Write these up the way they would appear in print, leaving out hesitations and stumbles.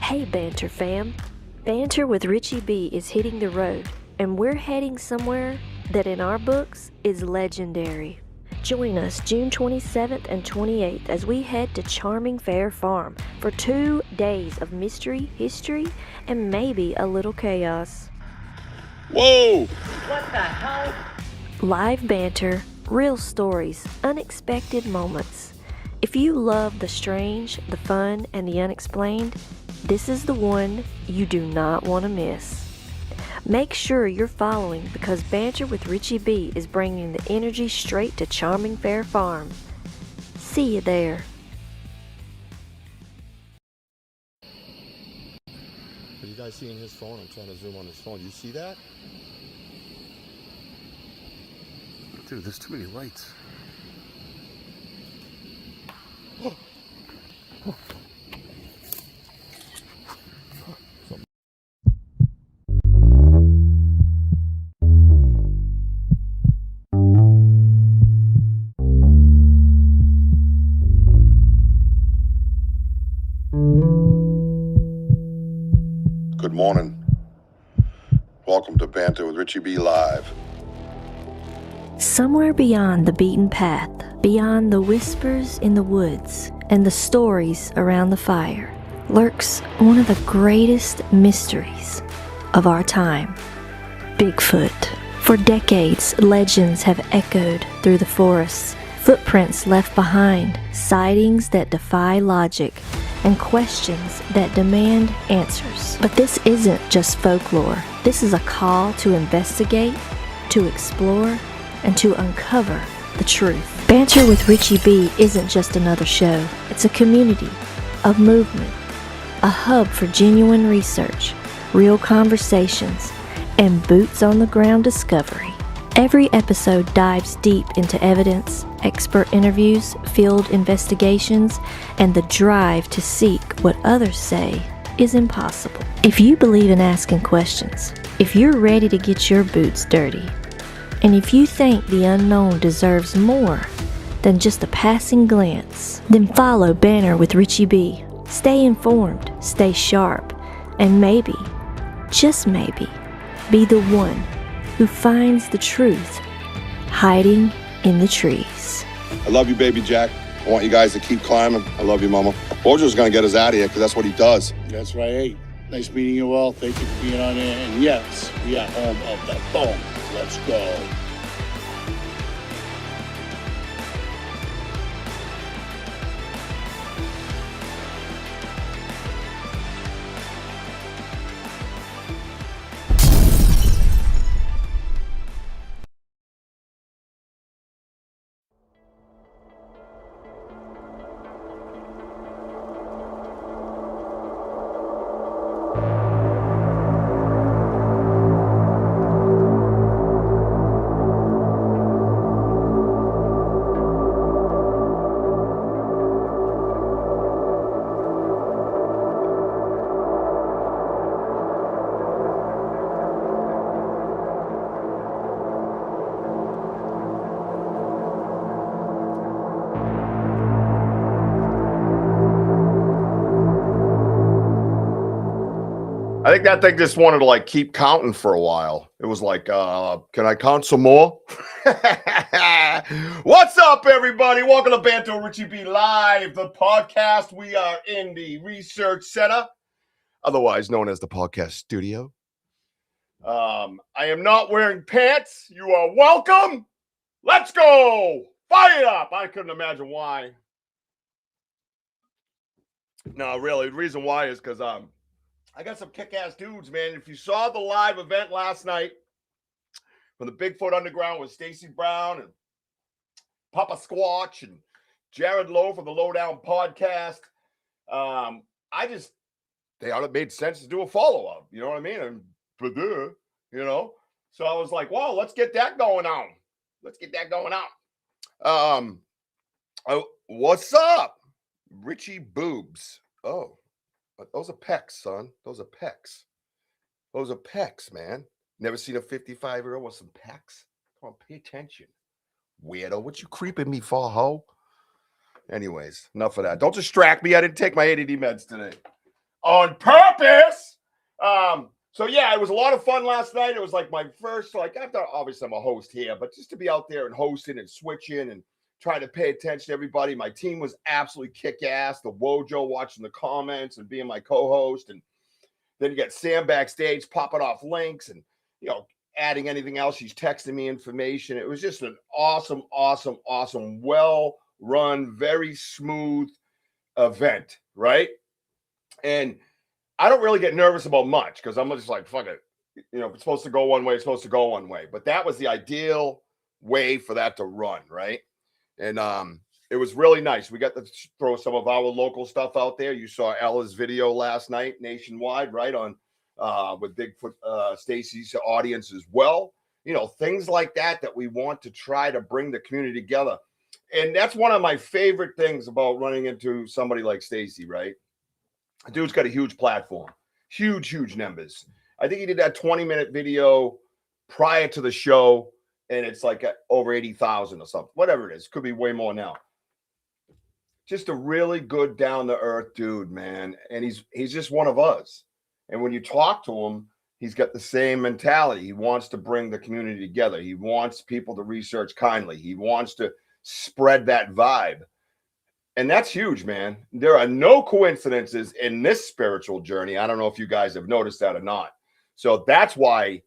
Hey Banter fam! Banter with Richie B is hitting the road, and we're heading somewhere that in our books is legendary. Join us June 27th and 28th as we head to charming Fair Farm for 2 days of mystery, history, and maybe a little chaos. Whoa! What the hell? Live banter, real stories, unexpected moments. If you love the strange, the fun, and the unexplained, this is the one you do not want to miss. Make sure you're following because Banter with Richie B is bringing the energy straight to charming Fair Farm. See you there. Are you guys seeing his phone? I'm trying to zoom on his phone. You see that? Dude, there's too many lights. Good morning. Welcome to Banter with Richie B Live. Somewhere beyond the beaten path, beyond the whispers in the woods and the stories around the fire, lurks one of the greatest mysteries of our time, Bigfoot. For decades, legends have echoed through the forests, footprints left behind, sightings that defy logic, and questions that demand answers. But this isn't just folklore. This is a call to investigate, to explore, and to uncover the truth. Banter with Richie B isn't just another show. It's a community, a movement, a hub for genuine research, real conversations, and boots-on-the-ground discovery. Every episode dives deep into evidence, expert interviews, field investigations, and the drive to seek what others say is impossible. If you believe in asking questions, if you're ready to get your boots dirty, and if you think the unknown deserves more than just a passing glance, then follow Banter with Richie B. Stay informed, stay sharp, and maybe, just maybe, be the one who finds the truth hiding in the trees. I love you, baby Jack. I want you guys to keep climbing. I love you, Mama. Bojo's gonna get us out of here because that's what he does. That's right. Hey, nice meeting you all. Thank you for being on there. And yes, we are home of the phone. Let's go. I think that thing just wanted to like keep counting for a while. It was like, can I count some more? What's up, everybody? Welcome to Banter Richie B Live, the podcast. We are in the research center, otherwise known as the podcast studio. I am not wearing pants. You are welcome. Let's go. Fire it up. I couldn't imagine why. No, really, the reason why is because I got some kick-ass dudes, man. If you saw the live event last night from the Bigfoot Underground with STACY Brown and Papa Squatch and Jared Lowe from the Lowdown podcast, they ought to made sense to do a follow-up. You know what I mean? And, you know, so I was like, well, let's get that going on. What's up? Richie Boobs. Oh. Those are pecs, son. Those are pecs. Those are pecs, man. Never seen a 55-year-old with some pecs? Come on, pay attention. Weirdo. What you creeping me for, ho? Anyways, enough of that. Don't distract me. I didn't take my ADD meds today. on purpose. So yeah, it was a lot of fun last night. It was like my first, after obviously I'm a host here, but just to be out there and hosting and switching and trying to pay attention to everybody. My team was absolutely kick-ass. The Wojo watching the comments and being my co-host. And then you got Sam backstage popping off links and, adding anything else. She's texting me information. It was just an awesome, well-run, very smooth event, right? And I don't really get nervous about much because I'm just like, fuck it. If it's supposed to go one way, it's supposed to go one way. But that was the ideal way for that to run, right? And it was really nice. We got to throw some of our local stuff out there. You saw Ella's video last night nationwide, right, on with Bigfoot Stacy's audience as well. Things like that we want to try to bring the community together. And that's one of my favorite things about running into somebody like Stacy, right? The dude's got a huge platform, huge numbers. I think he did that 20-minute video prior to the show, and it's like over 80,000 or something, whatever it is. Could be way more now. Just a really good, down-to-earth dude, man. And he's just one of us. And when you talk to him, he's got the same mentality. He wants to bring the community together. He wants people to research kindly. He wants to spread that vibe. And that's huge, man. There are no coincidences in this spiritual journey. I don't know if you guys have noticed that or not. So that's why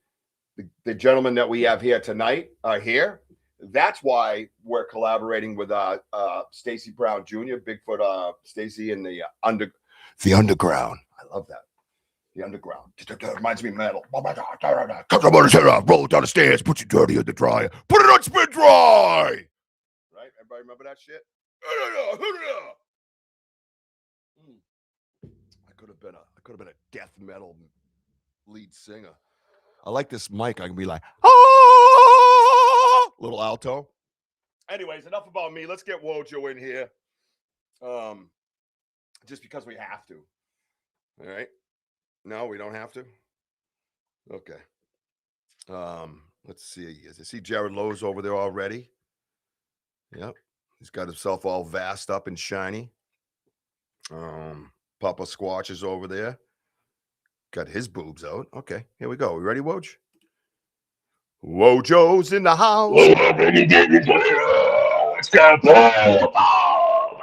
the gentlemen that we have here tonight are here. That's why we're collaborating with Stacy Brown Jr., Bigfoot Stacy in the underground. I love that. The underground. That reminds me of metal. Oh my God. Come on, roll down the stairs, put your dirty in the dryer, put it on spin dry. Right? Everybody remember that shit? I could have been a death metal lead singer. I like this mic. I can be like, little alto. Anyways, enough about me. Let's get Wojo in here. Just because we have to. All right. No, we don't have to. Okay. Let's see. I see Jared Lowe's over there already. Yep. He's got himself all vast up and shiny. Papa Squatch is over there. Got his boobs out. Okay, here we go. We ready, Woj? Wojo's in the house. Let's go.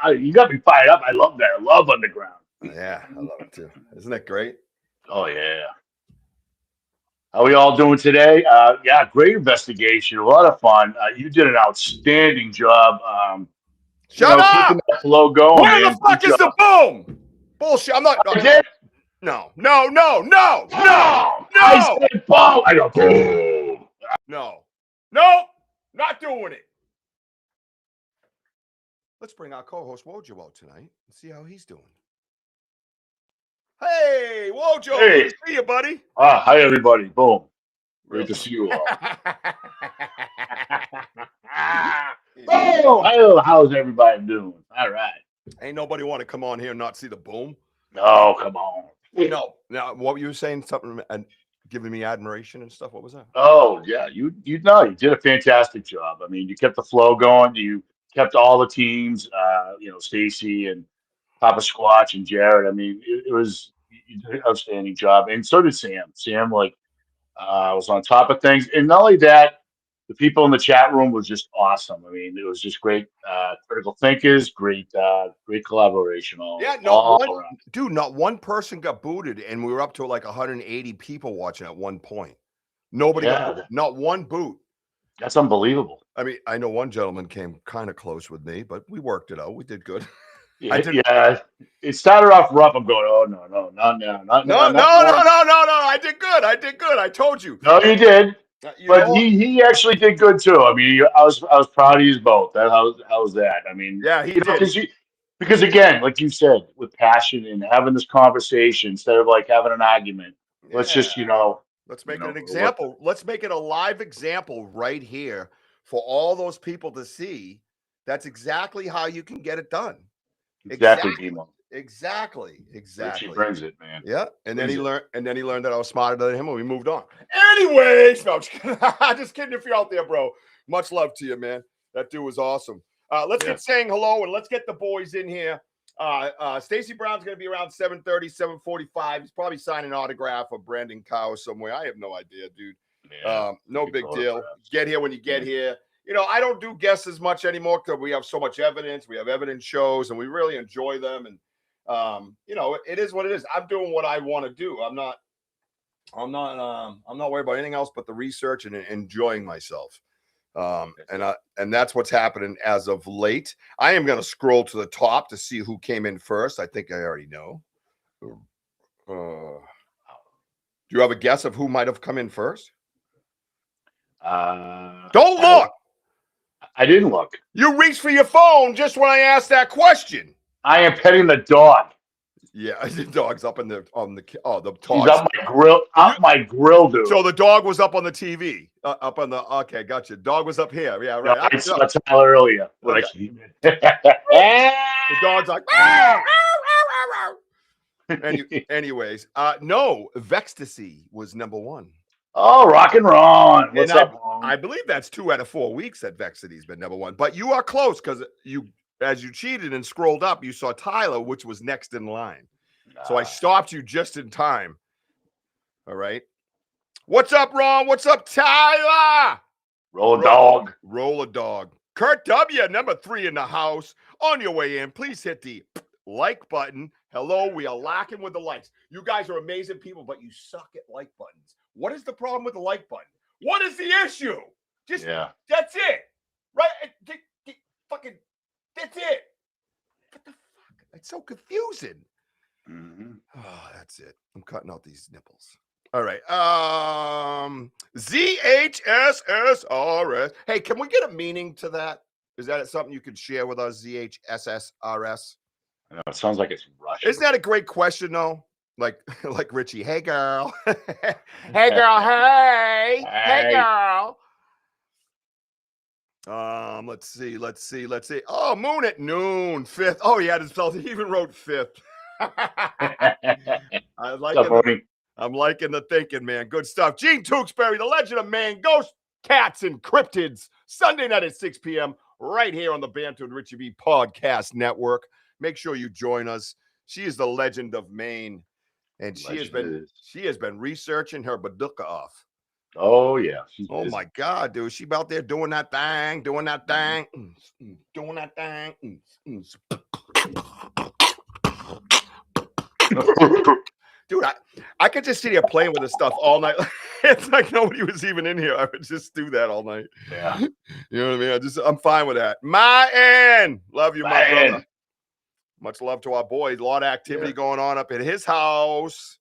Oh, you got me fired up. I love that. I love underground. Yeah, I love it too. Isn't that great? Oh, yeah. How are we all doing today? Yeah, great investigation. A lot of fun. You did an outstanding job. Shut up! Keeping that flow going. Where the fuck is the boom? Bullshit. I'm not. I did? No. I said boom. I go boom. No, not doing it. Let's bring our co-host Wojo out tonight and see how he's doing. Hey, Wojo, Hey. good to see you, buddy. Hi, everybody. Boom. Great to see you all. Oh, how's everybody doing? All right. Ain't nobody want to come on here and not see the boom. No, come on. No. Now, what were you saying? Something and giving me admiration and stuff. What was that? Oh, yeah. You did a fantastic job. I mean, you kept the flow going. You kept all the teams, Stacy and Papa Squatch and Jared. I mean, you did an outstanding job. And so did Sam. Sam, was on top of things. And not only that, the people in the chat room was just awesome. I mean, it was just great critical thinkers, great collaboration. Not one person got booted, and we were up to like 180 people watching at one point. Nobody not one boot. That's unbelievable. I mean, I know one gentleman came kind of close with me, but we worked it out. We did good. Yeah, it started off rough. I'm going, oh no, not now, not no. I did good. I told you. No, you did. But he actually did good too. I mean, I was proud of you both. How was that? I mean, yeah, he did. Because again, like you said, with passion and having this conversation instead of like having an argument. Let's just let's make it an example. Let's make it a live example right here for all those people to see. That's exactly how you can get it done. Exactly, Demo. Exactly. Richie brings it, man. Yeah, and then he learned that I was smarter than him, and we moved on. Anyways, no, just kidding if you're out there, bro. Much love to you, man. That dude was awesome. Let's get saying hello, and let's get the boys in here. Stacey Brown's going to be around 7:30, 7:45. He's probably signing an autograph of Brandon Cow somewhere. I have no idea, dude. Yeah, No big deal. Get here when you get here. You know, I don't do guests as much anymore because we have so much evidence. We have evidence shows, and we really enjoy them. And you know, it is what it is. I'm doing what I want to do. I'm not worried about anything else but the research and enjoying myself. And that's what's happening as of late. I am going to scroll to the top to see who came in first. I think I already know. Do you have a guess of who might have come in first? Don't look. I didn't look. You reached for your phone just when I asked that question. I am petting the dog. Yeah, the dog's up in the the top. He's up my grill, dude. So the dog was up on the TV, up on the. Okay, gotcha. Dog was up here. Yeah, right. No, I saw Tyler earlier when I came in. The dog's like. Anyways, no, Vextasy was number one. Oh, rock and Ron. What's up, Ron? I believe that's 2 out of 4 weeks that Vextasy's been number one. But you are close because as you cheated and scrolled up, you saw Tyler, which was next in line. So I stopped you just in time. All right. What's up, Ron? What's up, Tyler? Roll a dog. Kurt W, number 3 in the house. On your way in, please hit the like button. Hello, we are lacking with the likes. You guys are amazing people, but you suck at like buttons. What is the problem with the like button? What is the issue? That's it. Right? Fucking, that's it. What the fuck? It's so confusing. Mm-hmm. Oh, that's it. I'm cutting out these nipples. All right. ZHSSRS. Hey, can we get a meaning to that? Is that something you could share with us? ZHSSRS. I know, it sounds like it's Russian. Isn't that a great question, though? Like Richie. Hey, girl. Hey, girl. Hey. Hey, girl. Let's see. Oh, moon at noon. 5th. Oh, yeah, he even wrote 5th. I'm liking the thinking, man. Good stuff. Gene Tewksbury, the legend of man, ghost, cats, and cryptids. Sunday night at 6 p.m. right here on the Banter and Richie B Podcast Network. Make sure you join us. She is the legend of Maine, and she has been researching her Baduka off. Oh yeah. Oh my God, dude. She out there doing that thing. Dude, I could just sit here playing with this stuff all night. It's like nobody was even in here. I would just do that all night. Yeah. You know what I mean? I'm fine with that. Mayan. Love you, my brother. Much love to our boy. A lot of activity going on up at his house.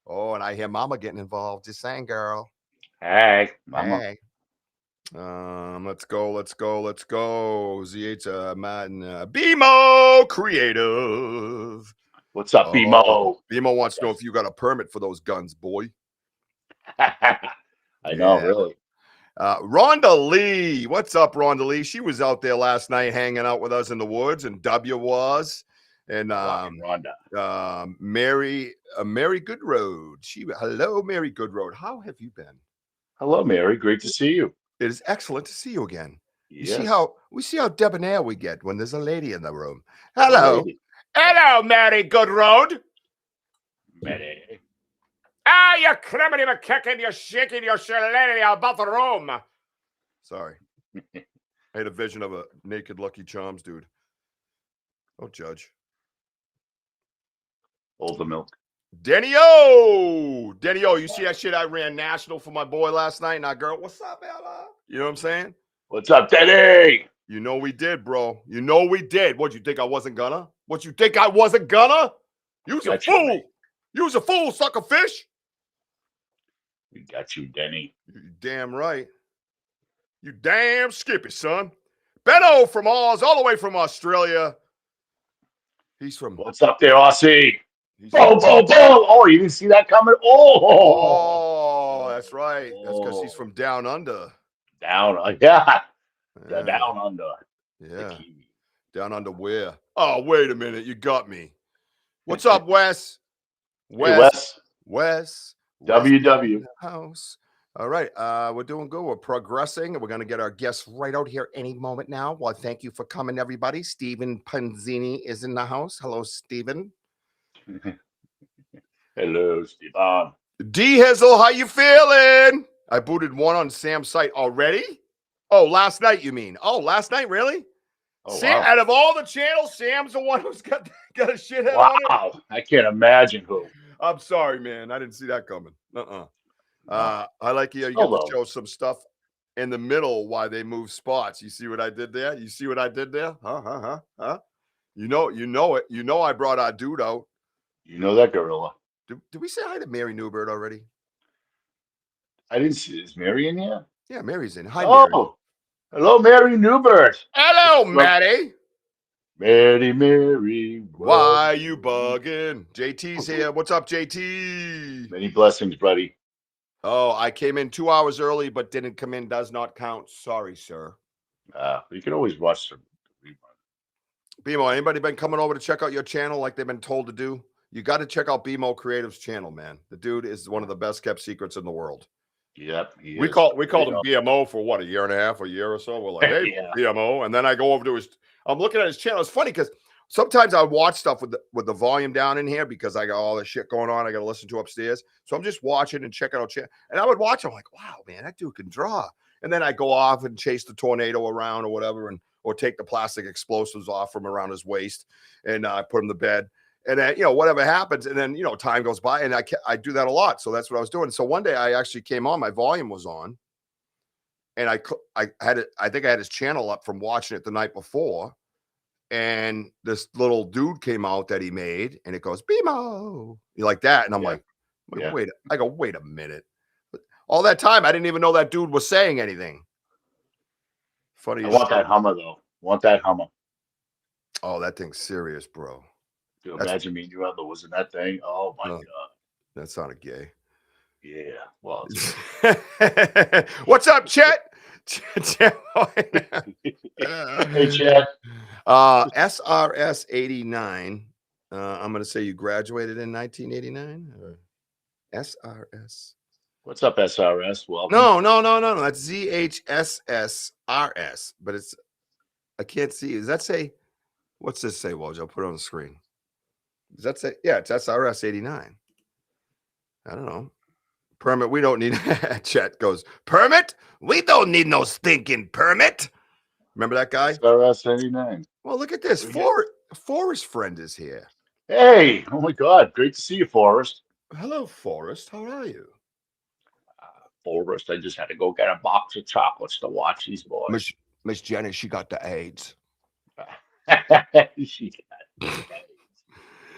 Oh, and I hear Mama getting involved. Just saying, girl. Hey, Mama. Hey. Let's go. ZH Martin, BMO Creative. What's up, BMO? BMO wants to know if you got a permit for those guns, boy. I know, really. Rhonda Lee. What's up, Rhonda Lee? She was out there last night hanging out with us in the woods, and W was. And Rhonda. Mary Goodroad. Hello, Mary Goodroad. How have you been? Hello, Mary. Great to see you. It is excellent to see you again. Yes. You see how debonair we get when there's a lady in the room. Hello. Hello, Mary Goodroad. Mary. You criminy McKicken, you're shaking your shillelagh about the room. Sorry. I had a vision of a naked Lucky Charms, dude. Don't judge. Hold the milk. Denny-O, you see that shit I ran national for my boy last night? And our girl, what's up, Ella? You know what I'm saying? What's up, Denny? You know we did, bro. You know we did. What, you think I wasn't gonna? What, you think I wasn't gonna? You's a fool. You's a fool, sucker fish. We got you, Denny. You damn right. You damn skippy, son. Benno from Oz, all the way from Australia. He's from... What's up there, Aussie? Boom, boom, boom. Oh, you didn't see that coming? Oh, that's right. That's because he's from down under. Down under. Yeah. Down under where? Oh, wait a minute. You got me. What's up, Wes? Wes. Wes. WW. House. All right. We're doing good. We're progressing. We're going to get our guests right out here any moment now. Well, thank you for coming, everybody. Stephen Panzini is in the house. Hello, Stephen. Hello, Stephen. D Hizzle, how you feeling? I booted one on Sam's site already. Oh, last night, you mean? Oh, last night, really? Oh, Sam, wow. out of all the channels, Sam's the one who's got a shithead on it. Wow. I can't imagine who. I'm sorry, man. I didn't see that coming. No. I like you get to Hello. show some stuff in the middle while they move spots. You see what I did there? You see what I did there? Huh? You know it. You know I brought our dude out. You know that gorilla. Did we say hi to Mary Newbert already? I didn't see. Is Mary in here? Yeah, Mary's in. Hi, Mary. Oh, hello, Mary Newbert. Hello, Maddie. Mary. Why you bugging? JT's here. What's up, JT? Many blessings, buddy. Oh, I came in 2 hours early, but didn't come in. Does not count. Sorry, sir. You can always watch some rerun. BMO, anybody been coming over to check out your channel like they've been told to do? You got to check out BMO Creative's channel, man. The dude is one of the best kept secrets in the world. Yep. We called him BMO for what, a year and a half, a year or so. We're like, hey, Yeah. BMO. And then I go over to I'm looking at his channel. It's funny because sometimes I watch stuff with the volume down in here because I got all this shit going on. I got to listen to upstairs. So I'm just watching and checking out channel. And I would watch. I'm like, wow, man, that dude can draw. And then I go off and chase the tornado around or whatever, or take the plastic explosives off from around his waist and put him to bed. And then, whatever happens. And then, time goes by and I do that a lot. So that's what I was doing. So one day I actually came on, my volume was on. And I think I had his channel up from watching it the night before. And this little dude came out that he made, and it goes, BMO, like that. And I'm like, wait a minute. All that time, I didn't even know that dude was saying anything. Funny. I want that Hummer, though. Oh, that thing's serious, bro. Dude, imagine me and you out there was in that thing. Oh, my God. That sounded gay. Yeah. Well, what's up, Chet? Hey, Chet. SRS 89. I'm going to say you graduated in 1989. SRS. What's up, SRS? Welcome. No. That's ZHSSRS. But I can't see. Does that say? What's this say, Woj? I'll put it on the screen. Does that say? Yeah, it's SRS 89. I don't know. Permit, we don't need. Chet goes, permit? We don't need no stinking permit. Remember that guy? SRS 89. Well, look at this. Forrest friend is here. Hey, oh my God. Great to see you, Forrest. Hello, Forrest. How are you? Forrest, I just had to go get a box of chocolates to watch these boys. Miss Jenny, she got the AIDS. She got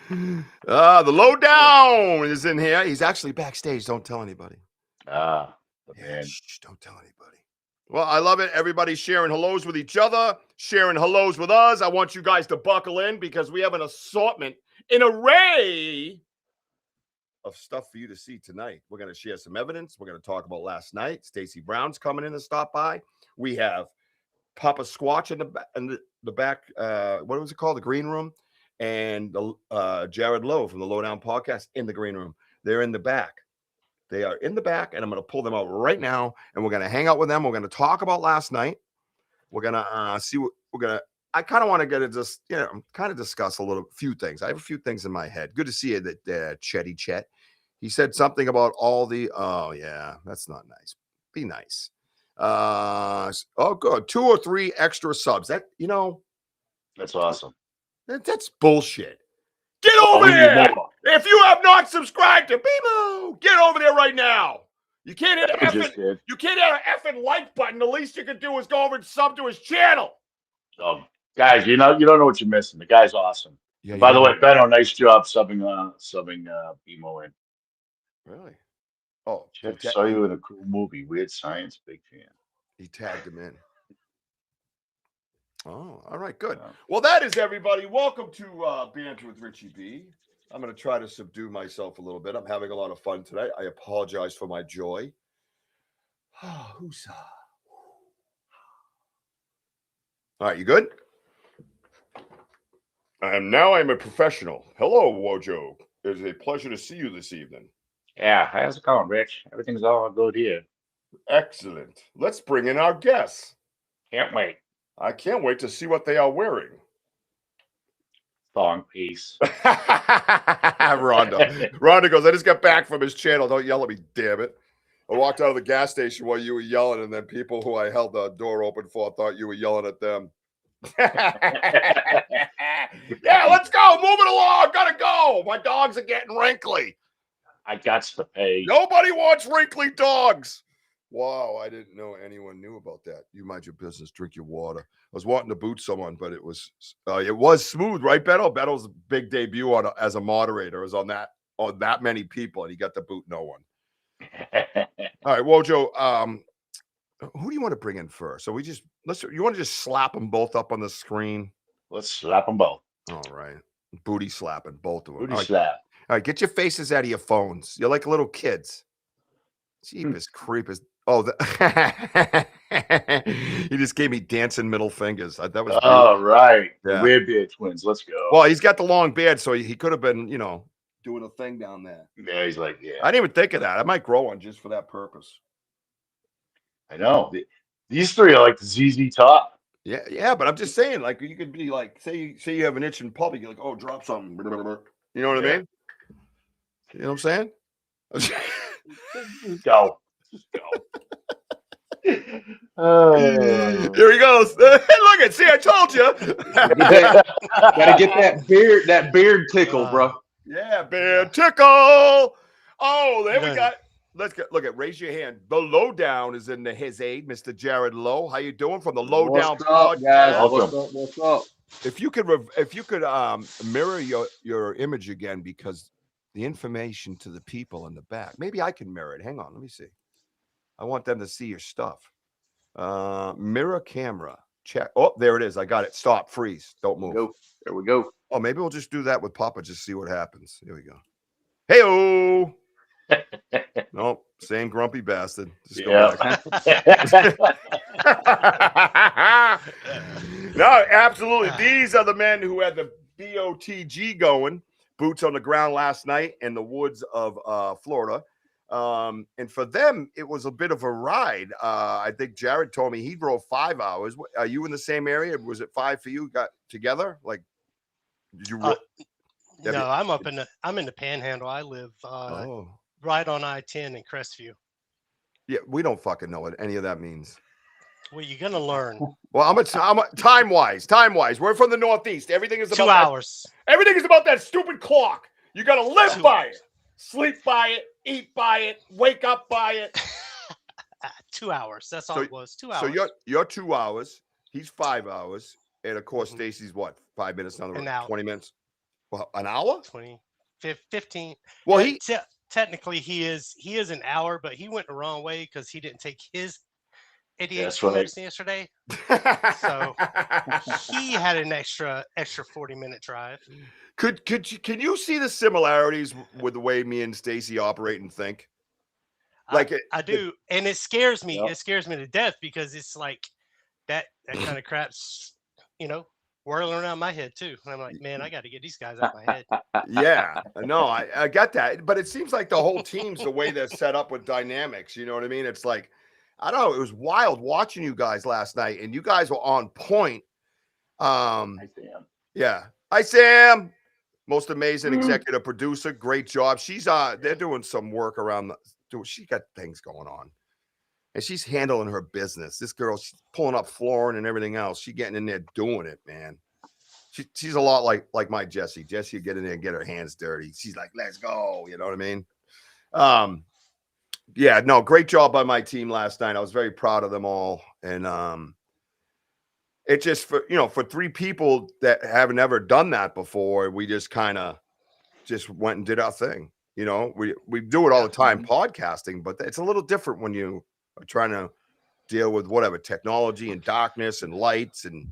the lowdown is in here. He's actually backstage. Don't tell anybody. Man. Shh, don't tell anybody. Well, I love it. Everybody's sharing hellos with each other, sharing hellos with us. I want you guys to buckle in because we have an assortment, an array of stuff for you to see tonight. We're going to share some evidence. We're going to talk about last night. Stacey Brown's coming in to stop by. We have Papa Squatch in the back. What was it called? The green room. And Jared Lowe from the Lowdown podcast in the green room. They're in the back. They are in the back, and I'm going to pull them out right now, and we're going to hang out with them. We're going to talk about last night. We're going to see what we're going to. I kind of want to get to just, kind of discuss few things. I have a few things in my head. Good to see you, that Chet. He said something about all the. Oh yeah, that's not nice. Be nice. Good. 2 or 3 extra subs. That That's awesome. That's bullshit. Get over there. If you have not subscribed to BMO, get over there right now. You can't hit an effing like button. The least you can do is go over and sub to his channel. Guys, you don't know what you're missing. The guy's awesome. Yeah, by the way, Benno, nice job subbing BMO in. Really? Oh, Jeff saw you in a cool movie, Weird Science. Big fan. He tagged him in. Oh, all right, good. Well, that is everybody. Welcome to Banter with Richie B. I'm going to try to subdue myself a little bit. I'm having a lot of fun today. I apologize for my joy. Who's all right, you good? And now I'm a professional. Hello, Wojo. It is a pleasure to see you this evening. Yeah, how's it going, Rich? Everything's all good here. Excellent. Let's bring in our guests. Can't wait. I can't wait to see what they are wearing. Thong piece. Rhonda goes, I just got back from his channel. Don't yell at me, damn it. I walked out of the gas station while you were yelling, and then people who I held the door open for thought you were yelling at them. Yeah, let's go. Moving along. Gotta go. My dogs are getting wrinkly. I got to pay. Nobody wants wrinkly dogs. Wow, I didn't know anyone knew about that. You mind your business. Drink your water. I was wanting to boot someone, but it was smooth, right, Beto? Beto's big debut as a moderator was on that many people, and he got to boot no one. All right, Wojo. Who do you want to bring in first? So you want to just slap them both up on the screen? Let's slap them both. All right, booty slapping both of them. Booty slap. All right, get your faces out of your phones. You're like little kids. Jeepers creepers. Oh, he just gave me dancing middle fingers. That was all right. Yeah. The weird beard twins. Let's go. Well, he's got the long beard, so he could have been, doing a thing down there. Yeah, he's like, yeah. I didn't even think of that. I might grow one just for that purpose. I know. These three are like the ZZ Top. Yeah, but I'm just saying, like, you could be like, say you have an itch in public, you're like, oh, drop something. You know what I mean? You know what I'm saying? Just go. Here he goes. Look at, see, I told you. Gotta get that beard tickle, bro. Yeah, beard tickle. Oh, there we got. Let's get raise your hand. The lowdown is in his aid, Mr. Jared Lowe. How you doing from the Lowdown Podcast? Guys? What's up? If you could mirror your image again, because the information to the people in the back. Maybe I can mirror it. Hang on, let me see. I want them to see your stuff. Mirror camera. Check. Oh, there it is. I got it. Stop. Freeze. Don't move. There we go. Oh, maybe we'll just do that with Papa. Just see what happens. Here we go. Hey-oh. Nope. Same grumpy bastard. Just go back. No, absolutely. These are the men who had the BOTG going. Boots on the ground last night in the woods of Florida. And for them, it was a bit of a ride. I think Jared told me he drove 5 hours. Are you in the same area? Was it 5 for you? Got together? Like, did you? No, I'm in the Panhandle. I live right on I-10 in Crestview. Yeah, we don't fucking know what any of that means. Well, you're gonna learn. Well, I'm time wise. We're from the Northeast. Everything is about 2 hours. Everything is about that stupid clock. You got to live by it, sleep by it, eat by it, wake up by it. 2 hours. That's all it was. 2 hours. So you're 2 hours. He's 5 hours, and of course, Stacy's what? 5 minutes down the road. 20 minutes. Well, an hour? 15. Well, technically he is an hour, but he went the wrong way because he didn't take his ADHD medicine yesterday. So he had an extra 40-minute drive. Can you see the similarities with the way me and Stacy operate and think? Like I do, and it scares me. Yep. It scares me to death because it's like that kind of crap's whirling around my head too. And I'm like, man, I got to get these guys out of my head. Yeah, no, I got that, but it seems like the whole team's the way they're set up with dynamics. You know what I mean? It's like, I don't know. It was wild watching you guys last night, and you guys were on point. Hi, Sam. Yeah. Hi, Sam. Most amazing executive producer. Great job. She's they're doing some work around she got things going on. And she's handling her business. This girl's pulling up flooring and everything else. She's getting in there doing it, man. She's a lot like my Jessie. Jessie would get in there and get her hands dirty. She's like, let's go. You know what I mean? Yeah, no, great job by my team last night. I was very proud of them all. And it just for 3 people that haven't ever done that before, we just kind of just went and did our thing. We do it all the time podcasting, but it's a little different when you are trying to deal with whatever technology and darkness and lights and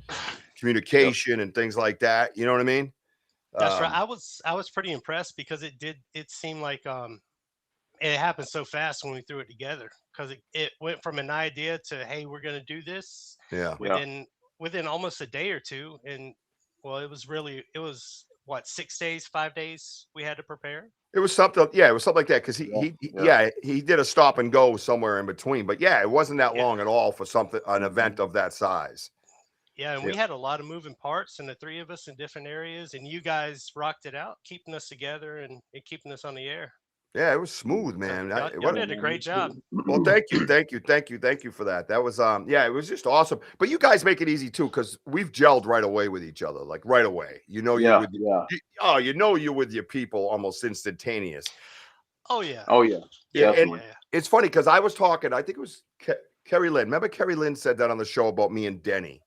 communication and things like that. You know what I mean? That's right. I was pretty impressed because it seemed like it happened so fast when we threw it together, because it went from an idea to, hey, we're going to do this within almost a day or two. And well, it was what, 6 days, 5 days we had to prepare. It was something, yeah, it was something like that because he did a stop and go somewhere in between, but yeah, it wasn't that long at all for an event of that size. Yeah, and we had a lot of moving parts, and the three of us in different areas, and you guys rocked it out, keeping us together and keeping us on the air. Yeah, it was smooth, man. Y'all did a great job. Well, thank you for that. That was yeah, it was just awesome. But you guys make it easy too, because we've gelled right away with each other, like right away. You know, you're with your people almost instantaneous. Oh yeah. And it's funny because I was talking. I think it was Kerry Lynn. Remember, Kerry Lynn said that on the show about me and Denny.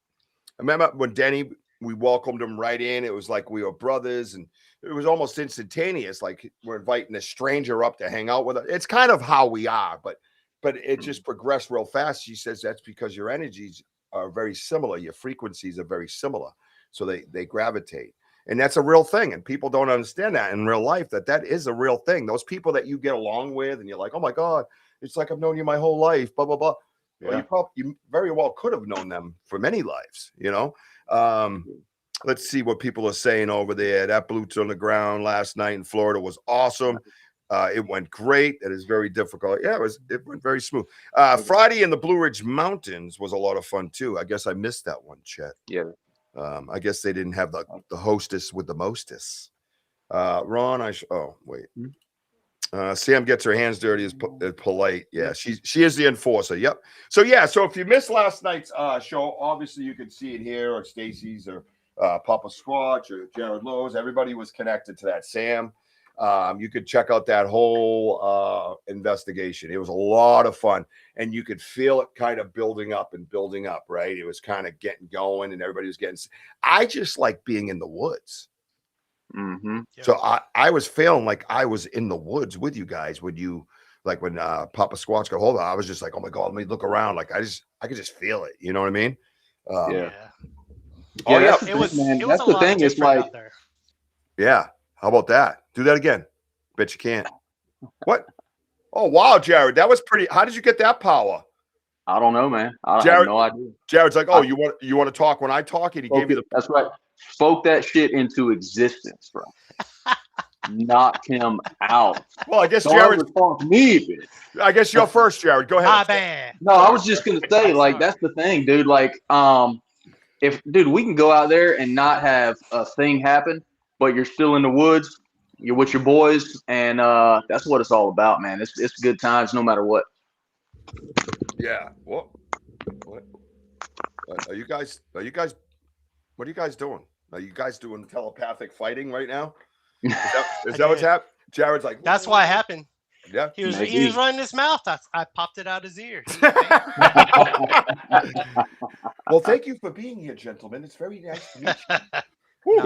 I remember when Denny, we welcomed him right in. It was like we were brothers, and it was almost instantaneous. Like we're inviting a stranger up to hang out with us. It's kind of how we are, but it just progressed real fast. She says that's because your energies are very similar. Your frequencies are very similar. So they gravitate. And that's a real thing. And people don't understand that in real life, that is a real thing. Those people that you get along with and you're like, oh my God, it's like I've known you my whole life, blah, blah, blah. Yeah. Well, you very well could have known them for many lives, you know? Let's see what people are saying over there. That boots on the ground last night in Florida was awesome. It went great. It is very difficult. Yeah, it went very smooth. Friday in the Blue Ridge Mountains was a lot of fun too. I guess I missed that one, Chet. Yeah. I guess they didn't have the hostess with the mostess. Ron, oh wait. Sam gets her hands dirty is polite. Yeah, she is the enforcer. Yep. So if you missed last night's show, obviously you could see it here or Stacy's or Papa Squatch or Jared Lowe's. Everybody was connected to that. Sam, you could check out that whole investigation. It was a lot of fun, and you could feel it kind of building up, right? It was kind of getting going, and everybody was getting. I just like being in the woods. Mm-hmm. So I was feeling like I was in the woods with you guys when Papa Squatch got hold of it. I was just like, oh my God, let me look around. Like I could just feel it. You know what I mean? Yeah. Oh yeah. It was man. It was That's a the lot thing. It's different like, out there. Yeah. How about that? Do that again. Bet you can't. What? Oh wow, Jared, that was pretty. How did you get that power? I don't know, man. I Jared, have no idea. Jared's like, oh, you want to talk when I talk? And he gave you the. That's right. Spoke that shit into existence, bro. Knocked him out. Well, I guess Jared responds me, bitch. I guess you're first, Jared. Go ahead. My bad. No, I was just gonna say, like, that's the thing, dude. Like, we can go out there and not have a thing happen, but you're still in the woods, you're with your boys, and that's what it's all about, man. It's good times no matter what. Yeah. What? Are you guys? What are you guys doing? Are you guys doing telepathic fighting right now? Is that what's happening? Jared's like, that's why it happened. Yeah. He was running his mouth. I popped it out his ear. Well, thank you for being here, gentlemen. It's very nice to meet you.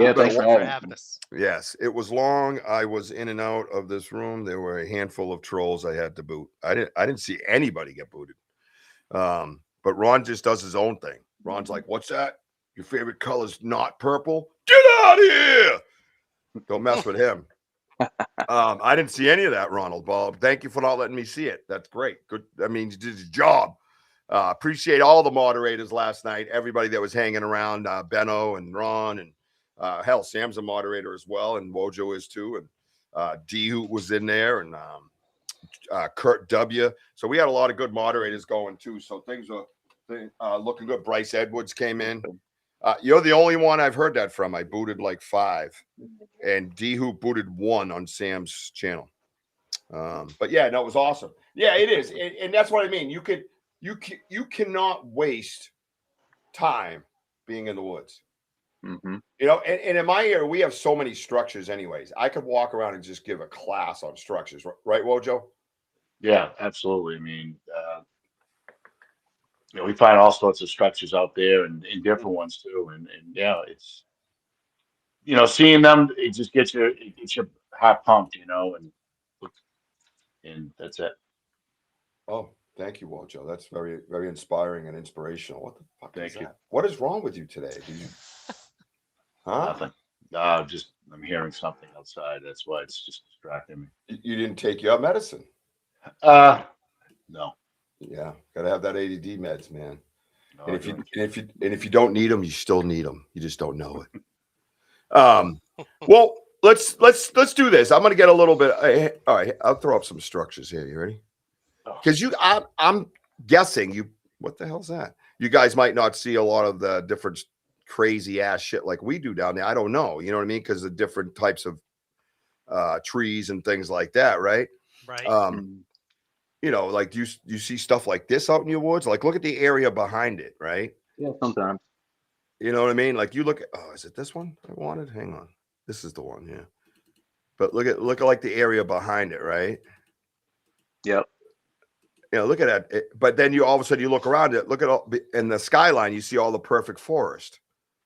Yeah, thanks for having us. Yes, it was long. I was in and out of this room. There were a handful of trolls I had to boot. I didn't see anybody get booted. But Ron just does his own thing. Ron's like, what's that? Your favorite color's not purple? Get out of here! Don't mess with him. I didn't see any of that, Ronald Bob. Thank you for not letting me see it. That's great. Good. I mean, you did his job. Appreciate all the moderators last night. Everybody that was hanging around, Benno and Ron, and hell, Sam's a moderator as well, and Wojo is too, and D Hoot was in there, and Kurt W. So we had a lot of good moderators going too. So things are looking good. Bryce Edwards came in. You're the only one I've heard that from. I booted like 5, and D Hoot booted 1 on Sam's channel. But yeah, no, it was awesome. Yeah, it is, and that's what I mean. You cannot waste time being in the woods. Mm-hmm. You know, and in my area, we have so many structures anyways. I could walk around and just give a class on structures. Right, Wojo? Yeah, absolutely. I mean, we find all sorts of structures out there and different ones too. And yeah, it's, seeing them, it just gets your heart pumped, and that's it. Oh, thank you, Wojo. That's very, very inspiring and inspirational. What the fuck Thank is you. that? What is wrong with you today? Huh? Nothing. I'm hearing something outside. That's why it's just distracting me. You didn't take your medicine? No. Yeah, gotta have that ADD meds, man. No, and if you don't need them, you still need them. You just don't know it. Well, let's do this. I'm gonna get a little bit. All right, I'll throw up some structures here. You ready? Because I'm guessing you. What the hell's that? You guys might not see a lot of the different crazy ass shit like we do down there. I don't know. You know what I mean? Because the different types of trees and things like that, right? Right. You know, like do you see stuff like this out in your woods? Like look at the area behind it, right? Yeah, sometimes. You know what I mean? Like you look at, oh, is it this one I wanted? Hang on. This is the one, yeah. But look at like the area behind it, right? Yep. You know, look at that. But then you all of a sudden you look around it, look at all in the skyline, you see all the perfect forest.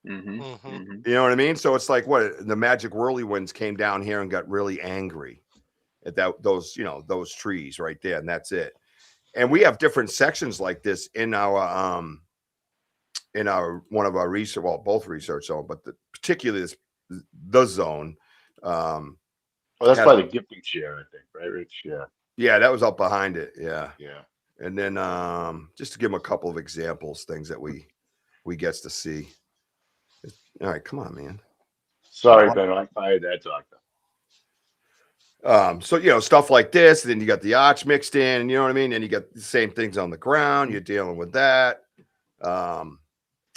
Mm-hmm. Mm-hmm. Mm-hmm. You know what I mean? So it's like what the magic whirlywinds came down here and got really angry at those trees right there, and that's it. And we have different sections like this in our one of our research, well, both research zone, but particularly the zone. That's by the gifting chair, I think, right, Rich? Yeah. Yeah, that was up behind it. Yeah. Yeah. And then just to give them a couple of examples, things that we gets to see. All right, come on, man. Sorry, Ben, I fired that doctor. So stuff like this, and then you got the arch mixed in, you know what I mean? And you got the same things on the ground, you're dealing with that. Oh,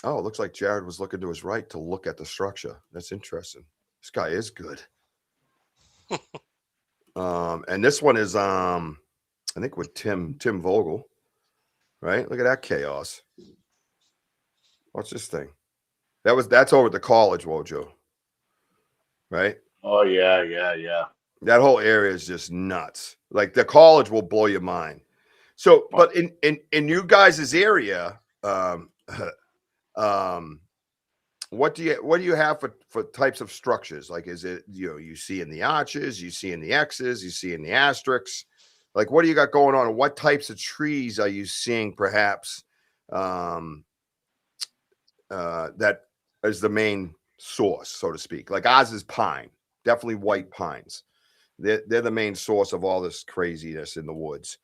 it looks like Jared was looking to his right to look at the structure. That's interesting. This guy is good. And this one is I think with Tim Vogel, right? Look at that chaos. Watch this thing. That's over at the college, Wojo. Right? Oh yeah. That whole area is just nuts. Like the college will blow your mind. So, but in you guys' area, what do you have for types of structures? Like, is it you see in the arches, you see in the X's, you see in the asterisks? Like, what do you got going on? And what types of trees are you seeing, perhaps? That is the main source, so to speak. Like ours is pine, definitely white pines. They're the main source of all this craziness in the woods.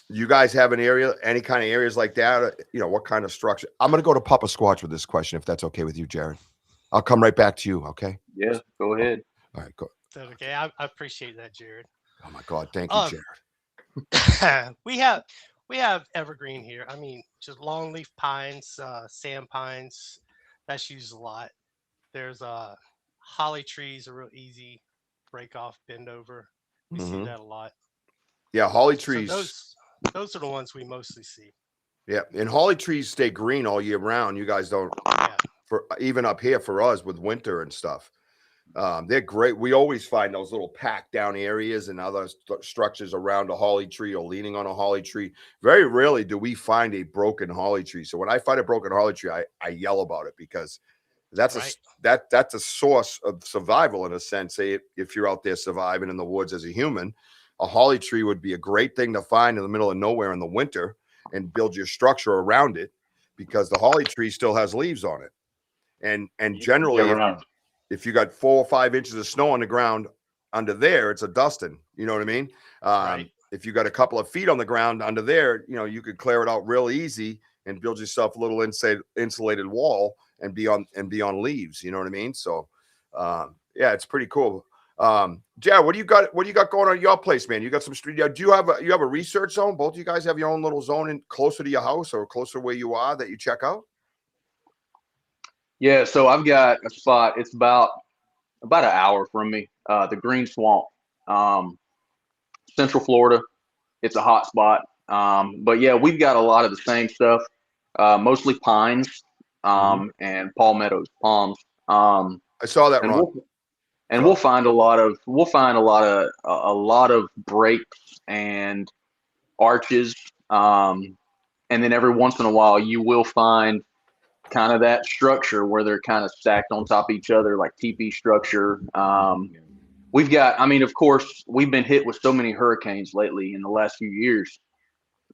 You guys have any kind of areas like that? What kind of structure? I'm going to go to Papa Squatch with this question, if that's okay with you, Jared. I'll come right back to you. Okay. Yeah, go ahead. All right, go. Okay, I appreciate that, Jared. Oh my God, thank you, Jared. we have evergreen here. I mean, just longleaf pines, sand pines. That's used a lot. There's holly trees are real easy, break off, bend over. We see that a lot. Yeah, holly trees. So those are the ones we mostly see. Yeah, and holly trees stay green all year round. You guys don't. Yeah. For even up here for us with winter and stuff. They're great. We always find those little packed down areas and other structures around a holly tree or leaning on a holly tree. Very rarely do we find a broken holly tree. So when I find a broken holly tree, I yell about it, because that's right. That's a source of survival in a sense. Say if you're out there surviving in the woods as a human, a holly tree would be a great thing to find in the middle of nowhere in the winter and build your structure around it, because the holly tree still has leaves on it. And generally, if you got 4 or 5 inches of snow on the ground under there, it's a dusting. You know what I mean? Right. If you got a couple of feet on the ground under there, you could clear it out real easy and build yourself a little insulated wall and be on leaves. You know what I mean? So, yeah, it's pretty cool. Jared, what do you got going on at your place, man? You got some street. Do you have a research zone? Both of you guys have your own little zone in closer to your house or closer where you are that you check out? Yeah, so I've got a spot. It's about an hour from me. The Green Swamp, Central Florida. It's a hot spot. But yeah, we've got a lot of the same stuff. Mostly pines, and palmettos, palms. I saw that, Ron. We'll find a lot of breaks and arches. And then every once in a while you will find kind of that structure where they're kind of stacked on top of each other, like teepee structure. We've got, of course, we've been hit with so many hurricanes lately in the last few years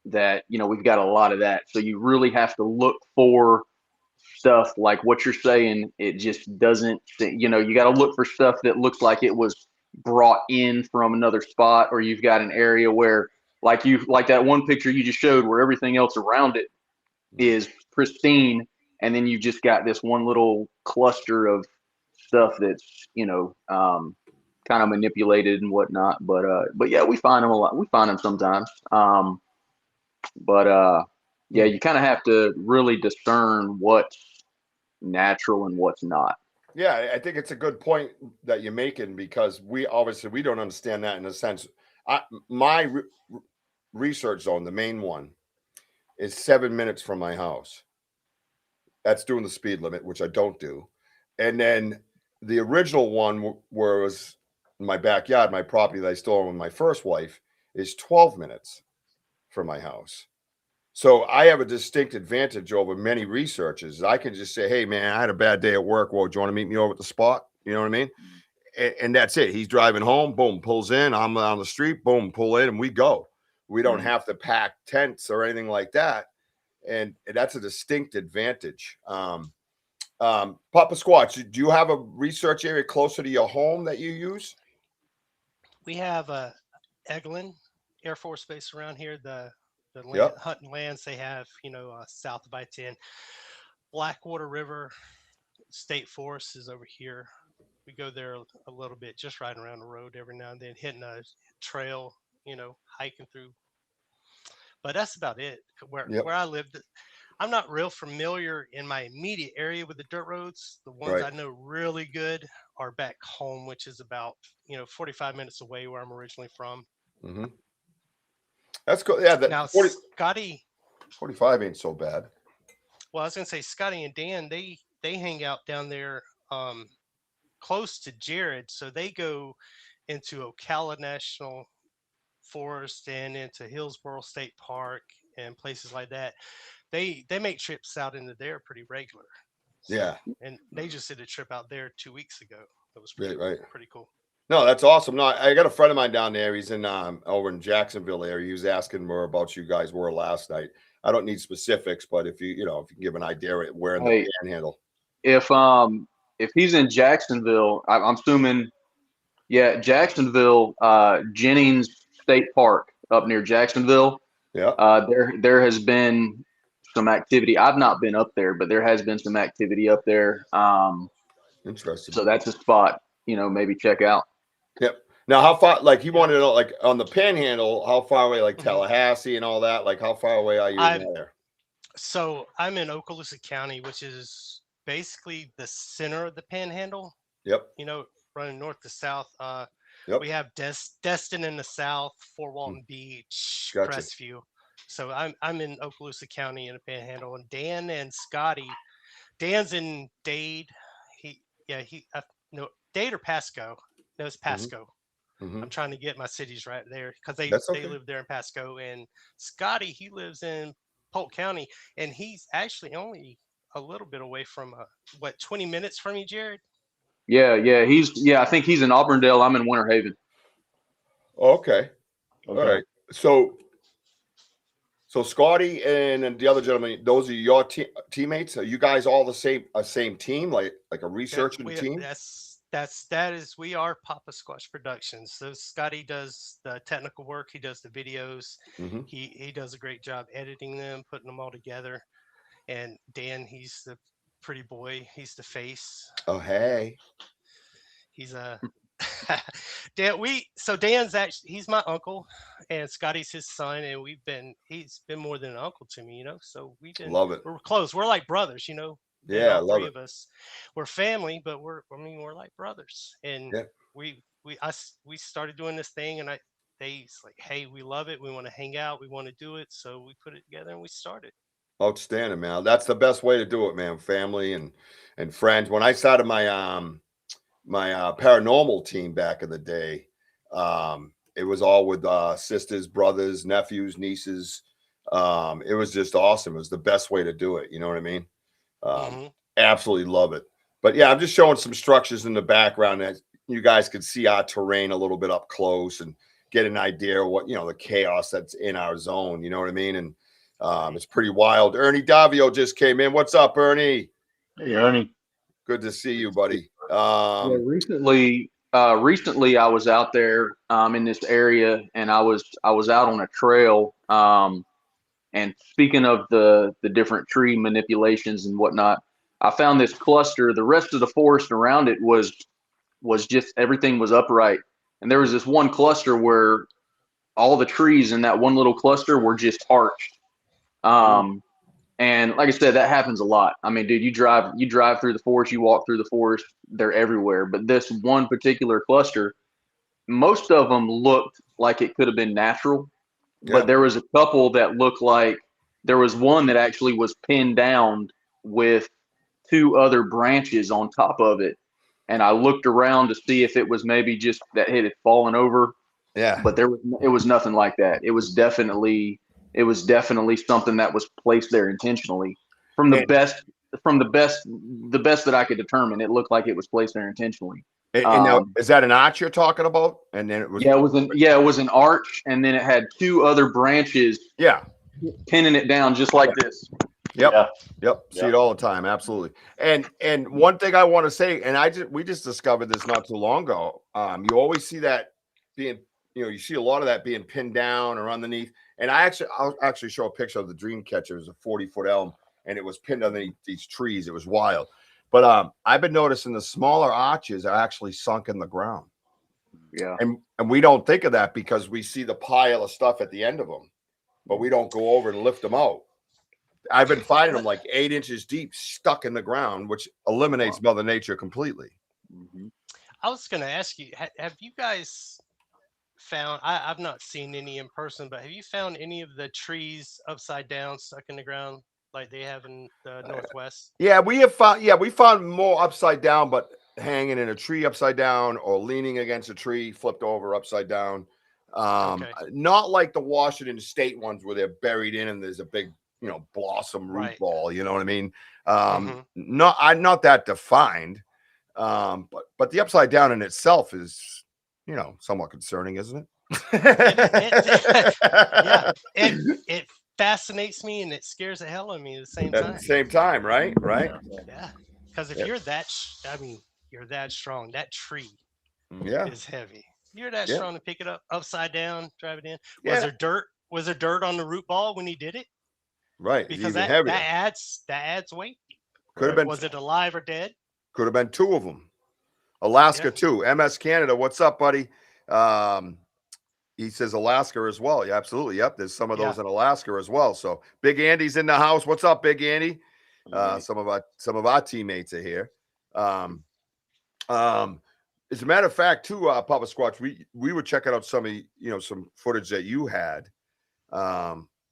that, we've got a lot of that. So you really have to look for stuff like what you're saying. It just doesn't, you got to look for stuff that looks like it was brought in from another spot, or you've got an area where like that one picture you just showed where everything else around it is pristine, and then you just got this one little cluster of stuff that's kind of manipulated and whatnot. But yeah, we find them a lot. We find them sometimes. Yeah, you kind of have to really discern what's natural and what's not. Yeah, I think it's a good point that you're making, because we don't understand that in a sense. My research zone, the main one, is 7 minutes from my house. That's doing the speed limit, which I don't do. And then the original one was my backyard, my property that I still own with my first wife, is 12 minutes from my house. So I have a distinct advantage over many researchers. I can just say, hey, man, I had a bad day at work. Well, do you want to meet me over at the spot? You know what I mean? And that's it. He's driving home, boom, pulls in. I'm on the street, boom, pull in, and we go. We don't have to pack tents or anything like that. And that's a distinct advantage. Papa Squatch, do you have a research area closer to your home that you use? We have Eglin Air Force Base around here. The hunting lands they have, south of I-10. Blackwater River State Forest is over here. We go there a little bit, just riding around the road every now and then, hitting a trail, hiking through. But that's about it. Where I lived, I'm not real familiar in my immediate area with the dirt roads. The ones I know really good are back home, which is about 45 minutes away where I'm originally from. Mm-hmm. That's cool. Yeah, now 40, Scotty, 45 ain't so bad. Well, I was gonna say Scotty and Dan, they hang out down there close to Jared, so they go into Ocala National Forest and into Hillsborough State Park and places like that. They make trips out into there pretty regular. So, and they just did a trip out there 2 weeks ago. That was pretty cool. No, that's awesome. No, I got a friend of mine down there. He's in over in Jacksonville area. He was asking more about you guys were last night. I don't need specifics, but if you can give an idea where in the Panhandle. If he's in Jacksonville, I'm assuming, Jacksonville, Jennings State Park up near Jacksonville. Yeah. There has been some activity. I've not been up there, but there has been some activity up there. Interesting. So that's a spot, maybe check out. Yep. Now, how far? Like, he wanted to know, like, on the Panhandle, how far away, like Tallahassee and all that. Like, how far away are you there? So I'm in Okaloosa County, which is basically the center of the Panhandle. Yep. Running north to south. We have Destin in the south, Fort Walton Beach, Crestview. So I'm in Okaloosa County in the Panhandle, and Dan and Scotty. Dan's in Dade. Dade or Pasco. No, it's Pasco. Mm-hmm. I'm trying to get my cities right there because they live there in Pasco. And Scotty, he lives in Polk County, and he's actually only a little bit away from 20 minutes from you, Jared? Yeah. I think he's in Auburndale. I'm in Winter Haven. Okay. All right. So Scotty and the other gentleman, those are your teammates. Are you guys all the same team, like a researcher team? We are Papa Squatch Productions. So Scotty does the technical work. He does the videos. Mm-hmm. He does a great job editing them, putting them all together. And Dan, he's the pretty boy. He's the face. Oh, hey. He's Dan's actually, he's my uncle, and Scotty's his son, and he's been more than an uncle to me, so love it. We're close. We're like brothers, Yeah, I love it. Three of us, we're family, but we're like brothers. And we started doing this thing, and they's like, hey, we love it. We want to hang out. We want to do it. So we put it together and we started. Outstanding, man. That's the best way to do it, man. Family and friends. When I started my my paranormal team back in the day, it was all with sisters, brothers, nephews, nieces. It was just awesome. It was the best way to do it. You know what I mean? Absolutely love it. But yeah, I'm just showing some structures in the background that you guys could see our terrain a little bit up close and get an idea of what, the chaos that's in our zone. You know what I mean? And it's pretty wild. Ernie Davio just came in. What's up, Ernie? Hey, Ernie. Good to see you, buddy. Recently I was out there in this area, and I was out on a trail, and And speaking of the different tree manipulations and whatnot, I found this cluster. The rest of the forest around it was just everything was upright, and there was this one cluster where all the trees in that one little cluster were just arched. And like I said, that happens a lot. I mean, dude, you drive through the forest, you walk through the forest, they're everywhere. But this one particular cluster, most of them looked like it could have been natural, but there was a couple that looked like there was one that actually was pinned down with two other branches on top of it. And I looked around to see if it was maybe just that it had fallen over. Yeah. But it was nothing like that. It was definitely something that was placed there intentionally. The best that I could determine, it looked like it was placed there intentionally. And now, is that an arch you're talking about? And then it was it was an arch, and then it had two other branches pinning it down just like this. Yep. See it all the time. Absolutely. And one thing I want to say, and we just discovered this not too long ago. You always see that being, you see a lot of that being pinned down or underneath. And I'll actually show a picture of the dream catcher. It was a 40-foot elm, and it was pinned underneath these trees. It was wild. But I've been noticing the smaller arches are actually sunk in the ground. Yeah. And we don't think of that because we see the pile of stuff at the end of them, but we don't go over and lift them out. I've been finding them like 8 inches deep, stuck in the ground, which eliminates Mother Nature completely. I was going to ask you, have you guys found, I've not seen any in person, but have you found any of the trees upside down, stuck in the ground like they have in the Northwest? Yeah, we found more upside down, but hanging in a tree upside down or leaning against a tree, flipped over upside down. Not like the Washington State ones where they're buried in and there's a big, blossom root ball. You know what I mean? Not that defined. But the upside down in itself is, somewhat concerning, isn't it? It fascinates me and it scares the hell out of me at the same time. At the same time, right? Yeah. Because if you're that, you're that strong. That tree is heavy. You're that strong to pick it up upside down, drive it in. Was there dirt? Was there dirt on the root ball when he did it? Right. Because that adds weight. Could have been. Was it alive or dead? Could have been two of them. Alaska too. MS Canada. What's up, buddy? He says Alaska as well. Yeah, absolutely. Yep. There's some of those in Alaska as well. So Big Andy's in the house. What's up, Big Andy? Some of our teammates are here. As a matter of fact, too, Papa Squatch, we were checking out some footage that you had.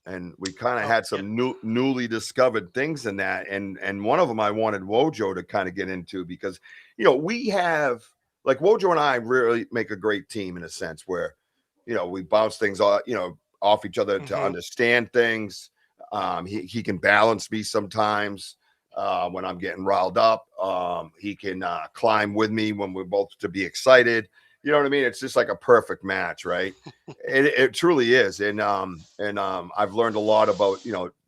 And we kind of had some newly discovered things in that. And one of them I wanted Wojo to kind of get into because, we have, like, Wojo and I really make a great team in a sense where, we bounce things off, off each other to understand things. He can balance me sometimes when I'm getting riled up. He can climb with me when we're both to be excited. You know what I mean? It's just like a perfect match, right? It truly is. And I've learned a lot about,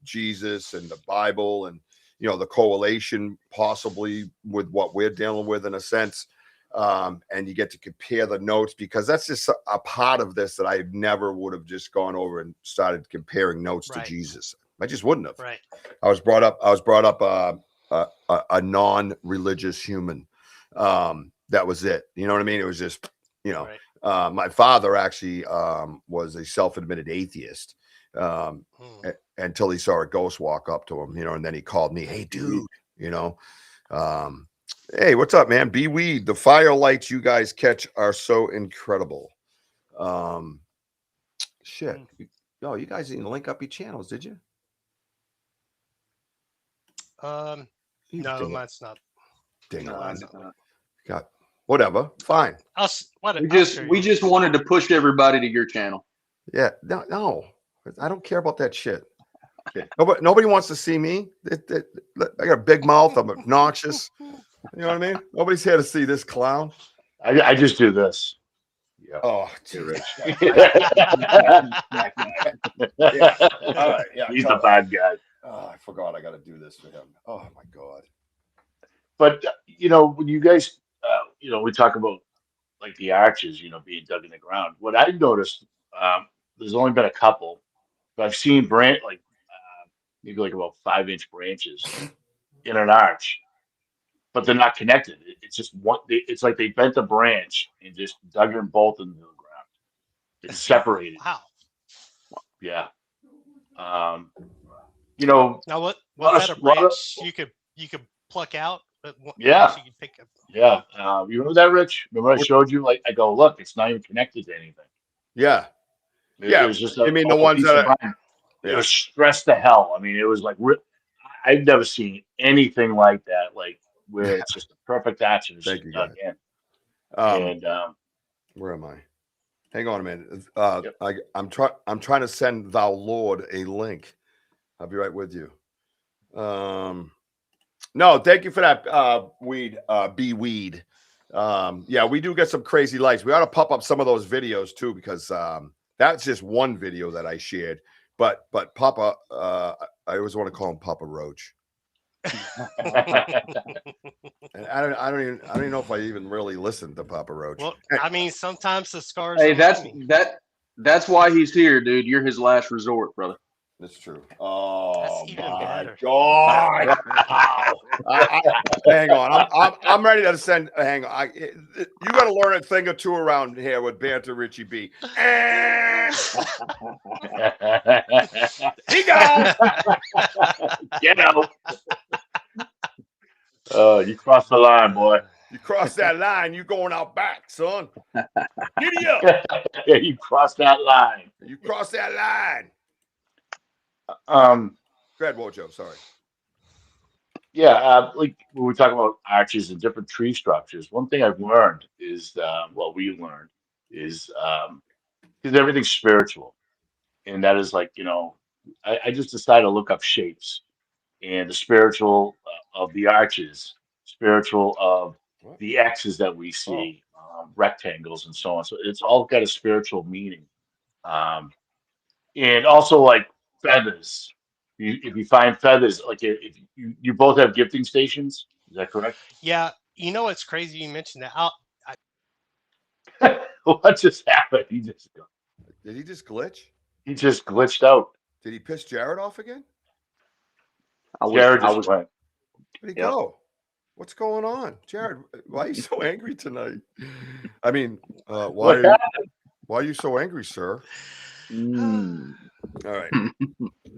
Jesus and the Bible and, the correlation possibly with what we're dealing with in a sense. And you get to compare the notes because that's just a part of this that I never would have just gone over and started comparing notes to Jesus. I just wouldn't have. Right. I was brought up a non-religious human. That was it. You know what I mean? It was just, my father actually was a self-admitted atheist until he saw a ghost walk up to him, and then he called me, "Hey, dude, hey, what's up, man? B-Weed, the firelights you guys catch are so incredible." Shit. You guys didn't link up your channels, did you? No, mine's not. Dang on. God. Whatever. Fine. We just wanted to push everybody to your channel. Yeah. No. I don't care about that shit. Nobody wants to see me. I got a big mouth. I'm obnoxious. You know what I mean? Nobody's here to see this clown. I just do this. Yeah. Oh, Rich. All right. Yeah. He's the bad guy. Oh, I forgot I got to do this for him. Oh my God. But when you guys, we talk about like the arches, being dug in the ground. What I noticed, there's only been a couple, but I've seen maybe like about 5-inch branches in an arch, but they're not connected. It's just one. It's like they bent a branch and just dug them both into the ground. It's separated. Wow. Yeah. You know, Now what lot better of- lot of- branch you could pluck out, but what Yeah. branch you could pick up? yeah. You remember that, Rich? Remember I showed you? Like, I go, look, it's not even connected to anything. Yeah. It Yeah, was just you mean the a ones piece that of are- iron. It Yeah. was stressed to hell. I mean, it was like I've never seen anything like that. Like where it's just a perfect action. It's Thank just you, dug guys. in. And Where am I? Hang on a minute. Yep. I'm trying to send thou Lord a link. I'll be right with you. No, thank you for that, weed, weed. Yeah, we do get some crazy lights. We ought to pop up some of those videos too, because that's just one video that I shared. But Papa, I always want to call him Papa Roach. And I don't even know if I even really listened to Papa Roach. Well, I mean, sometimes the scars. Hey, remind me. that's why he's here, dude. You're his last resort, brother. That's true. Oh, That's even my better. God! Hang on, I'm ready to send. Hang on, you got to learn a thing or two around here with Banter Richie B. He goes. Get out. You crossed the line, boy. You cross that line, you going out back, son. Giddy up. You crossed that line. You cross that line. Go ahead, Wojo. Sorry. Yeah, like when we talk about arches and different tree structures, one thing I've learned is, we learned is, because everything's spiritual, and that is like, I just decided to look up shapes and the spiritual of the arches, spiritual of the X's that we see, rectangles and so on. So it's all got a spiritual meaning, and also like feathers. If you find feathers, like if you both have gifting stations, is that correct? Yeah, it's crazy you mentioned that. What just happened? Did he just glitch? He just glitched out. Did he piss Jared off again? Jared just went. Where'd he go? What's going on, Jared? Why are you so angry tonight? I mean, why are you so angry, sir? All right.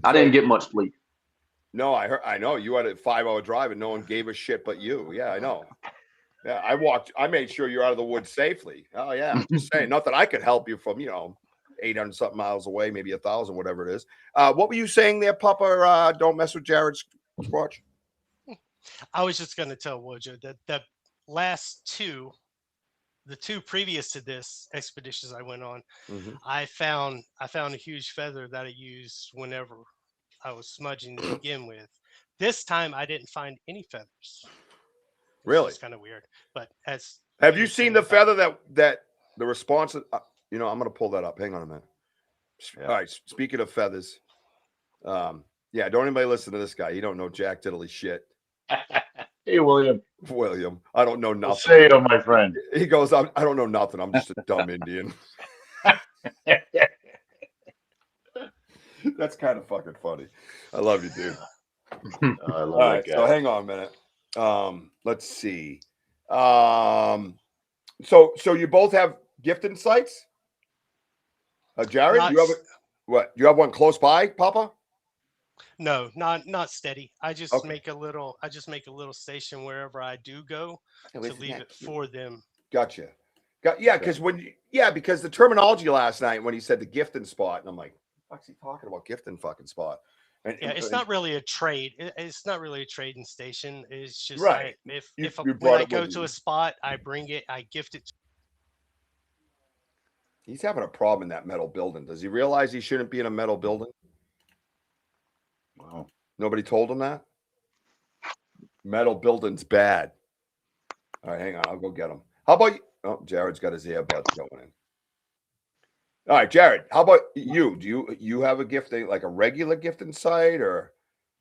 I didn't get much sleep. No, I know you had a 5-hour drive and no one gave a shit but you. Yeah, I know. Yeah, I made sure you're out of the woods safely. Oh yeah, I'm just saying. Not that I could help you from 800 something miles away, maybe 1,000, whatever it is. What were you saying there, Papa? Don't mess with Jared's watch. I was just going to tell Wojo that the last the two previous to this expeditions I went on, I found a huge feather that I used whenever I was smudging to begin with. This time I didn't find any feathers. Really? It's kind of weird. But have you seen the feather that the response? I'm going to pull that up. Hang on a minute. Yeah. All right. Speaking of feathers, don't anybody listen to this guy. You don't know jack diddly shit. Hey, William. I don't know nothing. Say it, my friend. He goes, I don't know nothing. I'm just a dumb Indian. That's kind of fucking funny. I love you, dude. I love All right, so hang on a minute. Let's see. So you both have gifting sites? Jared, you have one close by, Papa? No, not steady. I just make a little station wherever I do go to leave it for them. Gotcha. Because because the terminology last night when he said the gifting spot, and I'm like, what's he talking about? Gifting fucking spot. It's not really a trade. It's not really a trading station. It's just right. When I go to a spot, I bring it, I gift it. He's having a problem in that metal building. Does he realize he shouldn't be in a metal building? Wow. Nobody told him that? Metal building's bad. All right, hang on. I'll go get him. How about you? Oh, Jared's got his earbuds going in. All right, Jared, how about you? Do you have a gifting, like a regular gifting site or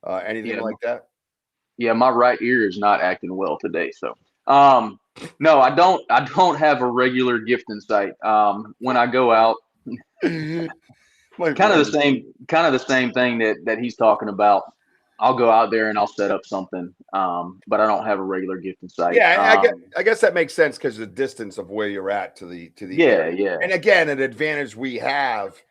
anything like that? Yeah, my right ear is not acting well today. So no, I don't have a regular gifting site. When I go out, kind of the same thing that he's talking about. I'll go out there and I'll set up something. But I don't have a regular gifting site. Yeah, I guess that makes sense because the distance of where you're at to the area. Yeah. And again, an advantage we have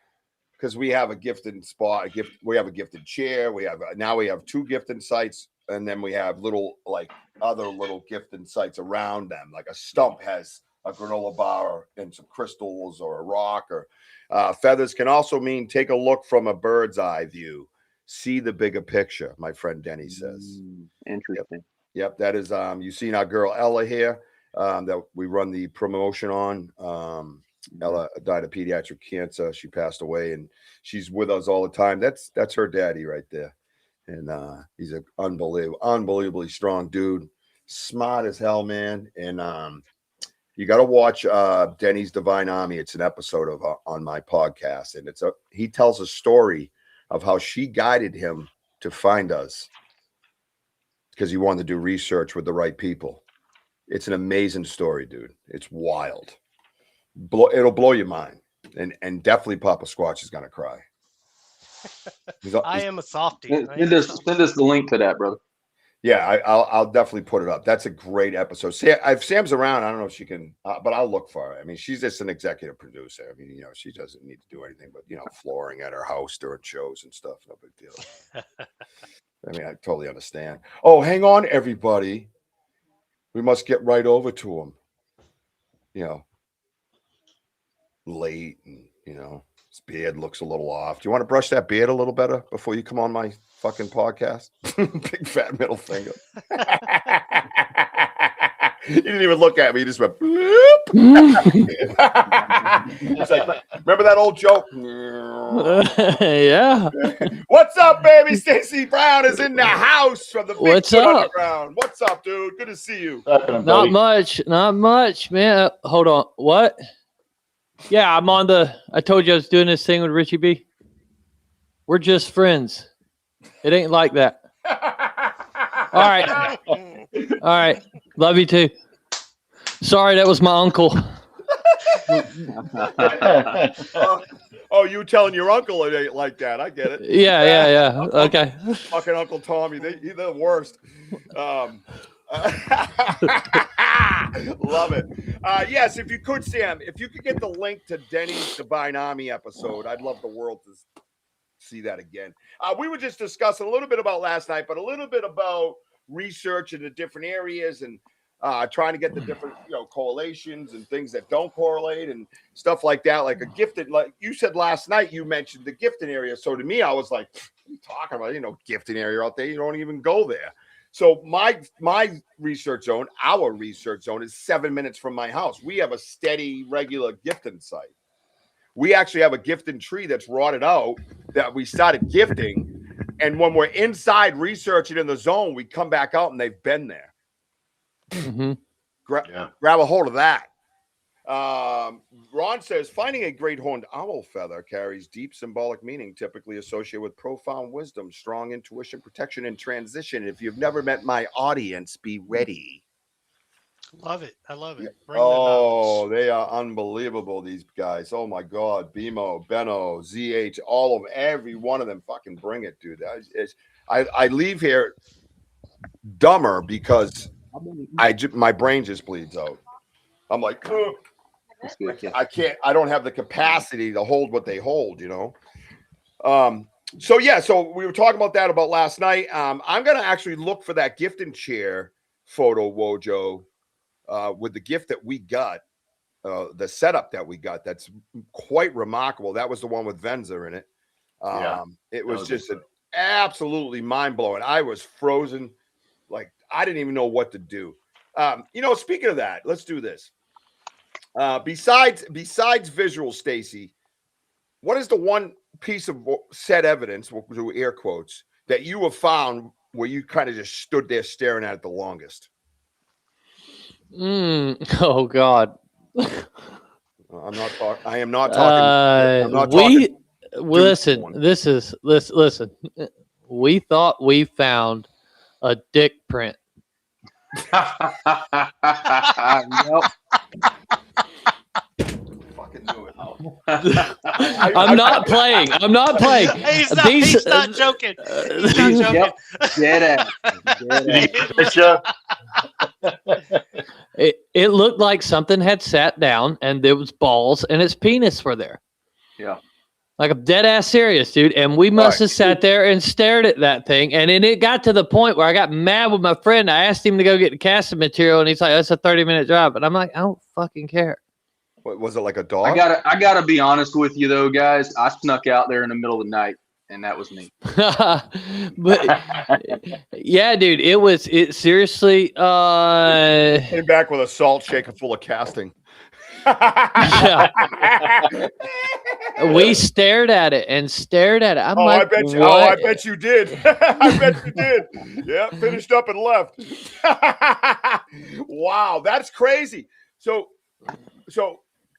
because we have a gifted spot, we have a gifted chair. We have now we have 2 gifting sites, and then we have other little gifting sites around them. Like a stump has a granola bar and some crystals or a rock, or feathers can also mean take a look from a bird's eye view. See the bigger picture, my friend Denny says. Interesting. Yep, that is you've seen our girl Ella here that we run the promotion on. Ella died of pediatric cancer. She passed away, and she's with us all the time. That's her daddy right there. And he's an unbelievably strong dude, smart as hell, man. And you got to watch Denny's Divine Army. It's an episode of on my podcast, and he tells a story of how she guided him to find us because he wanted to do research with the right people. It's an amazing story, dude. It's wild. It'll blow your mind, and definitely Papa Squatch is gonna cry. I am a softie. Send us the link to that, brother. Yeah, I'll definitely put it up. That's a great episode. If Sam's around, I don't know if she can, but I'll look for her. I mean, she's just an executive producer. I mean, she doesn't need to do anything but flooring at her house during shows and stuff. No big deal. I mean, I totally understand. Oh, hang on, everybody. We must get right over to him. Late, and his beard looks a little off. Do you want to brush that beard a little better before you come on my fucking podcast? Big fat middle finger. He didn't even look at me. He just went bloop. It's like, remember that old joke? Yeah. What's up, baby? Stacey Brown is in the house from the Big What's Foot up? Underground. What's up, dude? Good to see you. Not much, man. Hold on. What? Yeah, I'm on I told you I was doing this thing with Richie B. We're just friends. It ain't like that. All right. Love you too. Sorry, that was my uncle. Oh, you telling your uncle it ain't like that. I get it. Yeah. Okay. Fucking Uncle Tommy. He's the worst. Love it. Yes, if you could, Sam, if you could get the link to Denny's Divine Army episode, I'd love the world to see that again. We were just discussing a little bit about last night, but a little bit about research in the different areas and trying to get the different correlations and things that don't correlate and stuff like that. Like a gifted, like you said last night, you mentioned the gifting area. So to me, I was like, what are you talking about? Gifting area out there. You don't even go there. So my research zone, our research zone is 7 minutes from my house. We have a steady, regular gifting site. We actually have a gifting tree that's rotted out that we started gifting. And when we're inside researching in the zone, we come back out and they've been there. Mm-hmm. Grab a hold of that. Ron says, finding a great horned owl feather carries deep symbolic meaning, typically associated with profound wisdom, strong intuition, protection, and transition. If you've never met my audience, be ready. Love it. I love it. They are unbelievable, these guys. Oh my God. BMO, Benno, ZH, all of them, every one of them. Fucking bring it, dude. I leave here dumber because my brain just bleeds out. I'm like, ugh. I don't have the capacity to hold what they hold, So we were talking about that about last night. I'm going to actually look for that gifting chair photo, Wojo, with the gift that we got, the setup that we got. That's quite remarkable. That was the one with Venza in it. It was just absolutely mind-blowing. I was frozen. Like, I didn't even know what to do. Speaking of that, let's do this. Besides visual, Stacy, what is the one piece of said evidence, we'll do air quotes, that you have found where you kind of just stood there staring at it the longest? Oh God. I am not talking. Listen. We thought we found a dick print. Yep. Fucking knew it. I'm not playing. I'm not playing. He's not joking. He's not joking. Yep. Dead ass. Did he finish you? It looked like something had sat down and there was balls and its penis were there. Yeah. Like I'm dead ass serious, dude. And we must have sat there and stared at that thing. And then it got to the point where I got mad with my friend. I asked him to go get the casting material, and he's like, "That's a 30-minute drive." And I'm like, I don't fucking care. What, was it like a dog? I gotta be honest with you though, guys. I snuck out there in the middle of the night, and that was me. But yeah, dude, it seriously Came back with a salt shaker full of casting. yeah. We stared at it and stared at it. I'm like, I bet you did. I bet you did. Yeah, finished up and left. Wow, that's crazy. So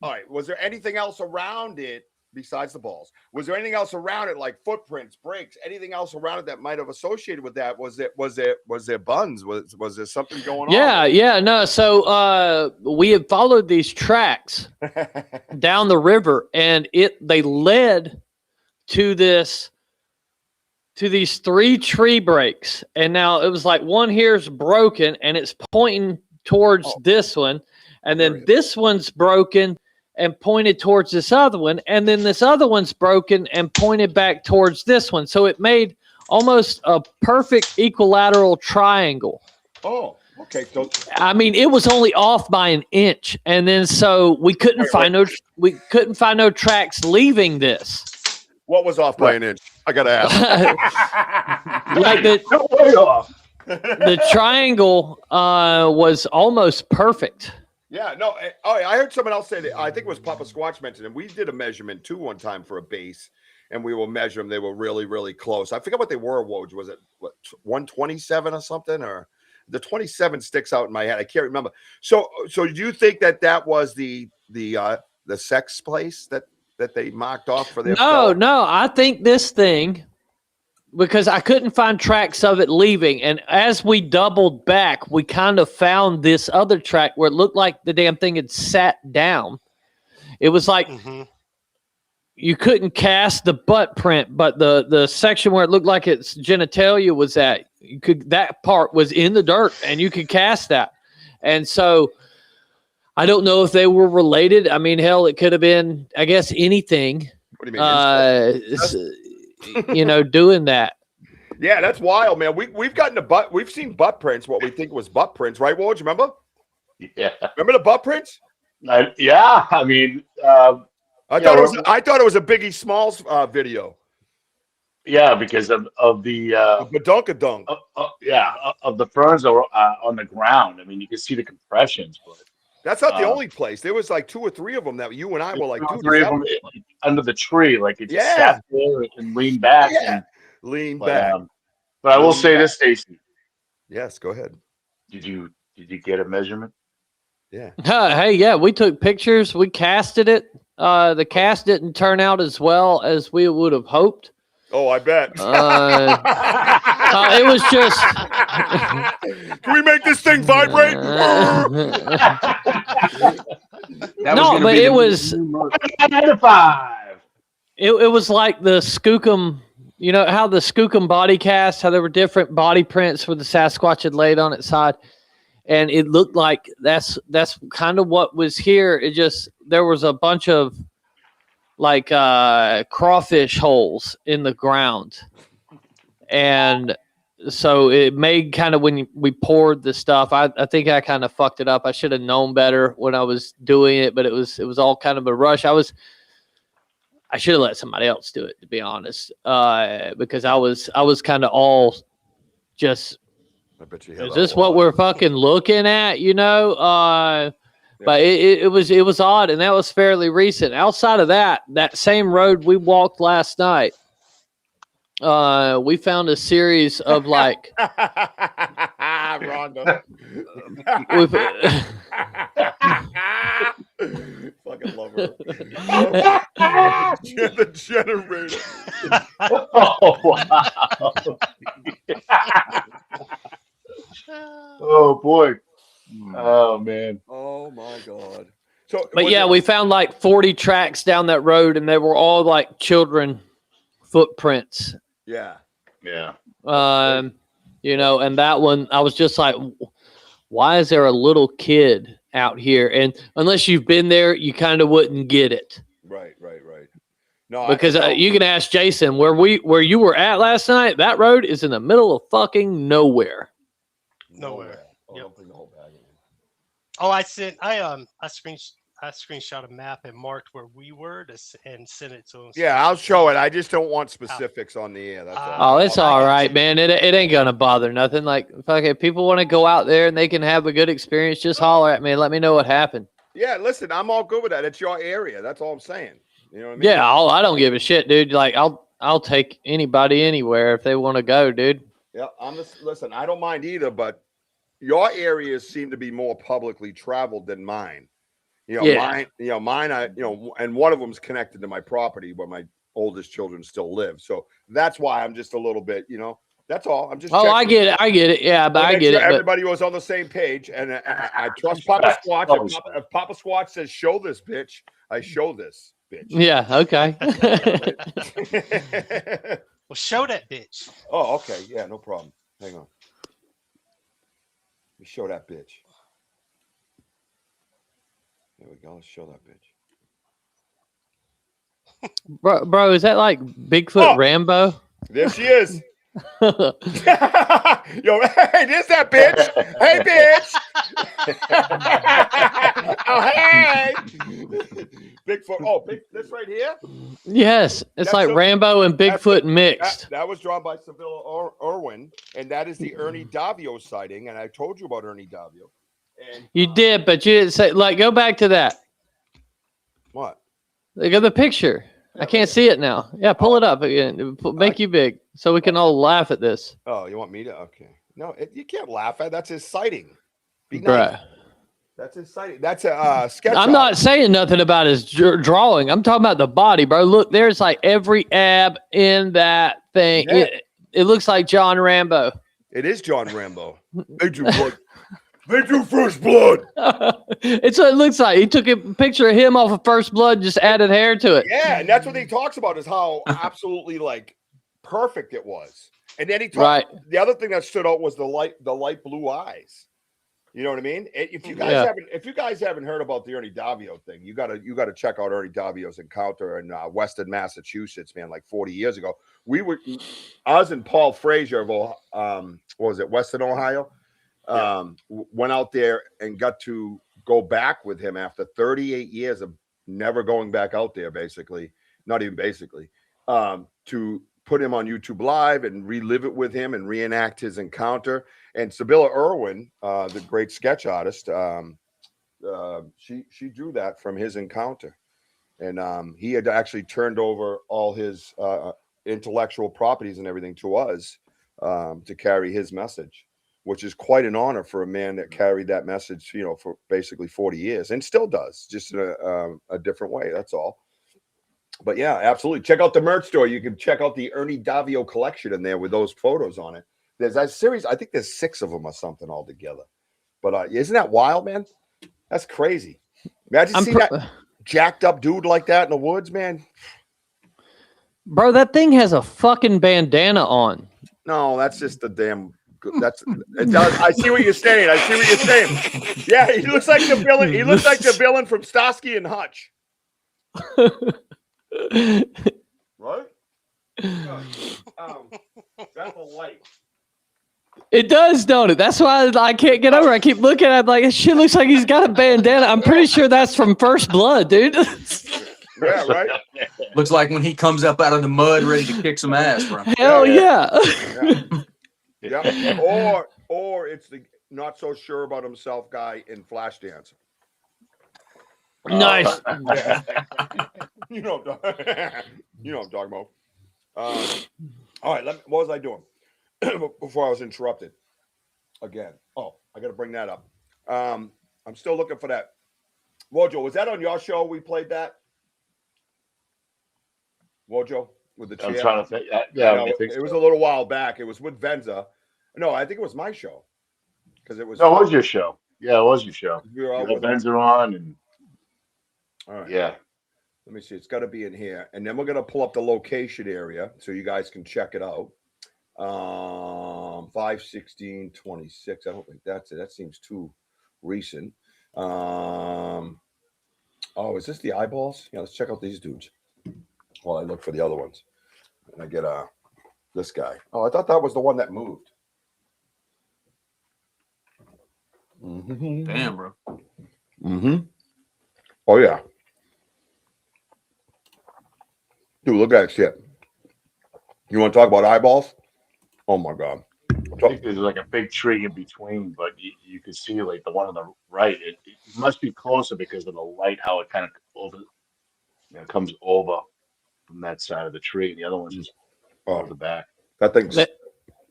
all right, was there anything else around it besides the balls? Was there anything else around it, like footprints, brakes, anything else around it that might have associated with that? Was there buns? Was there something going on? Yeah, no. So we had followed these tracks down the river, and they led to these 3 tree breaks. And now it was like one here's broken and it's pointing towards this one, and then this one's broken and pointed towards this other one, and then this other one's broken and pointed back towards this one. So it made almost a perfect equilateral triangle. Oh, okay. So, I mean, it was only off by an inch, and then so we couldn't find no tracks leaving this. what was off by an inch? I gotta ask. Like Way off. the triangle was almost perfect. Yeah, no. I heard someone else say that. I think it was Papa Squatch mentioned, and we did a measurement too one time for a base, and we will measure them. They were really, really close. I forget what they were. Woj, was it 127 or something? Or the 27 sticks out in my head. I can't remember. So do you think that was the sex place that they marked off for their? No. I think this thing, because I couldn't find tracks of it leaving. And as we doubled back, we kind of found this other track where it looked like the damn thing had sat down. It was like you couldn't cast the butt print, but the section where it looked like its genitalia was at, that part was in the dirt and you could cast that. And so I don't know if they were related. I mean, hell, it could have been, I guess, anything. What do you mean? Doing that. Yeah, that's wild, man. We've seen butt prints, what we think was butt prints, right, Woj? Remember? Yeah. Remember the butt prints? Yeah. I mean, I thought it was a Biggie Smalls video. Yeah, because of the badunkadunk. Of the ferns that were on the ground. I mean, you can see the compressions, but that's not the only place. There was like 2 or 3 of them that you and I were like, dude, 3 of them under the tree, like it just sat there and leaned back. Yeah, lean back. But I will say this, Stacy. Yes, go ahead. Did you get a measurement? Yeah. Hey, yeah, we took pictures. We casted it. The cast didn't turn out as well as we would have hoped. Oh, I bet. It was just. Can we make this thing vibrate? But it was. 9-5. It was like the Skookum. You know how the Skookum body cast, how there were different body prints where the Sasquatch had laid on its side, and it looked like that's kind of what was here. It just there was a bunch of like crawfish holes in the ground, and so it made kind of when we poured the stuff. I think I kind of fucked it up. I should have known better when I was doing it, but it was all kind of a rush. I should have let somebody else do it, to be honest, because I was kind of all just. I bet you. Is this what we're fucking looking at? But it was odd, and that was fairly recent. Outside of that same road we walked last night, we found a series of like. Rhonda. Fucking love her. The generator. Oh, wow. Oh, boy. Oh, man. Oh, my God. But yeah, we found like 40 tracks down that road, and they were all like children footprints. Yeah. Yeah. You know, and that one, I was just like, why is there a little kid out here? And unless you've been there, you kind of wouldn't get it. Right. No, because you can ask Jason where you were at last night. That road is in the middle of fucking nowhere. Nowhere. Oh, Yep. don't bring the whole bag in. Oh, I screenshot a map and marked where we were and sent it to him. Yeah, I'll show it. I just don't want specifics on the air. That's all. Oh, it's all right, man. It ain't gonna bother nothing. Like, fuck it. People want to go out there and they can have a good experience. Just holler at me and let me know what happened. Yeah, listen, I'm all good with that. It's your area. That's all I'm saying. You know what I mean? Yeah, I don't give a shit, dude. Like, I'll take anybody anywhere if they want to go, dude. Yeah, listen, I don't mind either, but your areas seem to be more publicly traveled than mine. Mine, and one of them's connected to my property where my oldest children still live. So that's why I'm just a little bit, that's all. I'm just checking. I get it. Yeah, but I get it. Everybody was on the same page, and I trust Papa Squatch. If Papa Squatch says, show this bitch, I show this bitch. Yeah, okay. Well, show that bitch. Oh, okay. Yeah, no problem. Hang on. Let me show that bitch. There we go. Let's show that bitch. Bro, is that like Bigfoot Rambo? There she is. Yo, hey, there's that bitch. Hey, bitch. Oh, hey. Bigfoot. Oh, this right here? Yes. It's like Rambo and Bigfoot mixed. That was drawn by Sevilla Irwin, and that is the Ernie Davio sighting. And I told you about Ernie Davio. And you did, but you didn't say, like, go back to that. What? Look at the picture. I can't see it now. Yeah, pull it up again. Make you big so we can all laugh at this. Oh, you want me to? Okay. No, you can't laugh at. That's his sighting. Be nice. Bruh. That's his sighting. That's a sketch. I'm not saying nothing about his drawing. I'm talking about the body, bro. Look, there's like every ab in that thing. Yeah. It looks like John Rambo. It is John Rambo. They do First Blood. It's what it looks like. He took a picture of him off of First Blood and just added hair to it. Yeah, and that's what he talks about is how absolutely like perfect it was. And then he talked. Right. The other thing that stood out was the light blue eyes. You know what I mean? If you guys haven't heard about the Ernie Davio thing, you gotta check out Ernie Davio's encounter in Weston, Massachusetts, man, like 40 years ago. Us and Paul Frazier of what was it, Weston, Ohio? Went out there and got to go back with him after 38 years of never going back out there, not even to put him on YouTube Live and relive it with him and reenact his encounter. And Sibylla Irwin, the great sketch artist, she drew that from his encounter. And he had actually turned over all his intellectual properties and everything to us to carry his message, which is quite an honor for a man that carried that message, for basically 40 years and still does, just in a different way. That's all. But yeah, absolutely. Check out the merch store. You can check out the Ernie Davio collection in there with those photos on it. There's a series. I think there's 6 of them or something all together. But isn't that wild, man? That's crazy. Imagine seeing that jacked up dude like that in the woods, man. Bro, that thing has a fucking bandana on. No, that's just the damn. It does. I see what you're saying. Yeah, he looks like the villain. He looks like the villain from Starsky and Hutch. Right? That's a light. It does, don't it? That's why I can't get over it. I keep looking at it like, this shit looks like he's got a bandana. I'm pretty sure that's from First Blood, dude. Yeah, right? Looks like when he comes up out of the mud ready to kick some ass, bro. Hell yeah. Yeah. Or it's the not so sure about himself guy in Flashdance. Nice. You know what I'm talking about. All right, what was I doing before I was interrupted again? Oh, I got to bring that up. I'm still looking for that. Wojo, was that on your show we played that? Wojo? With the chair. I'm trying to think. It was a little while back. It was with Venza. No, I think it was my show. Because it was. No, it was your show. Yeah, it was your show. We were out with Venza on, and All right. Yeah. Let me see. It's got to be in here, and then we're gonna pull up the location area so you guys can check it out. 5/16/26. I don't think that's it. That seems too recent. Oh, is this the eyeballs? Yeah, let's check out these dudes while I look for the other ones. And I get this guy. Oh, I thought that was the one that moved. Damn, bro. Oh yeah. Dude, look at that shit. You want to talk about eyeballs? Oh my god. I think there's like a big tree in between, but you can see like the one on the right. It must be closer because of the light, how it kind of comes over from that side of the tree. The other one's just the back. That thing's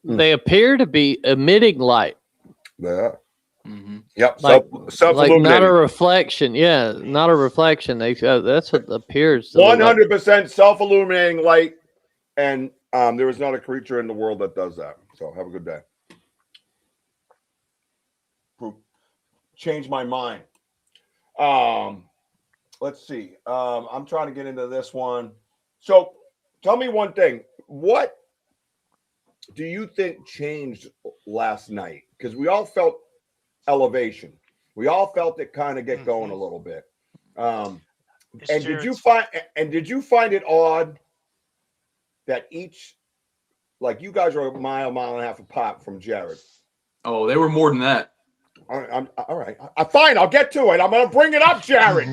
They appear to be emitting light. Yeah. Mm-hmm. Yep. Like, Self-illuminating. not a reflection. Yeah, not a reflection. That's what appears. 100% self-illuminating light, and there is not a creature in the world that does that. So have a good day. Change my mind. Let's see. I'm trying to get into this one. So tell me one thing. What do you think changed last night? Because we all felt elevation. We all felt it kind of get going a little bit. And did you find it odd that each, like, you guys are a mile and a half apart from Jared? Oh, they were more than that. I'm all right. Fine, I'll get to it. I'm going to bring it up, Jared.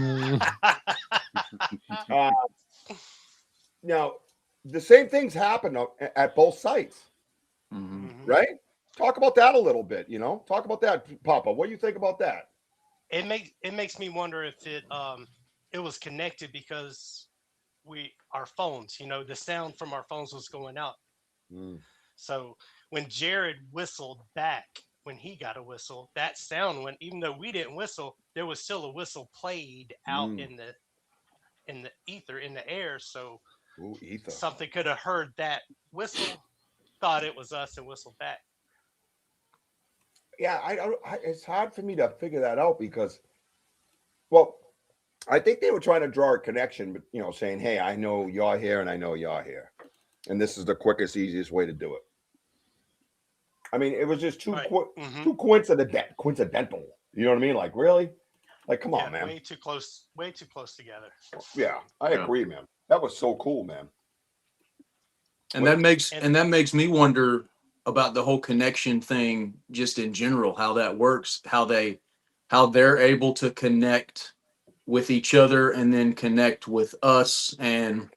Now, the same things happen at both sites, right? Talk about that a little bit. Talk about that, Papa. What do you think about that? It makes me wonder if it was connected because our phones, the sound from our phones was going out. So when Jared whistled back, when he got a whistle, that sound went, even though we didn't whistle, there was still a whistle played out in the ether, in the air. So ether. Something could have heard that whistle, thought it was us, and whistled back. Yeah, it's hard for me to figure that out because, well, I think they were trying to draw a connection, but saying, "Hey, I know you're here, and I know you're here, and this is the quickest, easiest way to do it." I mean, it was just too coincidental. You know what I mean? Like, really? Like, come on, man. Way too close together. Yeah, I agree, man. That was so cool, man. And that makes me wonder about the whole connection thing, just in general, how that works, how they're able to connect with each other and then connect with us, and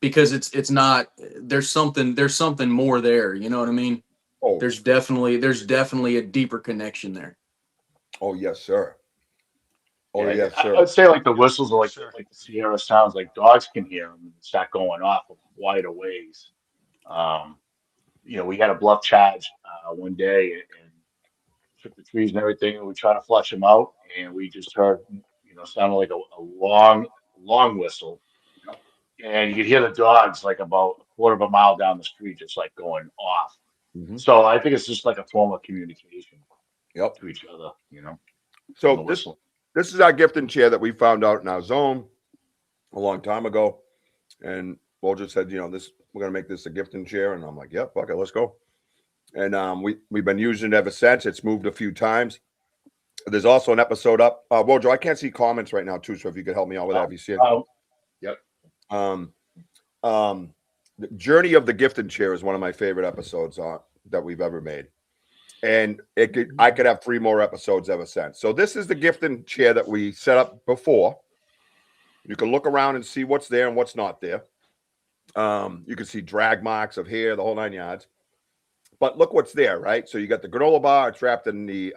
because it's not, there's something more there. You know what I mean? Oh, there's definitely a deeper connection there. Oh yes, sir. Oh yeah, yes, sir. I'd say like the whistles are like the Sierra sounds, like dogs can hear them and start going off of wide a ways. We had a bluff charge one day and took the trees and everything, and we tried to flush them out, and we just heard, sounded like a long whistle, and you could hear the dogs like about a quarter of a mile down the street, just like going off. So I think it's just like a form of communication. Yep. To each other, So this is our gifting chair that we found out in our zone a long time ago, and Wojciech said, we're gonna make this a gifting chair, and I'm like, yeah, fuck it, let's go. And we've been using it ever since. It's moved a few times. There's also an episode up. Wojciech, I can't see comments right now too, so if you could help me out with that, if you see it. Yep. The Journey of the Gifting Chair is one of my favorite episodes that we've ever made. And I could have 3 more episodes ever since. So this is the gifting chair that we set up before. You can look around and see what's there and what's not there. You can see drag marks of hair, the whole 9 yards. But look what's there, right? So you got the granola bar. It's wrapped in the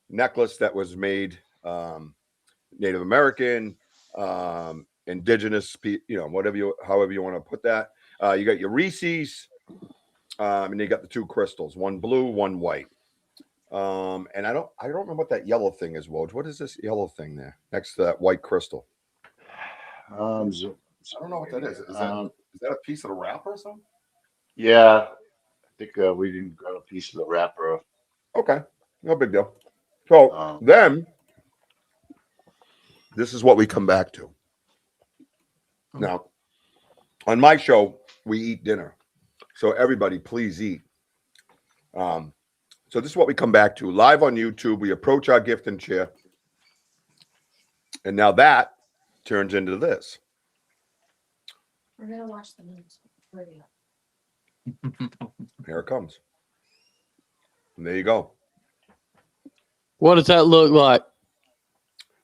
necklace that was made Native American, indigenous, however you want to put that. You got your Reese's. And you got the 2 crystals, one blue, one white. And I don't remember what that yellow thing is, Woj. What is this yellow thing there next to that white crystal? I don't know what that is. Is that a piece of the wrapper or something? Yeah, I think we didn't grab a piece of the wrapper. Okay, no big deal. So then this is what we come back to. Now, on my show, we eat dinner. So everybody, please eat. So this is what we come back to. Live on YouTube, we approach our gift and chair. And now that turns into this. We're going to watch the news. Here it comes. And there you go. What does that look like?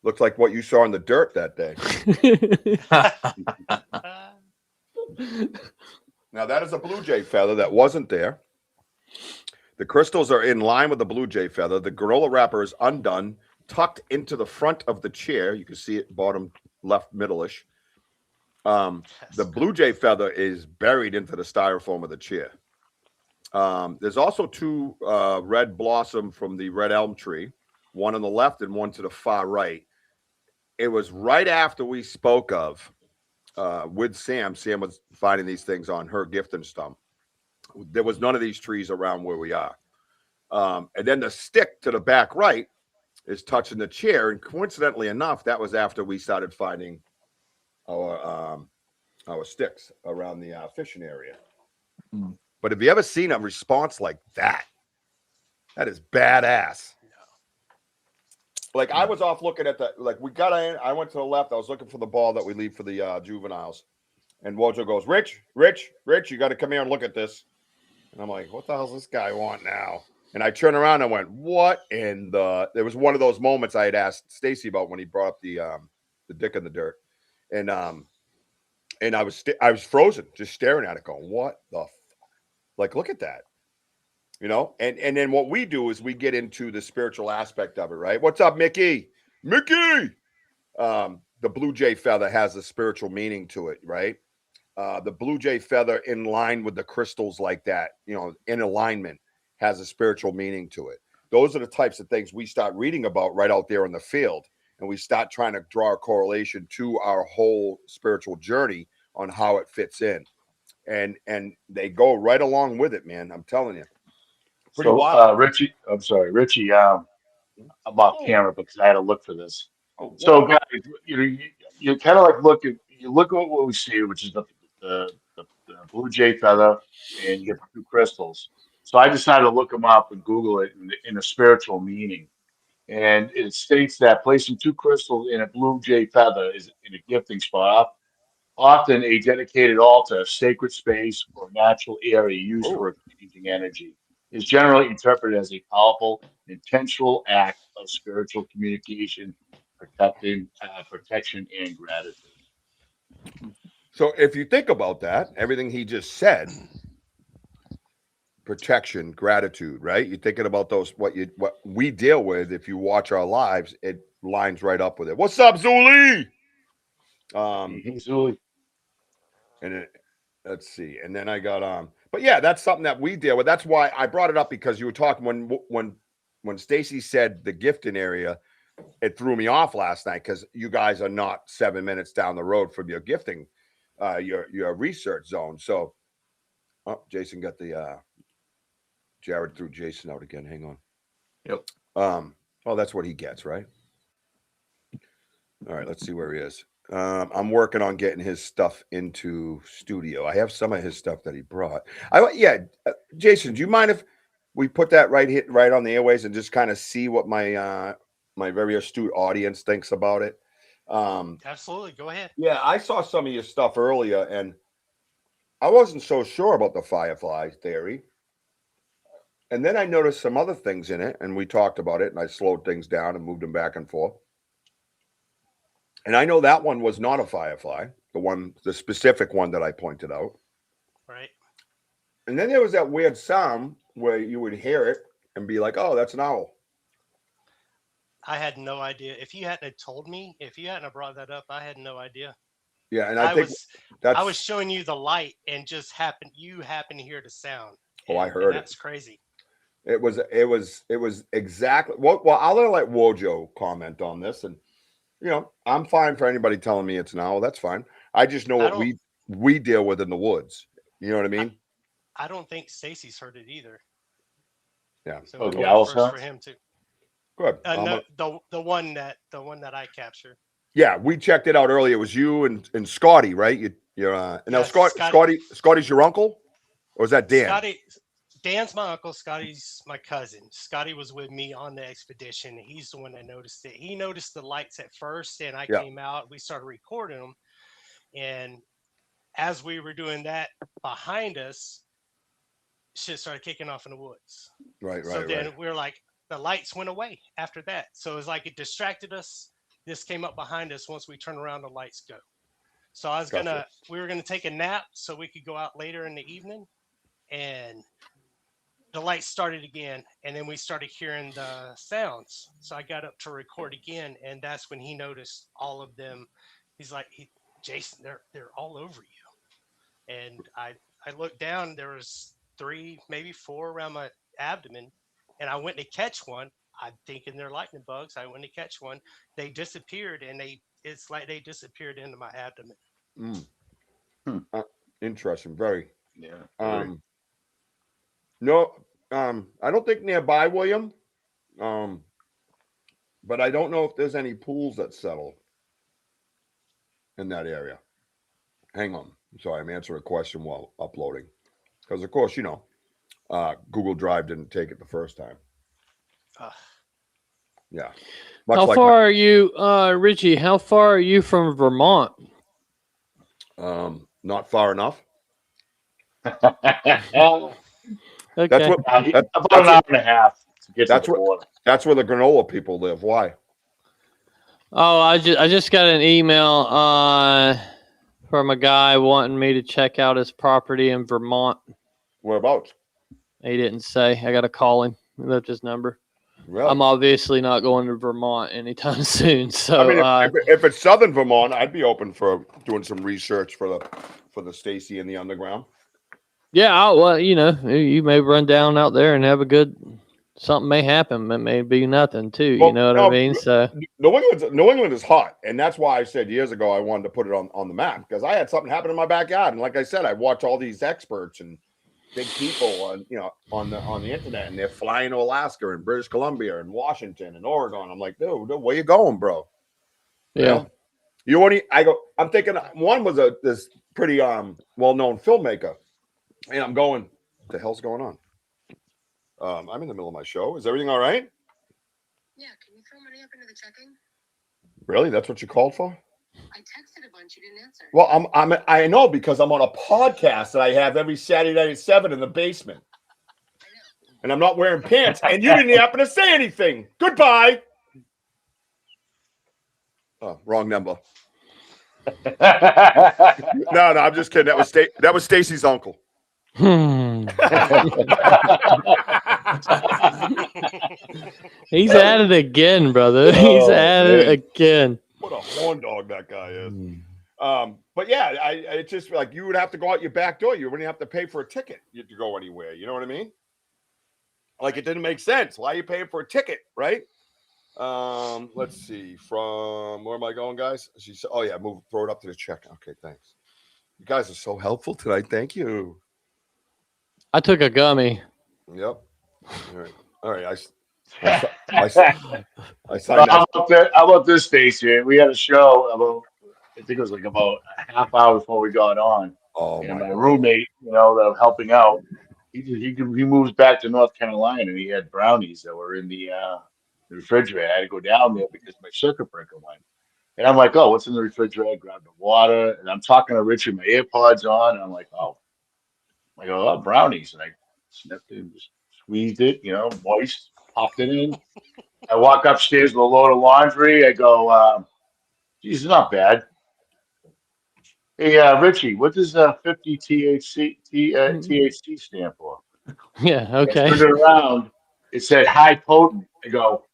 Looks like what you saw in the dirt that day. Now, that is a blue jay feather that wasn't there. The crystals are in line with the blue jay feather. The granola wrapper is undone, tucked into the front of the chair. You can see it bottom left middle-ish. The blue jay feather is buried into the styrofoam of the chair. There's also two red blossom from the red elm tree, one on the left and one to the far right. It was right after we spoke of with Sam. Sam was finding these things on her gift and stump. There was none of these trees around where we are. And then the stick to the back right is touching the chair. And coincidentally enough, that was after we started finding our sticks around the fishing area. Mm. But have you ever seen a response like that? That is badass. Like I was off looking at the, like we got in, I went to the left. I was looking for the ball that we leave for the juveniles. And Wojo goes, Rich, you got to come here and look at this. And I'm like, what the hell's this guy want now? And I turned around and went, what in the, there was one of those moments I had asked Stacy about when he brought up the dick in the dirt. And I was frozen, just staring at it going, what the, like, look at that. You know, and then what we do is we get into the spiritual aspect of it, right? What's up, Mickey? Mickey! The blue jay feather has a spiritual meaning to it, right? The blue jay feather in line with the crystals like that, you know, in alignment has a spiritual meaning to it. Those are the types of things we start reading about right out there in the field. And we start trying to draw a correlation to our whole spiritual journey on how it fits in. And they go right along with it, man. I'm telling you. Pretty wild. Richie, I'm sorry, Richie, I'm off camera because I had to look for this. Oh, So guys, you kind of like look at what we see, which is the blue jay feather, and you get the two crystals. So I decided to look them up and Google it in a spiritual meaning. And it states that placing two crystals in a blue jay feather is in a gifting spot, often a dedicated altar, sacred space, or natural area used for exchanging energy, is generally interpreted as a powerful, intentional act of spiritual communication, protection, and gratitude. So if you think about that, everything he just said, protection, gratitude, right? You're thinking about those, what we deal with. If you watch our lives, it lines right up with it. What's up, Zuli? Zuli. And let's see. And then I got but yeah, that's something that we deal with. That's why I brought it up, because you were talking when Stacy said the gifting area, it threw me off last night because you guys are not 7 minutes down the road from your gifting, your research zone. So, Jason got the Jared threw Jason out again. Hang on. Yep. Oh, that's what he gets, right? All right, let's see where he is. I'm working on getting his stuff into studio. I have some of his stuff that he brought. Jason, do you mind if we put that right on the airways and just kind of see what my my very astute audience thinks about it? Absolutely, go ahead. Yeah, I saw some of your stuff earlier, and I wasn't so sure about the firefly theory. And then I noticed some other things in it, and we talked about it, and I slowed things down and moved them back and forth. And I know that one was not a firefly, the specific one that I pointed out. Right. And then there was that weird sound where you would hear it and be like, oh, that's an owl. I had no idea. If you hadn't told me, if you hadn't brought that up, I had no idea. Yeah, and I think I was showing you the light and just you happened to hear the sound. Oh, I heard it. That's crazy. It was exactly well, I'll let Wojo comment on this, and you know, I'm fine for anybody telling me it's an owl. That's fine. I just know what we deal with in the woods. You know what I mean? I don't think Stacy's heard it either. Yeah. So the owl first sound for him too. Good. No, the one that I captured. Yeah, we checked it out earlier. It was you and Scotty, right? You're and now Scotty's your uncle, or is that Dan? Dan's my uncle. Scotty's my cousin. Scotty was with me on the expedition. He's the one that noticed it. He noticed the lights at first, and I came out. We started recording them, and as we were doing that, behind us, shit started kicking off in the woods. Right. So then we were like, the lights went away after that. So it's like it distracted us. This came up behind us. Once we turn around, the lights go. So we were gonna take a nap so we could go out later in the evening, and the lights started again, and then we started hearing the sounds. So I got up to record again, and that's when he noticed all of them. He's like, Jason, they're all over you. And I looked down, there was 3, maybe 4 around my abdomen, and I went to catch one. I'm thinking they're lightning bugs. I went to catch one. They disappeared, and it's like they disappeared into my abdomen. Interesting. Very. Yeah. No, I don't think nearby, William. But I don't know if there's any pools that settle in that area. Hang on. Sorry, I'm answering a question while uploading. Because, of course, Google Drive didn't take it the first time. Yeah. How far are you, Richie? How far are you from Vermont? Not far enough. Okay. That's about an hour and a half to get to the border. That's where the granola people live. Why? Oh, I just got an email from a guy wanting me to check out his property in Vermont. Whereabouts? He didn't say. I got to call him. He left his number. Really? I'm obviously not going to Vermont anytime soon. So, I mean, if it's southern Vermont, I'd be open for doing some research for the Stacy and the underground. Yeah, well, you may run down out there and have a good. Something may happen. It may be nothing too. Well, you know what I mean? So New England is hot, and that's why I said years ago I wanted to put it on the map, because I had something happen in my backyard, and like I said, I watch all these experts and big people on the internet, and they're flying to Alaska and British Columbia and Washington and Oregon. I'm like, dude, where you going, bro? Yeah. I'm thinking one was this pretty well-known filmmaker, and I'm going, what the hell's going on? I'm in the middle of my show. Is everything all right? Yeah, can you throw money up into the checking? Really? That's what you called for? I texted a bunch. You didn't answer. Well, I know, because I'm on a podcast that I have every Saturday night at 7 in the basement. I know. And I'm not wearing pants, and you didn't happen to say anything. Goodbye. Oh, wrong number. No, I'm just kidding. That was Stacy's uncle. He's at it again, brother. He's at it again. What a horn dog that guy is. But yeah, it's just like you would have to go out your back door. You wouldn't have to pay for a ticket to go anywhere. You know what I mean? Like, it didn't make sense. Why are you paying for a ticket, right? Let's see. From where am I going, guys? She said, "Oh yeah, throw it up to the check." Okay, thanks. You guys are so helpful tonight. Thank you. I took a gummy. Yep. All right. I signed How about this, Stacy? We had a show I think it was like about a half hour before we got on. Oh, and my roommate, that I'm helping out, he moves back to North Carolina, and he had brownies that were in the refrigerator. I had to go down there because my circuit breaker went. And I'm like, oh, what's in the refrigerator? Grab the water, and I'm talking to Richard, my AirPods on, and I'm like, oh. I go, oh, brownies. And I sniffed it and just squeezed it, moist, popped it in. I walk upstairs with a load of laundry. I go, geez, it's not bad. Hey, Richie, what does 50 THC stand for? Yeah, okay. I turned it around. It said high potent. I go,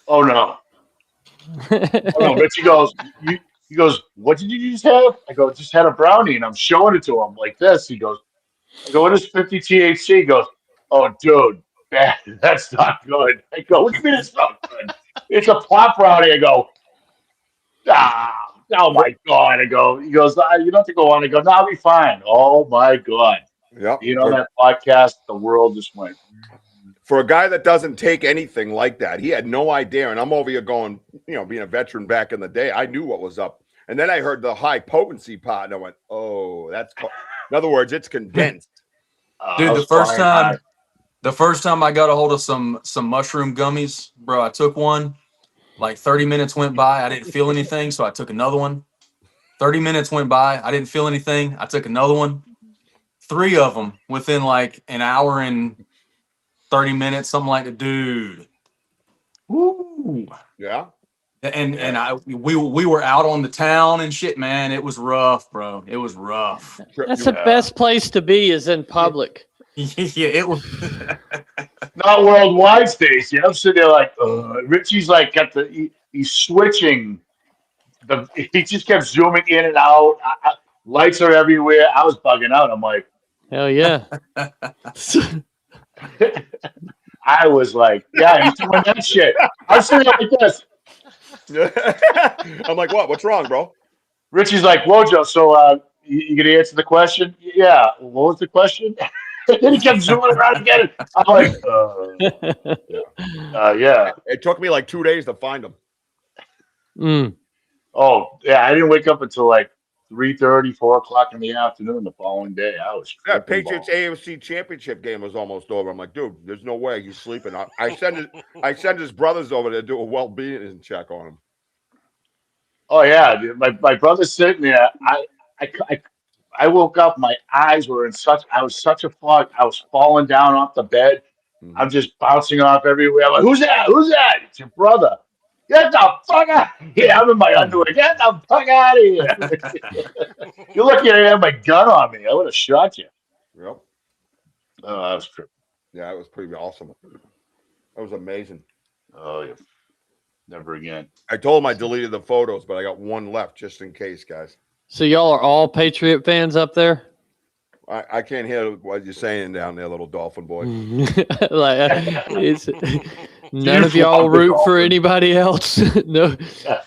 oh, no. Oh, no. Richie goes, he goes, what did you just have? I go, just had a brownie, and I'm showing it to him like this. He goes, I go, what is 50 THC? He goes, oh, dude, that's not good. I go, what do you mean it's not good? It's a pop brownie. I go, oh my God. I go, he goes, you don't have to go on. I go, no, I'll be fine. Oh my God. Yep. On that podcast, the world just went. For a guy that doesn't take anything like that, he had no idea. And I'm over here going, being a veteran back in the day, I knew what was up. And then I heard the high potency part, and I went, "Oh, that's." In other words, it's condensed. Dude, the first time I got a hold of some mushroom gummies, bro, I took one. Like 30 minutes went by, I didn't feel anything, so I took another one. 30 minutes went by, I didn't feel anything, I took another one. 3 of them within like an hour and 30 minutes, something like that, dude. Woo. Yeah. And we were out on the town and shit, man. It was rough, bro. It was rough. That's the best place to be is in public. Yeah, it was. Not worldwide, Stacey. I'm sitting there like, Richie's like he's switching. He just kept zooming in and out. Lights are everywhere. I was bugging out. I'm like, hell yeah. I was like, yeah, he's doing that shit. I'm sitting there like this. I'm like, what? What's wrong, bro? Richie's like, Wojo, so you gonna answer the question? Yeah. What was the question? Then he kept zooming around again. I'm like, yeah. It took me like 2 days to find him. Oh, yeah. I didn't wake up until like 3:30, 4 o'clock in the afternoon the following day. I was Patriots AFC Championship game was almost over. I'm like, dude, there's no way he's sleeping. I send his brothers over to do a well-being check on him. Oh yeah, dude. My brother's sitting there. I woke up. My eyes were I was such a fog. I was falling down off the bed. Mm-hmm. I'm just bouncing off everywhere. I'm like, who's that? Who's that? It's your brother. Get the fuck out of here. I'm in my underwear. Get the fuck out of here. You're lucky I had my gun on me. I would have shot you. Yep. Oh, that was true. Yeah, it was pretty awesome. That was amazing. Oh, yeah. Never again. I told him I deleted the photos, but I got one left just in case, guys. So y'all are all Patriot fans up there? I can't hear what you're saying down there, little Dolphin boy. None of y'all root for anybody else. No,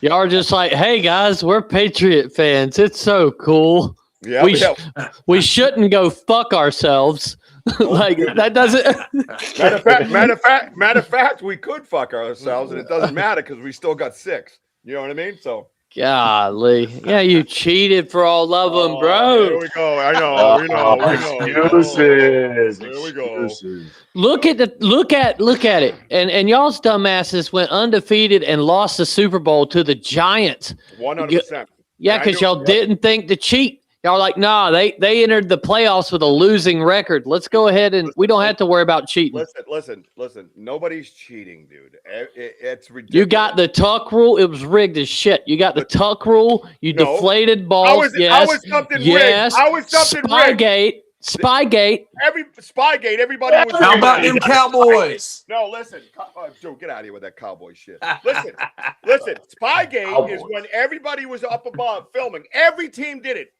y'all are just like, hey guys, we're Patriot fans. It's so cool. Yeah, we shouldn't go fuck ourselves. Like that doesn't. matter of fact, we could fuck ourselves, and it doesn't matter because we still got 6. You know what I mean? So. Golly, yeah, you cheated for all of them, bro. Here we go. I know. We know. Excuses. Here we go. Look at it. And y'all's dumbasses went undefeated and lost the Super Bowl to the Giants. 100%. Yeah, because y'all didn't think to cheat. Y'all were like, nah, they entered the playoffs with a losing record. Let's go ahead and we don't have to worry about cheating. Listen. Nobody's cheating, dude. It's ridiculous. You got the tuck rule. It was rigged as shit. You got the tuck rule. You deflated balls. I was something rigged. I was something rigged. Spygate. Everybody was. How about them Cowboys? No, listen, Joe, get out of here with that cowboy shit. Listen. Spygate is when everybody was up above filming. Every team did it.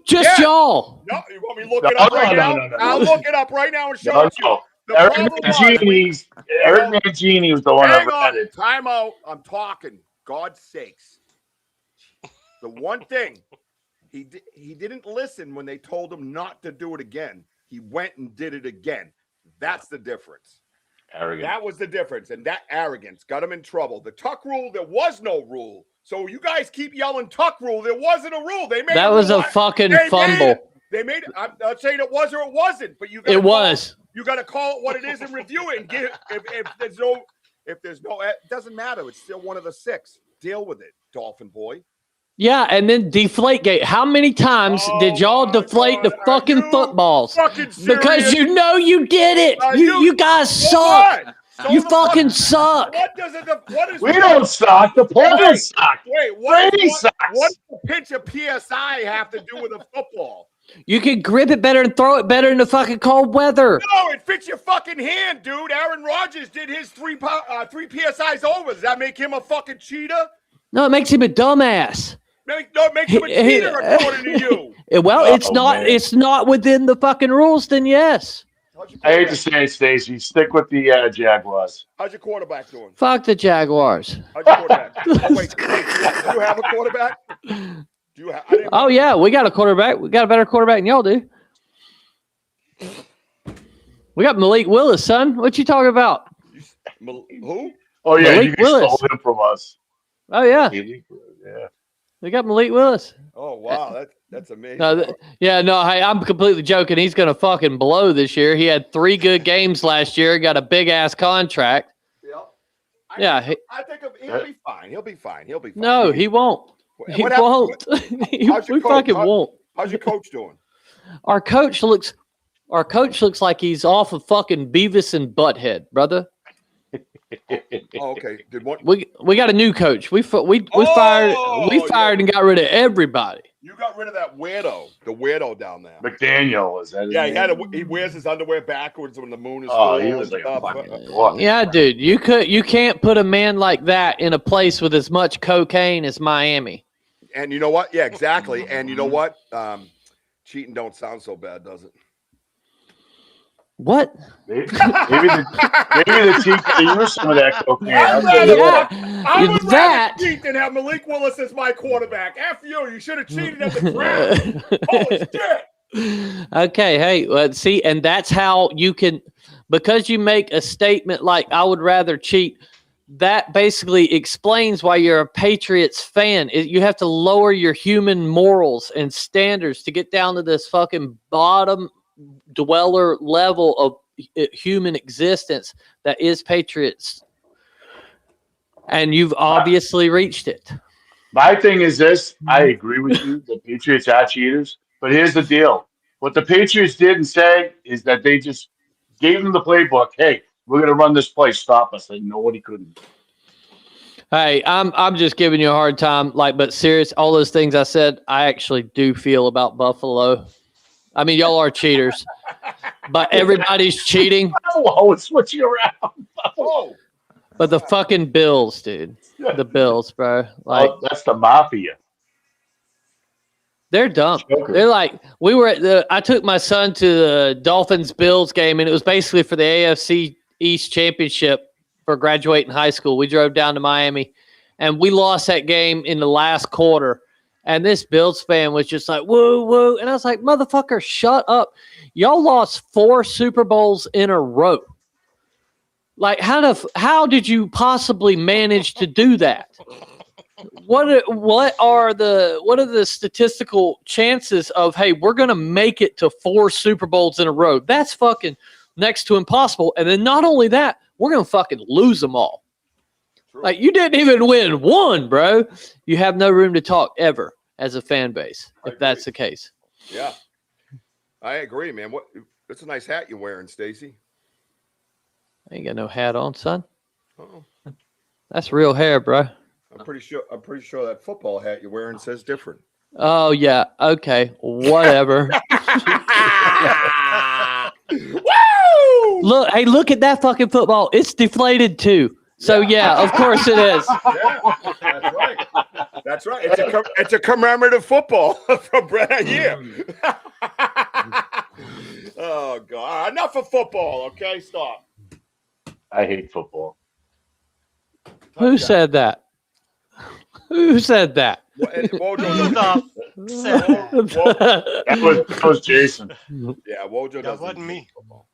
Just y'all. No, you want me to look it up right now? I'll look it up right now and show it to you. Eric Mangini was the one that read it. Time out. I'm talking. God's sakes. The one thing. He didn't listen when they told him not to do it again. He went and did it again. That's the difference. Arrogant. That was the difference. And that arrogance got him in trouble. The tuck rule, there was no rule. So you guys keep yelling tuck rule. There wasn't a rule. They made that was a fucking fumble. They made it. I'm not saying it was or it wasn't, but you got to call it what it is and review it and give if there's no it doesn't matter. It's still one of the 6. Deal with it, Dolphin boy. Yeah, and then Deflategate. How many times did y'all deflate the fucking footballs? Because you know you did it. You guys suck. You fucking suck. We don't suck. The players suck. Wait, what does a pinch of PSI have to do with a football? You can grip it better and throw it better in the fucking cold weather. No, it fits your fucking hand, dude. Aaron Rodgers did his 3 PSIs over. Does that make him a fucking cheater? No, it makes him a dumbass. It makes him a cheater according to you. Well, it's not within the fucking rules, then yes. I hate to say it, Stacey. Stick with the Jaguars. How's your quarterback doing? Fuck the Jaguars. How's your quarterback? Wait, do you have a quarterback? Oh, yeah, we got a quarterback. We got a better quarterback than y'all do. We got Malik Willis, son. What you talking about? Who? Oh yeah, Malik you guys Willis. stole him from us. Oh yeah, Yeah. they got Malik Willis. Oh wow, that's amazing. No, hey, I'm completely joking. He's gonna fucking blow this year. He had 3 good games last year. Got a big ass contract. Yep. I think he'll be fine. He'll be fine. No, he won't. He won't. We fucking won't. How's your coach doing? Our coach looks like he's off of fucking Beavis and Butthead, brother. Oh, okay. We got a new coach. We fired and got rid of everybody. You got rid of that weirdo, the weirdo down there. McDaniel, is that his name? He wears his underwear backwards when the moon is full. He was like yeah, dude. You can't put a man like that in a place with as much cocaine as Miami. And you know what? Yeah, exactly. And you know what? Cheating don't sound so bad, does it? What? Maybe the team could use some of that cocaine. I would rather cheat than have Malik Willis as my quarterback. After you should have cheated at the draft. Holy shit. Okay, hey, see, and that's how you can, because you make a statement like, I would rather cheat, that basically explains why you're a Patriots fan. You have to lower your human morals and standards to get down to this fucking bottom dweller level of human existence that is Patriots, and you've obviously reached it. My thing is this: I agree with you. The Patriots are cheaters, but here's the deal: what the Patriots didn't say is that they just gave them the playbook. Hey, we're going to run this play. Stop us, and nobody couldn't. Hey, I'm just giving you a hard time. But serious, all those things I said, I actually do feel about Buffalo. I mean, y'all are cheaters, but everybody's cheating. Oh, it's switching around. Oh. But the fucking Bills, dude. The Bills, bro. That's the mafia. They're dumb. They're like, I took my son to the Dolphins-Bills game, and it was basically for the AFC East Championship for graduating high school. We drove down to Miami, and we lost that game in the last quarter. And this Bills fan was just like, woo, woo. And I was like, motherfucker, shut up. Y'all lost 4 Super Bowls in a row. Like, how did you possibly manage to do that? What are the statistical chances of, hey, we're going to make it to 4 Super Bowls in a row? That's fucking next to impossible. And then not only that, we're going to fucking lose them all. Like, you didn't even win one, bro. You have no room to talk ever as a fan base, if that's the case. Yeah. I agree, man. That's a nice hat you're wearing, Stacy. I ain't got no hat on, son. Uh-oh. That's real hair, bro. I'm pretty sure that football hat you're wearing says different. Oh, yeah. Okay. Whatever. Woo! Look at that fucking football. It's deflated too. So yeah, of course it is. Yeah, that's right. That's right. It's a commemorative football from Brad here. Oh God! Enough of football. Okay, stop. I hate football. Who said that? Who said that? Wojo that was Jason. Yeah, Wojo doesn't. That wasn't me. Football.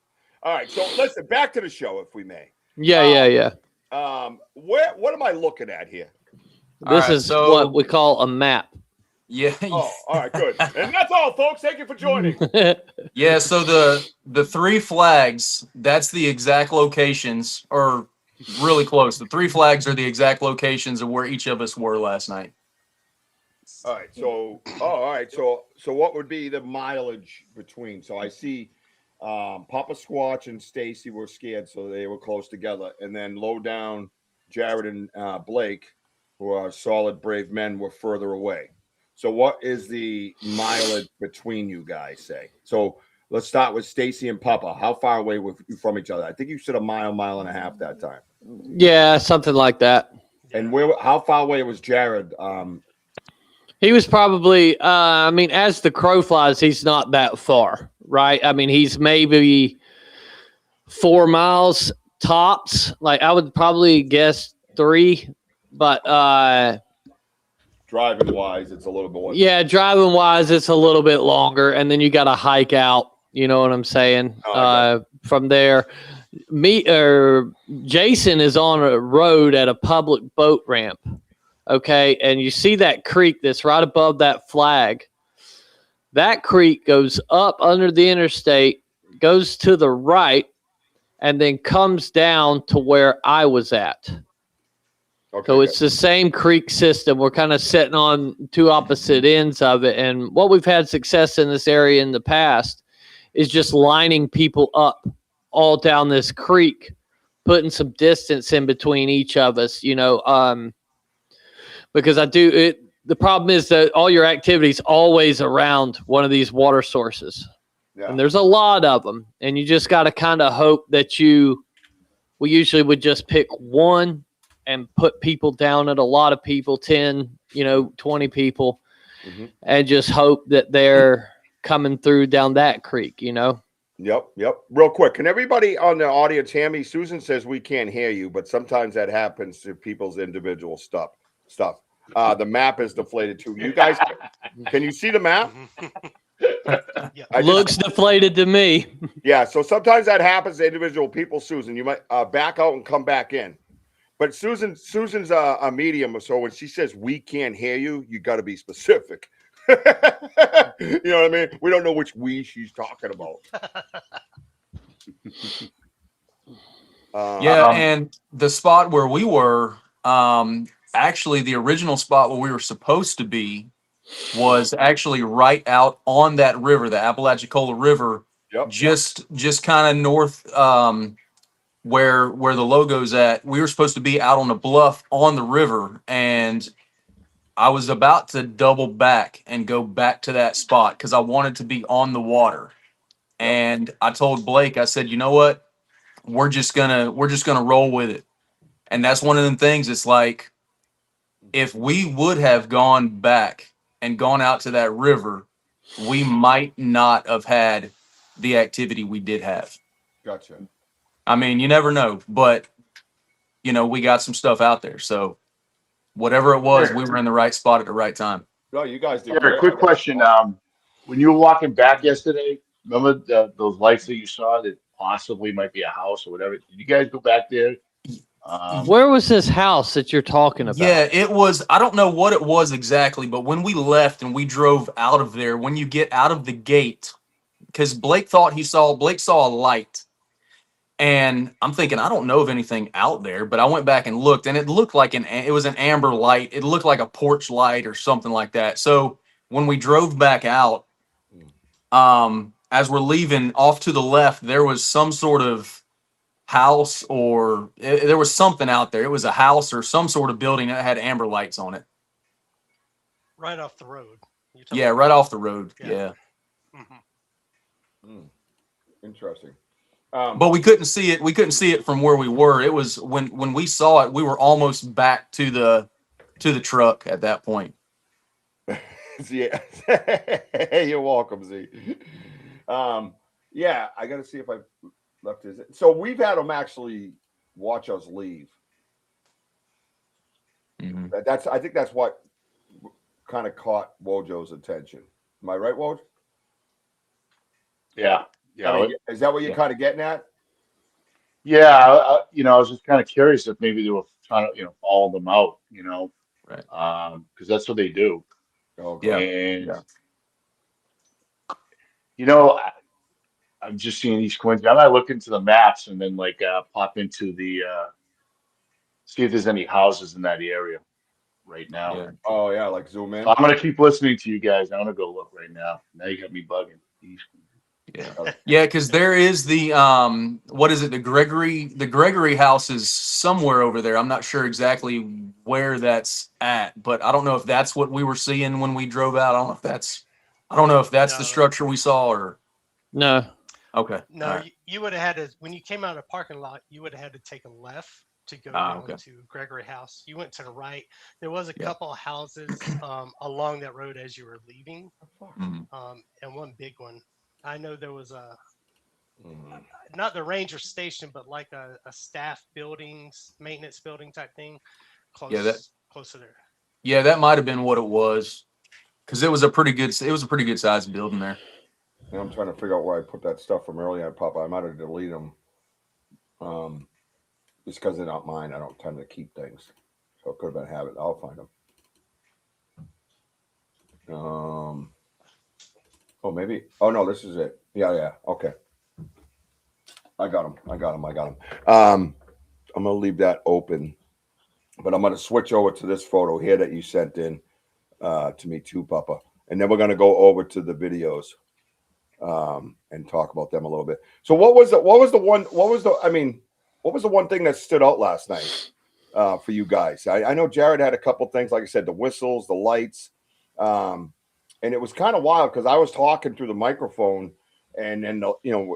All right, so listen. Back to the show, if we may. Yeah. What am I looking at here? This is what we call a map. Yeah. Oh, all right, good. And that's all, folks. Thank you for joining. Yeah, so the 3 flags, that's the exact locations, or really close. The 3 flags are the exact locations of where each of us were last night. All right, so so what would be the mileage between? So I see Papa Squatch and Stacy were scared, so they were close together. And then low down, Jared and Blake, who are solid, brave men, were further away. So what is the mileage between you guys, say? So let's start with Stacy and Papa. How far away were you from each other? I think you said a mile and a half that time. Yeah, something like that. And how far away was Jared? He was probably, as the crow flies, he's not that far, right? I mean, he's maybe 4 miles tops. Like, I would probably guess 3, but driving wise, it's a little bit. Yeah, driving wise, it's a little bit longer, and then you got to hike out You know what I'm saying? Oh, From there, Jason is on a road at a public boat ramp. Okay, and you see that creek that's right above that flag. That creek goes up under the interstate, goes to the right, and then comes down to where I was at. Okay, so it's the same creek system. We're kind of sitting on two opposite ends of it. And what we've had success in this area in the past is just lining people up all down this creek, putting some distance in between each of us, because the problem is that all your activities always around one of these water sources. Yeah. And there's a lot of them. And you just got to kind of hope that we usually would just pick one and put people down at a lot of people, 10, 20 people, and just hope that they're coming through down that creek, Yep. Real quick, can everybody on the audience hear me? Susan says we can't hear you, but sometimes that happens to people's individual stuff. The map is deflated too. You guys, can you see the map? Looks deflated to me. Yeah, so sometimes that happens to individual people, Susan. You might back out and come back in. But Susan's a medium, so when she says we can't hear you, you got to be specific. You know what I mean? We don't know which we she's talking about. And the spot where we were, actually the original spot where we were supposed to be was actually right out on that river, the Apalachicola River, just kind of north, where the logo's at. We were supposed to be out on a bluff on the river, and I was about to double back and go back to that spot because I wanted to be on the water. And I told Blake, I said, you know what? We're just gonna roll with it. And that's one of them things. It's like, if we would have gone back and gone out to that river, we might not have had the activity we did have. Gotcha. I mean, you never know, but we got some stuff out there. So whatever it was, we were in the right spot at the right time. No, you guys did. Yeah, quick question. When you were walking back yesterday, remember those lights that you saw that possibly might be a house or whatever? Did you guys go back there? Where was this house that you're talking about? Yeah, it was. I don't know what it was exactly, but when we left and we drove out of there, when you get out of the gate, because Blake saw a light. And I'm thinking, I don't know of anything out there, but I went back and looked, and it looked like it was an amber light. It looked like a porch light or something like that. So when we drove back out, as we're leaving off to the left, there was some sort of house, or there was something out there. It was a house or some sort of building that had amber lights on it. Right off the road. Yeah, right off the road. Yeah. Interesting. But we couldn't see it. We couldn't see it from where we were. It was when we saw it, we were almost back to the truck at that point. Yeah. You're welcome, Z. Yeah, I got to see if I left his. So we've had them actually watch us leave. I think that's what kind of caught Wojo's attention. Am I right, Woj? Yeah. Yeah. I mean, is that what you're kind of getting at? Yeah. I was just kind of curious if maybe they were trying to, follow them out, right? Because that's what they do. Okay. And I'm just seeing these coins. I might look into the maps and then pop into the see if there's any houses in that area right now. Yeah. Oh yeah, like zoom in. So I'm gonna keep listening to you guys. I'm gonna go look right now. Now you got me bugging. Yeah, because there is the what is it? The Gregory house is somewhere over there. I'm not sure exactly where that's at, but I don't know if that's what we were seeing when we drove out. I don't know if that's the structure we saw or no. Okay. No, right. You would have had to, when you came out of the parking lot, you would have had to take a left to go down to Gregory House. You went to the right. There was a couple of houses along that road as you were leaving, and one big one. I know there was not the ranger station, but like a staff buildings, maintenance building type thing close to there. Yeah, that might have been what it was, because it was a pretty good sized building there. And I'm trying to figure out where I put that stuff from earlier, Papa. I might have deleted them. Just because they're not mine, I don't tend to keep things. So it could have been a habit. I'll find them. Oh, maybe. Oh, no, this is it. Yeah. Okay. I got them. I'm going to leave that open. But I'm going to switch over to this photo here that you sent in to me too, Papa. And then we're going to go over to the videos and talk about them a little bit. So what was the one thing that stood out last night for you guys? I know Jared had a couple things, like I said, the whistles, the lights. And it was kind of wild because I was talking through the microphone and then,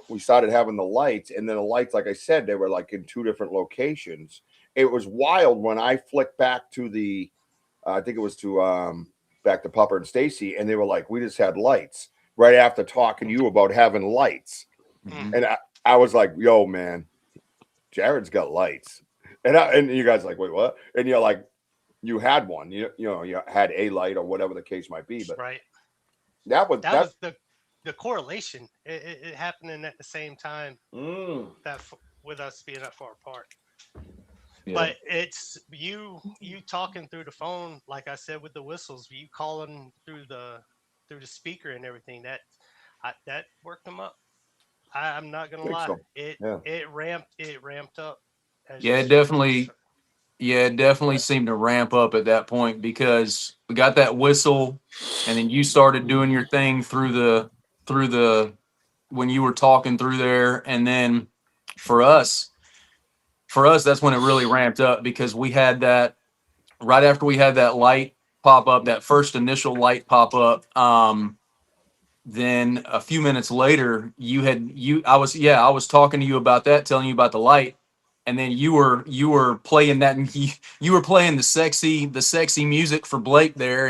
we started having the lights, and then the lights, like I said, they were like in two different locations. It was wild when I flicked back to I think it was back to Papa and Stacy, and they were like, we just had lights right after talking to you about having lights. Mm-hmm. And I was like, yo, man, Jared's got lights. And you guys are like, wait, what? And you're like, you had one, you had a light or whatever the case might be. But right. That was the correlation. It happening at the same time that with us being that far apart. Yeah. But it's you talking through the phone, like I said, with the whistles, you calling through the speaker and everything. That worked them up. I'm not gonna lie. So. It ramped up. It definitely seemed to ramp up at that point because we got that whistle, and then you started doing your thing through the when you were talking through there, and then for us, that's when it really ramped up because we had that right after we had that light pop up, that first initial light pop up. Then a few minutes later, I was talking to you about that, telling you about the light, and then you were playing that, and you were playing the sexy music for Blake there,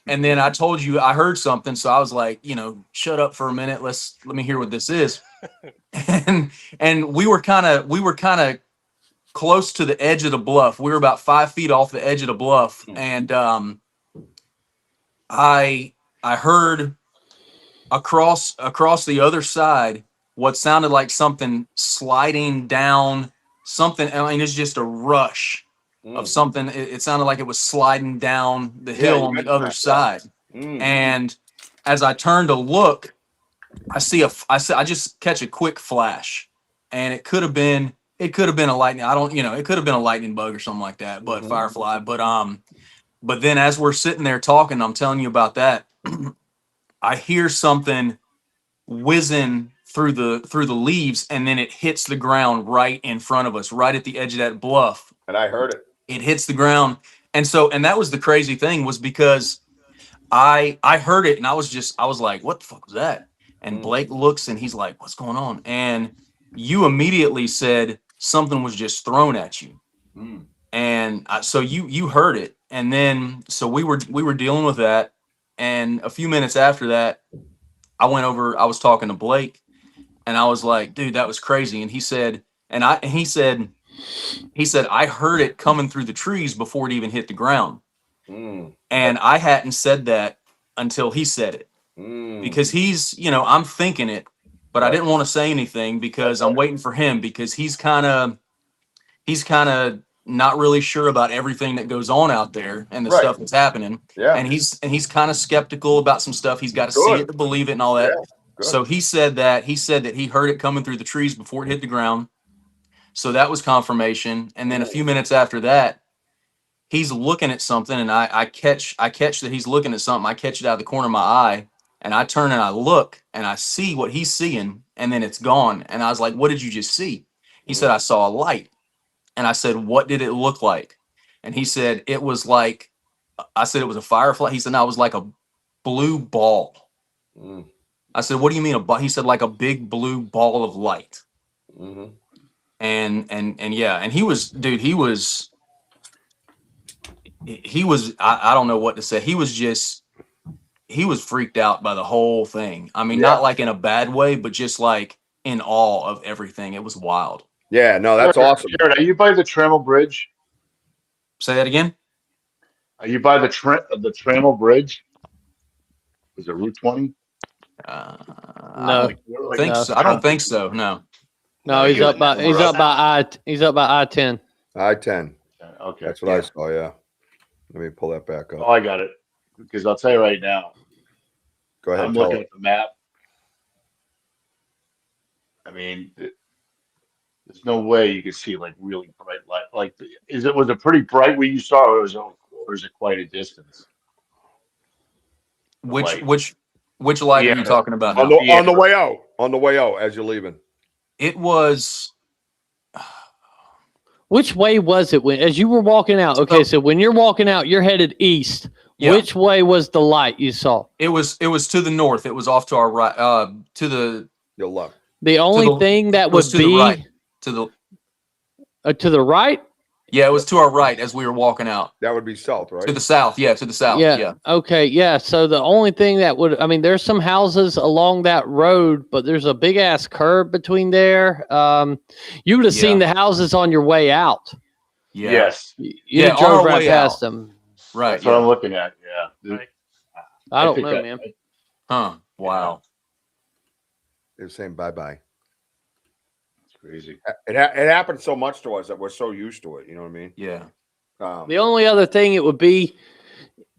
and then I told you I heard something, so I was like, shut up for a minute, let me hear what this is, and we were kind of close to the edge of the bluff. We were about 5 feet off the edge of the bluff, and I heard across the other side what sounded like something sliding down something. I mean, it's just a rush of something. It sounded like it was sliding down the hill on the other side. And as I turned to look, I just catch a quick flash, and it could have been a lightning. It could have been a lightning bug or something like that, but firefly. But then as we're sitting there talking, I'm telling you about that. I hear something whizzing through the leaves, and then it hits the ground right in front of us, right at the edge of that bluff. And I heard it. It hits the ground, and that was the crazy thing, was because I heard it, and I was like, "What the fuck was that?" And Blake looks, and he's like, "What's going on?" And you immediately said something was just thrown at you, and so you heard it, and then so we were dealing with that, and a few minutes after that, I was talking to Blake, and I was like, "Dude, that was crazy." And he said, I heard it coming through the trees before it even hit the ground. And I hadn't said that until he said it, because he's, I'm thinking it, but I didn't want to say anything because I'm waiting for him, because he's kind of not really sure about everything that goes on out there and the stuff that's happening. Yeah. And he's kind of skeptical about some stuff. He's got to see it to believe it and all that. Yeah, so he said that he heard it coming through the trees before it hit the ground. So that was confirmation. And then a few minutes after that, he's looking at something, and I catch that he's looking at something. I catch it out of the corner of my eye, and I turn and I look, and I see what he's seeing, and then it's gone. And I was like, "What did you just see?" He said, "I saw a light." And I said, "What did it look like?" And he said, "It was like," I said, "It was a firefly." He said, "No, it was like a blue ball." I said, "What do you mean a ball?" He said, "Like a big blue ball of light." And yeah, and he was, dude, he was, I don't know what to say. He was freaked out by the whole thing. I mean, not like in a bad way, but just like in awe of everything. It was wild. Yeah, no, that's awesome. Jared, are you by the Trammell Bridge? Say that again. Are you by the Trammell Bridge? Is it Route 20? No. I don't think so. No. No, he's up by I-10. I-10. Okay. That's what I saw. Yeah. Let me pull that back Oh, up. I got it. Because I'll tell you right now. Go ahead. I'm looking at the map. I mean, there's no way you could see like really bright light. Like, was it pretty bright when you saw it, or is it quite a distance? Which light. which light are you talking about now? On the way out. On the way out as you're leaving. It was. Which way was it as you were walking out? Okay, so when you're walking out, you're headed east. Yeah. Which way was the light you saw? It was to the north. It was off to our right. To the your left. The only thing that would to be the right. To the right. Yeah, it was to our right as we were walking out. That would be south, right? To the south. Yeah, to the south. Yeah. Okay. Yeah. So the only thing that would, I mean, there's some houses along that road, but there's a big ass curb between there. You would have seen the houses on your way out. Yeah. Yes. You drove right past them. Right. That's what I'm looking at. Yeah. Right. I don't know, man. Huh. Wow. They're saying bye-bye. It's crazy. It happened so much to us that we're so used to it. You know what I mean? Yeah. The only other thing it would be,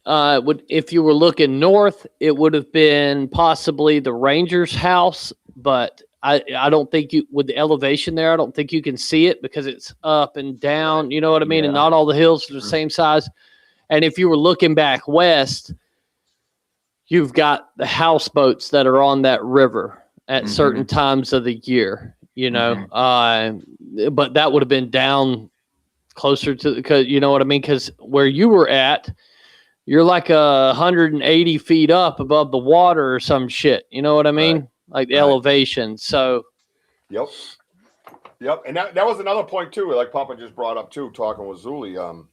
if you were looking north, it would have been possibly the Ranger's house, but I don't think with the elevation there, I don't think you can see it because it's up and down. You know what I mean? And not all the hills are the same size. And if you were looking back west, you've got the houseboats that are on that river at certain times of the year, you know, but that would have been down closer to, because you know what I mean? Because where you were at, you're like 180 feet up above the water or some shit. You know what I mean? Like the elevation. So. Yep. And that was another point too. Like Papa just brought up too, talking with Zuli,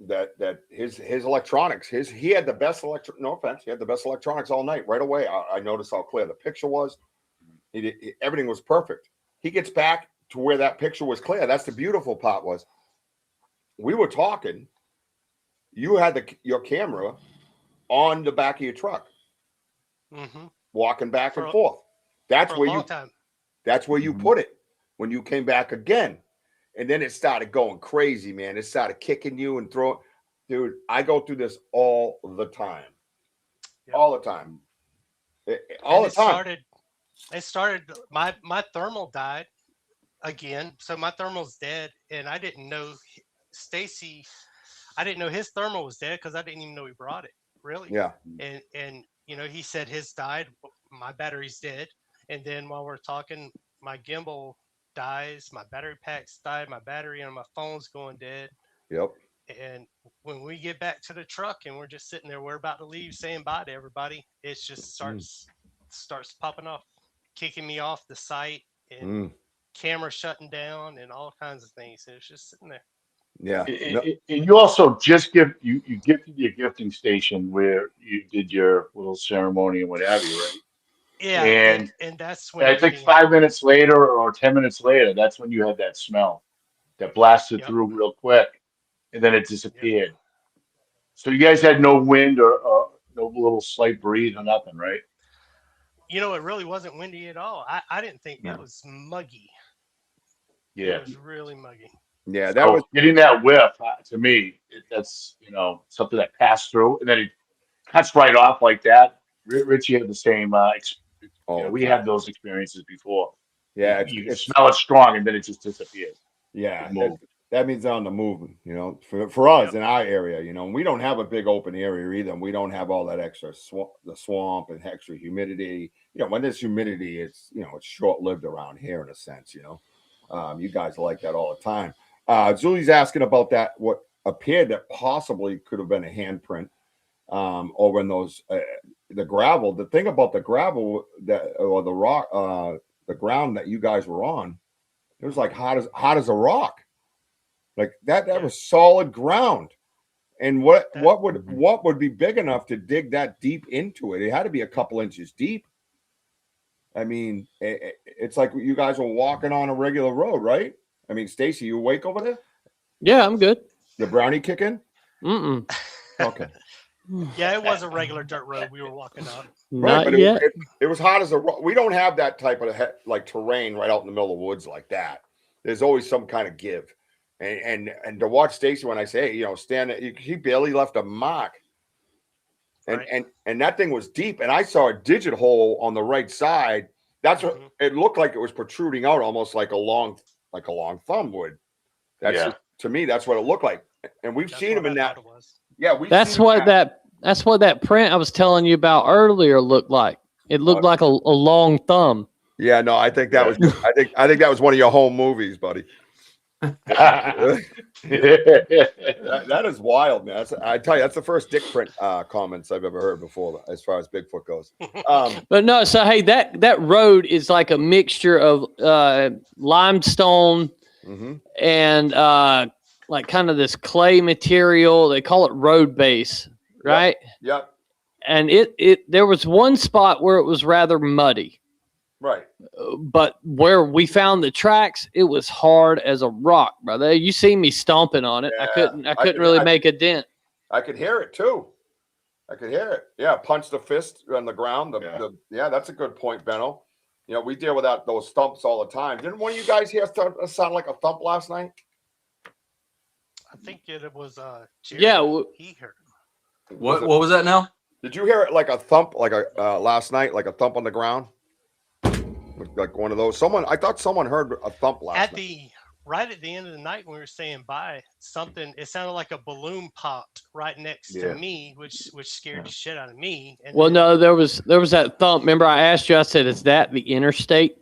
that his electronics, he had the best no offense, he had the best electronics all night. Right away, I noticed how clear the picture was. Everything was perfect. He gets back to where that picture was clear. That's the beautiful part was we were talking. You had your camera on the back of your truck, walking back and forth. That's where you put it when you came back again. And then it started going crazy, man. It started kicking you and throwing. Dude, I go through this all the time. Yep. All the time. It started, my thermal died again. So my thermal's dead. And I didn't know STACY, I didn't know his thermal was dead because I didn't even know he brought it. Really? Yeah. And you know, he said his died. My battery's dead. And then while we're talking, my gimbal dies, my battery packs died, my battery on my phone's going dead. Yep. And when we get back to the truck and we're just sitting there, we're about to leave saying bye to everybody, it just starts popping off, kicking me off the site and camera shutting down and all kinds of things. And it's just sitting there. Yeah. And you also just gifted your gifting station where you did your little ceremony and what have you, right? Yeah, and that's when I think 5 minutes later or 10 minutes later, that's when you had that smell that blasted through real quick, and then it disappeared. Yep. So you guys had no wind or no little slight breeze or nothing, right? You know, it really wasn't windy at all. I didn't think it was muggy. Yeah, it was really muggy. Yeah, that was getting that whiff to me. That's something that passed through, and then it cuts right off like that. Richie had the same experience. We had those experiences before. Yeah, you smell it strong, and then it just disappears. Yeah, that means on the movement. For us in our area, we don't have a big open area either. And we don't have all that extra the swamp and extra humidity. When there's humidity, it's it's short lived around here in a sense. You guys are like that all the time. Zuli's asking about that. What appeared that possibly could have been a handprint over in those. The gravel. The thing about the gravel or the rock, the ground that you guys were on, it was like hot as a rock. Like that was solid ground. And what would be big enough to dig that deep into it? It had to be a couple inches deep. I mean, it's like you guys were walking on a regular road, right? I mean, STACY, you awake over there? Yeah, I'm good. The brownie kicking? Mm-mm. Okay. Yeah, it was a regular dirt road we were walking up. Right, Not but yet. it was hot as a rock. We don't have that type of like terrain right out in the middle of the woods like that. There's always some kind of give, and to watch Stacy when I say, hey, stand, he barely left a mark, and Right. and that thing was deep, and I saw a digit hole on the right side. That's what it looked like. It was protruding out almost like a long thumb would. That's just, to me, that's what it looked like, and we've seen him in that. Yeah, that's what that print I was telling you about earlier looked like. It looked like a long thumb. Yeah, no, I think that was. I think that was one of your home movies, buddy. that is wild, man. I tell you, that's the first dick print comments I've ever heard before, as far as Bigfoot goes. But no, so hey, that road is like a mixture of limestone and like kind of this clay material. They call it road base, right? Yep. And it there was one spot where it was rather muddy. Right. But where we found the tracks, it was hard as a rock, brother. You see me stomping on it. Yeah, I couldn't really make a dent. I could hear it too. I could hear it. Yeah, punch the fist on the ground. Yeah, that's a good point, Benno. We deal with those thumps all the time. Didn't one of you guys hear sound like a thump last night? I think it was Jerry. Yeah, he heard. What was that now? Did you hear it like a thump, like a last night, like a thump on the ground? Like one of those. I thought someone heard a thump last night. Right at the end of the night when we were saying bye, it sounded like a balloon popped right next to me, which scared the shit out of me. And no, there was that thump. Remember, I asked you. I said, "Is that the interstate?"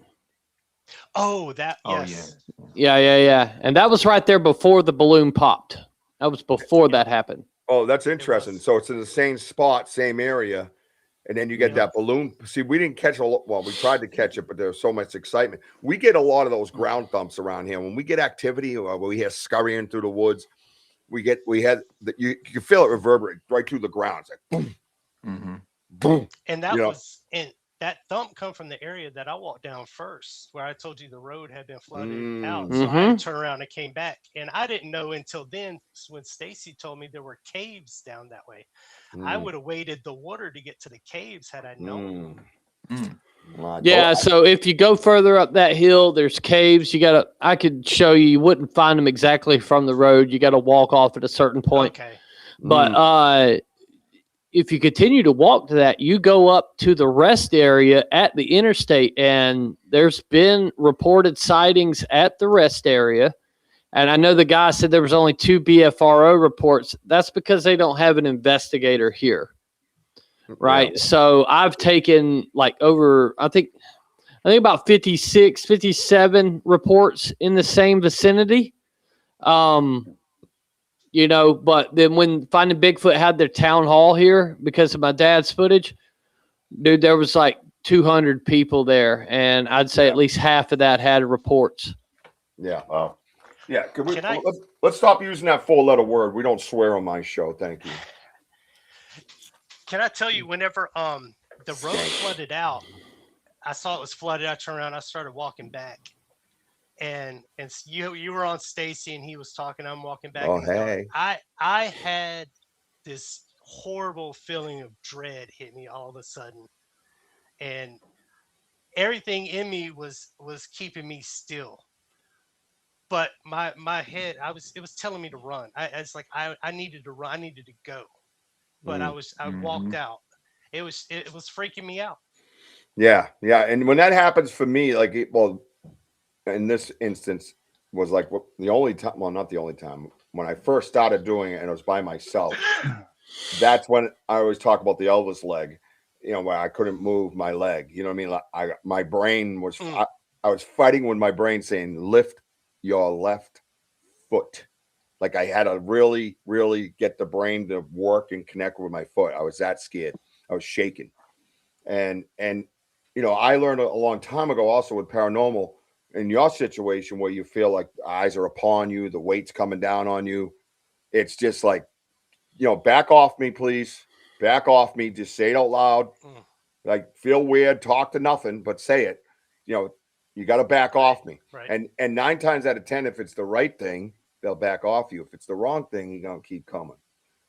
Oh, that. Yes. Yeah. And that was right there before the balloon popped. That was before that happened. Oh, that's interesting. So it's in the same spot, same area. And then you get that balloon. See, we didn't catch we tried to catch it, but there was so much excitement. We get a lot of those ground thumps around here. When we get activity, or we hear scurrying through the woods, you can feel it reverberate right through the ground. It's like boom, boom. And that thump come from the area that I walked down first, where I told you the road had been flooded out. So I turned around and came back. And I didn't know until then, when Stacy told me there were caves down that way. I would have waded the water to get to the caves had I known. Yeah, so if you go further up that hill, there's caves. I could show you. You wouldn't find them exactly from the road. You got to walk off at a certain point. Okay. But if you continue to walk to that, you go up to the rest area at the interstate, and there's been reported sightings at the rest area. And I know the guy said there was only 2 BFRO reports. That's because they don't have an investigator here. Right. Yeah. So I've taken over, I think about 56, 57 reports in the same vicinity. But then when Finding Bigfoot had their town hall here because of my dad's footage, dude, there was 200 people there. And I'd say at least half of that had reports. Yeah. Wow. Yeah. Let's stop using that 4-letter word. We don't swear on my show. Thank you. Can I tell you, whenever the road flooded out, I saw it was flooded. I turned around, I started walking back. And you were on Stacy and he was talking. I'm walking back. Oh, hey. I had this horrible feeling of dread hit me all of a sudden. And everything in me was keeping me still. But my head, it was telling me to run. It's like I needed to run. I needed to go. But I walked out. It was freaking me out. Yeah. And when that happens for me, in this instance was the only time, well, not the only time, when I first started doing it and it was by myself. That's when I always talk about the Elvis leg, where I couldn't move my leg. You know what I mean? My brain was, I was fighting with my brain saying, lift your left foot. I had to really, really get the brain to work and connect with my foot. I was that scared. I was shaking. And I learned a long time ago also with paranormal, in your situation where you feel like eyes are upon you, the weight's coming down on you. It's just back off me, please. Back off me. Just say it out loud. Feel weird, talk to nothing, but say it. You got to back off me. Right. And 9 times out of 10, if it's the right thing, they'll back off you. If it's the wrong thing, you're going to keep coming.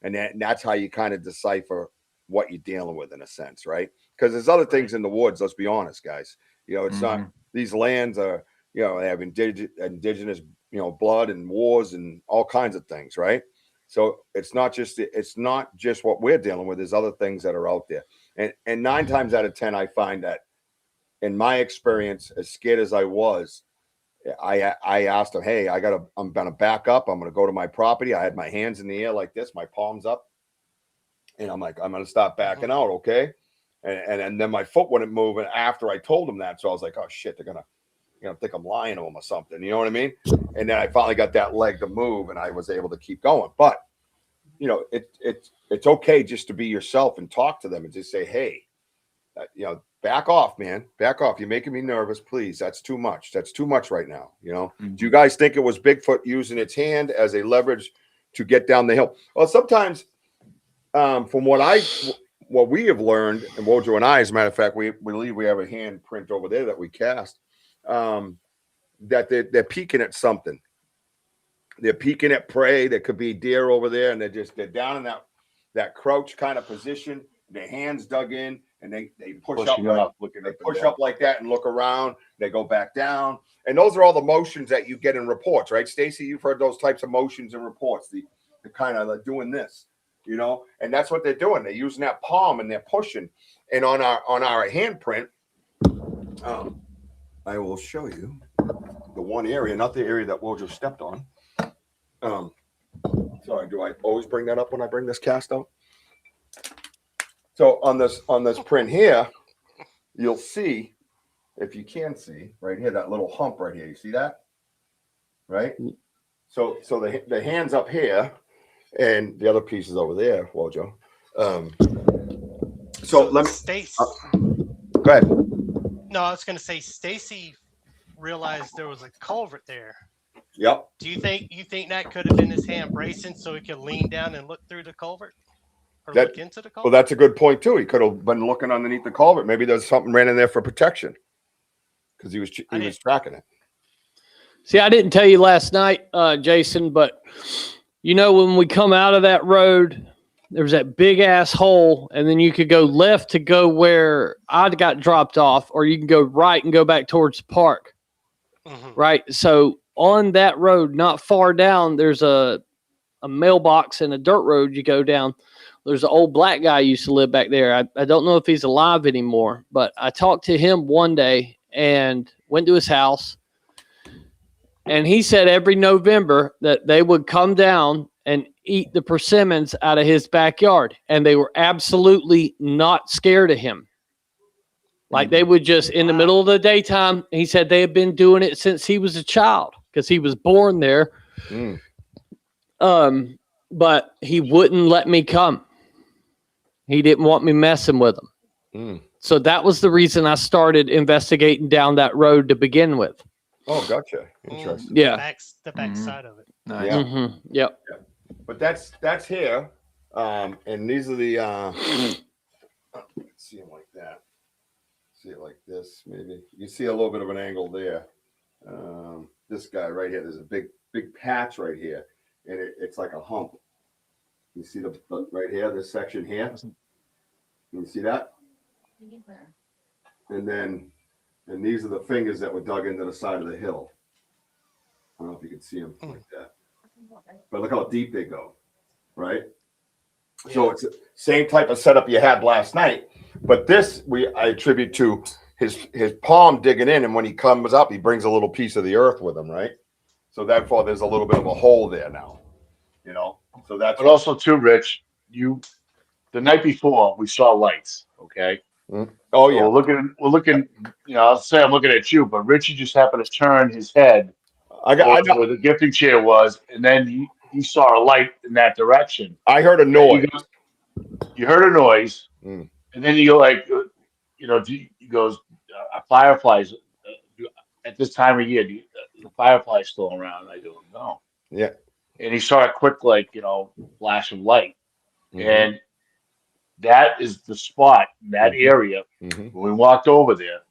And that's how you kind of decipher what you're dealing with in a sense, right? Because there's other things in the woods. Let's be honest, guys. It's not, these lands are, they have indigenous, blood and wars and all kinds of things, right? So it's not just what we're dealing with. There's other things that are out there. And 9 times out of 10, I find that in my experience, as scared as I was, I asked him, hey, I'm gonna back up. I'm gonna go to my property. I had my hands in the air like this, my palms up. And I'm like, I'm gonna stop backing out, okay? And then my foot wouldn't move. And after I told him that, so I was like, oh shit, they're gonna think I'm lying to them or something. You know what I mean? And then I finally got that leg to move, and I was able to keep going. But it's okay just to be yourself and talk to them and just say, hey, back off, man. Back off. You're making me nervous. Please. That's too much. That's too much right now. Do you guys think it was Bigfoot using its hand as a leverage to get down the hill? Well, sometimes, from what we have learned, and Wojo and I, as a matter of fact, we believe we have a handprint over there that we cast, that they're peeking at something. They're peeking at prey. There could be deer over there, and they're down in that crouch kind of position. Their hands dug in, and they push up like that and look around. They go back down, and those are all the motions that you get in reports, right, Stacy? You've heard those types of motions in reports. The kind of like doing this, and that's what they're doing. They're using that palm and they're pushing. And on our handprint, I will show you the one area, not the area that Wojo stepped on. Sorry, do I always bring that up when I bring this cast out? So on this print here, you'll see, if you can see right here, that little hump right here. You see that? Right? So the hands up here and the other piece is over there, Wojo. So let me Stacy. Go ahead. No, I was gonna say Stacy realized there was a culvert there. Yep. Do you think that could have been his hand bracing so he could lean down and look through the culvert? Look into the culvert? Well, that's a good point too. He could have been looking underneath the culvert. Maybe there's something ran in there for protection because he was tracking it. See, I didn't tell you last night, Jason, but when we come out of that road, there's that big ass hole, and then you could go left to go where I got dropped off, or you can go right and go back towards the park. Right. So on that road, not far down, there's a mailbox and a dirt road you go down. There's an old black guy used to live back there. I don't know if he's alive anymore, but I talked to him one day and went to his house. And he said every November that they would come down and eat the persimmons out of his backyard. And they were absolutely not scared of him. Like they would just, in the middle of the daytime, he said they had been doing it since he was a child because he was born there. But he wouldn't let me come. He didn't want me messing with him. So that was the reason I started investigating down that road to begin with. Oh, gotcha. Interesting. Yeah. The back side of it. Nice. Yeah. Yep. But that's here. And these are the let's see them like that. See it like this, maybe. You see a little bit of an angle there. This guy right here, there's a big patch right here, and it's like a hump. You see the right here, this section here. You see that? And these are the fingers that were dug into the side of the hill. I don't know if you can see them like that. But look how deep they go, right? Yeah. So it's the same type of setup you had last night. But this I attribute to his palm digging in, and when he comes up, he brings a little piece of the earth with him, right? So therefore, there's a little bit of a hole there now, So that's. But also too, Rich, the night before we saw lights. Okay. Oh yeah. So we're looking. I'll say I'm looking at you, but Richie just happened to turn his head. I got where the gifting chair was, and then he saw a light in that direction. I heard a noise. You heard a noise. And then you go like, he goes, fireflies at this time of year, the fireflies still around? I go, no. Yeah. And he saw a quick, flash of light. And that is the spot in that area. When we walked over there,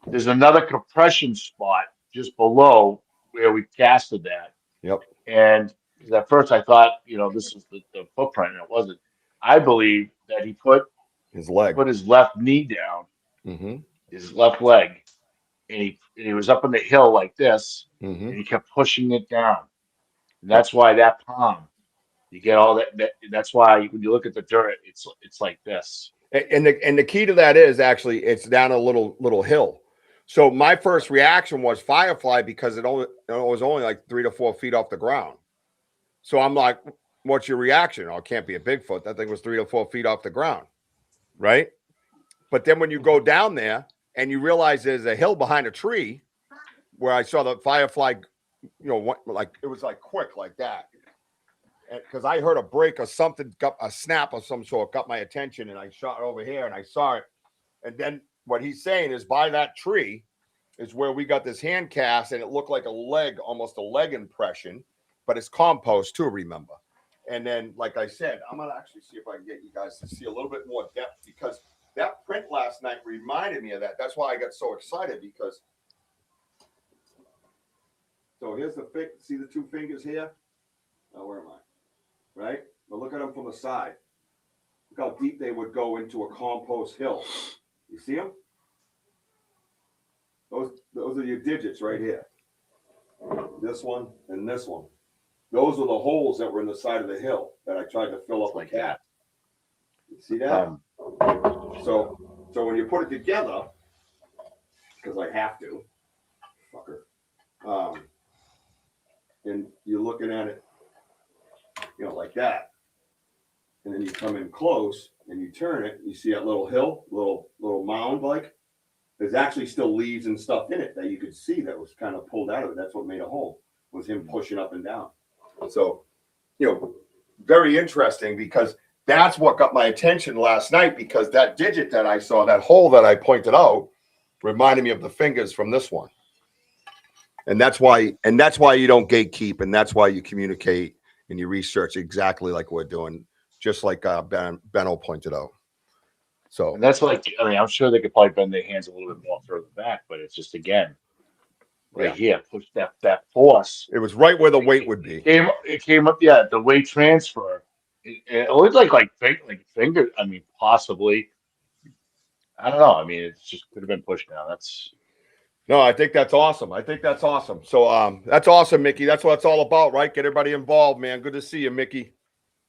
there's another compression spot just below where we casted that. Yep. And Because at first I thought, this was the footprint, and it wasn't. I believe that he put His leg. his left knee down, Mm-hmm. his left leg, and he was up on the hill like this, Mm-hmm. and he kept pushing it down. And that's why that palm, you get all that. That's why when you look at the dirt, it's like this. And the key to that is actually it's down a little hill. So my first reaction was firefly because it was only like 3 to 4 feet off the ground. So I'm like, what's your reaction? Oh, it can't be a Bigfoot. That thing was 3 to 4 feet off the ground, right? But then when you go down there and you realize there's a hill behind a tree where I saw the firefly, like it was like quick like that. Because I heard a break or something, a snap of some sort, got my attention, and I shot over here and I saw it. And then what he's saying is by that tree is where we got this hand cast, and it looked like a leg, almost a leg impression, but it's compost too, remember. And then, like I said, I'm going to actually see if I can get you guys to see a little bit more depth, because that print last night reminded me of that. That's why I got so excited, because so here's see the 2 fingers here? Oh, where am I? Right? But look at them from the side. Look how deep they would go into a compost hill. You see them? Those are your digits right here. This one and this one. Those are the holes that were in the side of the hill that I tried to fill up like that. You see that? So when you put it together, because I have to, fucker, and you're looking at it, like that. And then you come in close and you turn it, you see that little hill, little mound like. There's actually still leaves and stuff in it that you could see that was kind of pulled out of it. That's what made a hole, was him pushing up and down. So, very interesting, because that's what got my attention last night, because that digit that I saw, that hole that I pointed out, reminded me of the fingers from this one. And that's why you don't gatekeep, and that's why you communicate and you research exactly like we're doing, just like Benno pointed out. So, and that's like, I'm sure they could probably bend their hands a little bit more further back, but it's just, again, right here, push that force. It was right where the weight would be. It came up, yeah, the weight transfer. It looked like finger. I mean, possibly. I don't know. I mean, it just could have been pushed down. No, I think that's awesome. So that's awesome, Mickey. That's what it's all about, right? Get everybody involved, man. Good to see you, Mickey.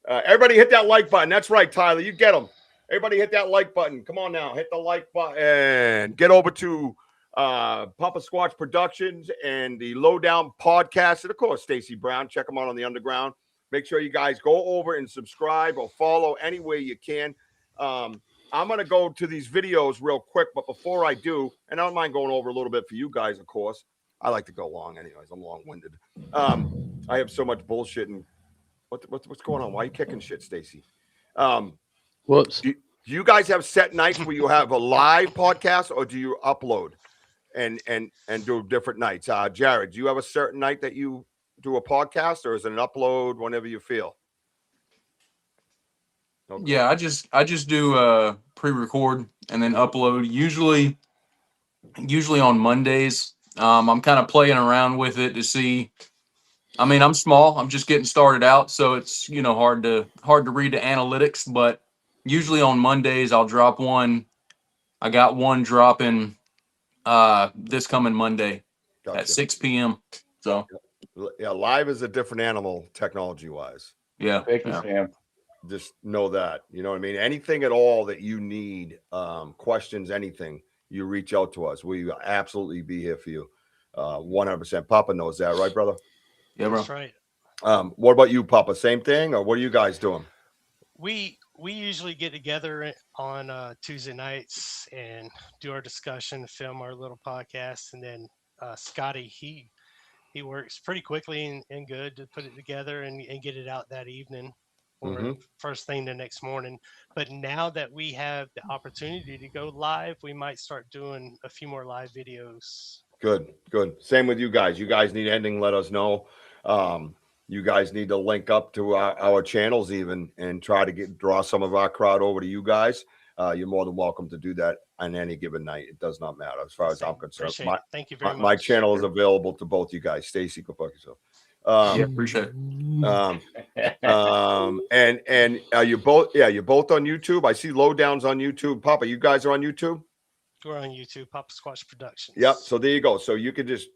Everybody hit that like button. That's right, Tyler. You get them. Everybody hit that like button. Come on now. Hit the like button. Get over to Papa Squatch Productions and the Lowdown Podcast. And, of course, Stacy Brown. Check them out on the Underground. Make sure you guys go over and subscribe or follow any way you can. I'm going to go to these videos real quick, but before I do, and I don't mind going over a little bit for you guys, of course. I like to go long anyways. I'm long-winded. I have so much bullshit. And what's going on? Why are you kicking shit, Stacy? Whoops. Do you guys have set nights where you have a live podcast, or do you upload and do different nights? Jared, do you have a certain night that you do a podcast, or is it an upload whenever you feel? Okay. Yeah, I just do pre-record and then upload. Usually on Mondays. I'm kind of playing around with it to see. I mean, I'm small. I'm just getting started out, so it's hard to read the analytics. But usually on Mondays, I'll drop one. I got one dropping this coming Monday at 6 p.m. So yeah, live is a different animal technology wise. Yeah, thank you, Sam. Just know that, you know what I mean? Anything at all that you need, questions, anything, you reach out to us. We will absolutely be here for you. 100%. Papa knows that, right, brother? Yeah, bro. That's right. What about you, Papa? Same thing, or what are you guys doing? We usually get together on Tuesday nights and do our discussion, film our little podcast, and then Scotty, he works pretty quickly and good to put it together and get it out that evening or first thing the next morning. But now that we have the opportunity to go live, we might start doing a few more live videos. Good. Same with you guys. You guys need anything, let us know. You guys need to link up to our channels even and try to draw some of our crowd over to you guys. You're more than welcome to do that on any given night. It does not matter as far as I'm concerned. Thank you very much. My channel is available to both you guys. Stacy, go fuck yourself. Yeah, appreciate it. And you're both on YouTube. I see Lowdown's on YouTube. Papa, you guys are on YouTube? We're on YouTube, Papa Squatch Productions. Yep. So there you go. So you could just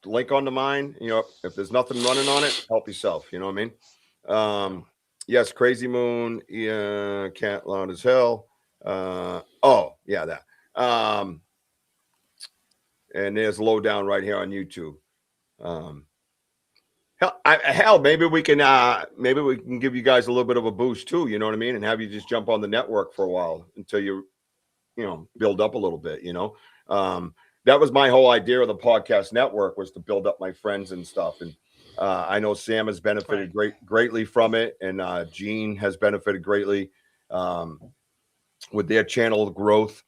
link onto mine. You know, if there's nothing running on it, help yourself. You know what I mean? Yes, Crazy Moon, Cat Loud as Hell. Oh, yeah, that. And there's Lowdown right here on YouTube. Hell, maybe we can give you guys a little bit of a boost too. You know what I mean? And have you just jump on the network for a while until you build up a little bit. You know, that was my whole idea of the podcast network, was to build up my friends and stuff. And I know Sam has benefited greatly from it, and Gene has benefited greatly with their channel growth.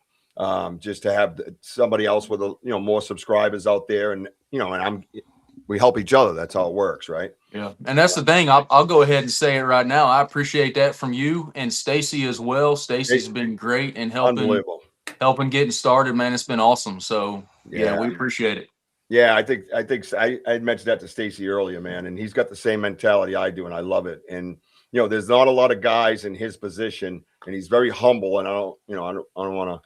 Just to have somebody else with more subscribers out there, and we help each other. That's how it works, right? Yeah, and that's the thing. I'll go ahead and say it right now. I appreciate that from you and Stacy as well. Stacy's been great in helping getting started, man. It's been awesome. So yeah, we appreciate it. Yeah, I think I mentioned that to Stacy earlier, man, and he's got the same mentality I do, and I love it. And there's not a lot of guys in his position, and he's very humble. And I don't want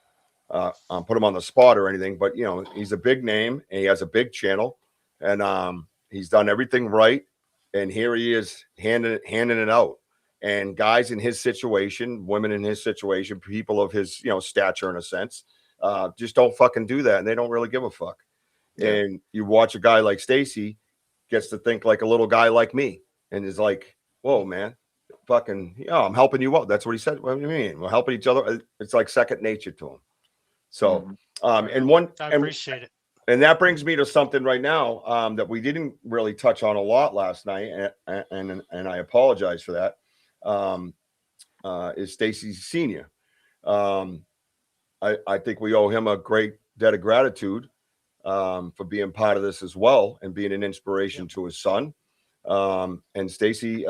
to put him on the spot or anything, but he's a big name and he has a big channel, and he's done everything right. And here he is handing it out. And guys in his situation, women in his situation, people of his stature in a sense, just don't fucking do that, and they don't really give a fuck. Yeah. And you watch a guy like Stacy gets to think like a little guy like me, and is like, whoa, man, fucking, I'm helping you out. That's what he said. What do you mean? We're helping each other. It's like second nature to him. So, I appreciate it. And that brings me to something right now that we didn't really touch on a lot last night, and I apologize for that. Is Stacy Senior. I think we owe him a great debt of gratitude for being part of this as well, and being an inspiration to his son. And Stacy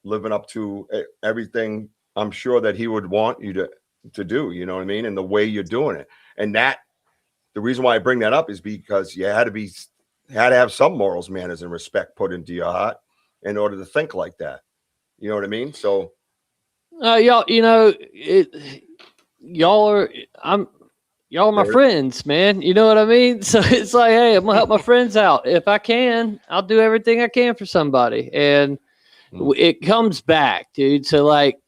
living up to everything I'm sure that he would want you to do, you know what I mean? And the way you're doing it. And that, the reason why I bring that up is because you had to have some morals, manners, and respect put into your heart in order to think like that. You know what I mean? So y'all are my friends, man. You know what I mean? So it's like, hey, I'm gonna help my friends out. If I can, I'll do everything I can for somebody. And it comes back, dude. So like,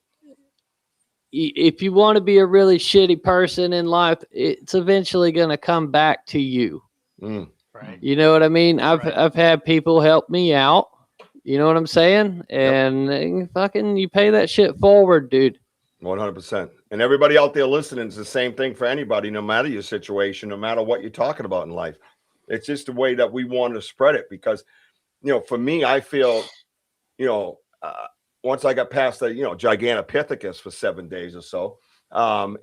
if you want to be a really shitty person in life, it's eventually gonna come back to you. Right. You know what I mean? I've had people help me out. You know what I'm saying? And fucking, you pay that shit forward, dude. 100%. And everybody out there listening, is the same thing for anybody, no matter your situation, no matter what you're talking about in life. It's just the way that we want to spread it, because, for me, I feel, once I got past the, Gigantopithecus for 7 days or so,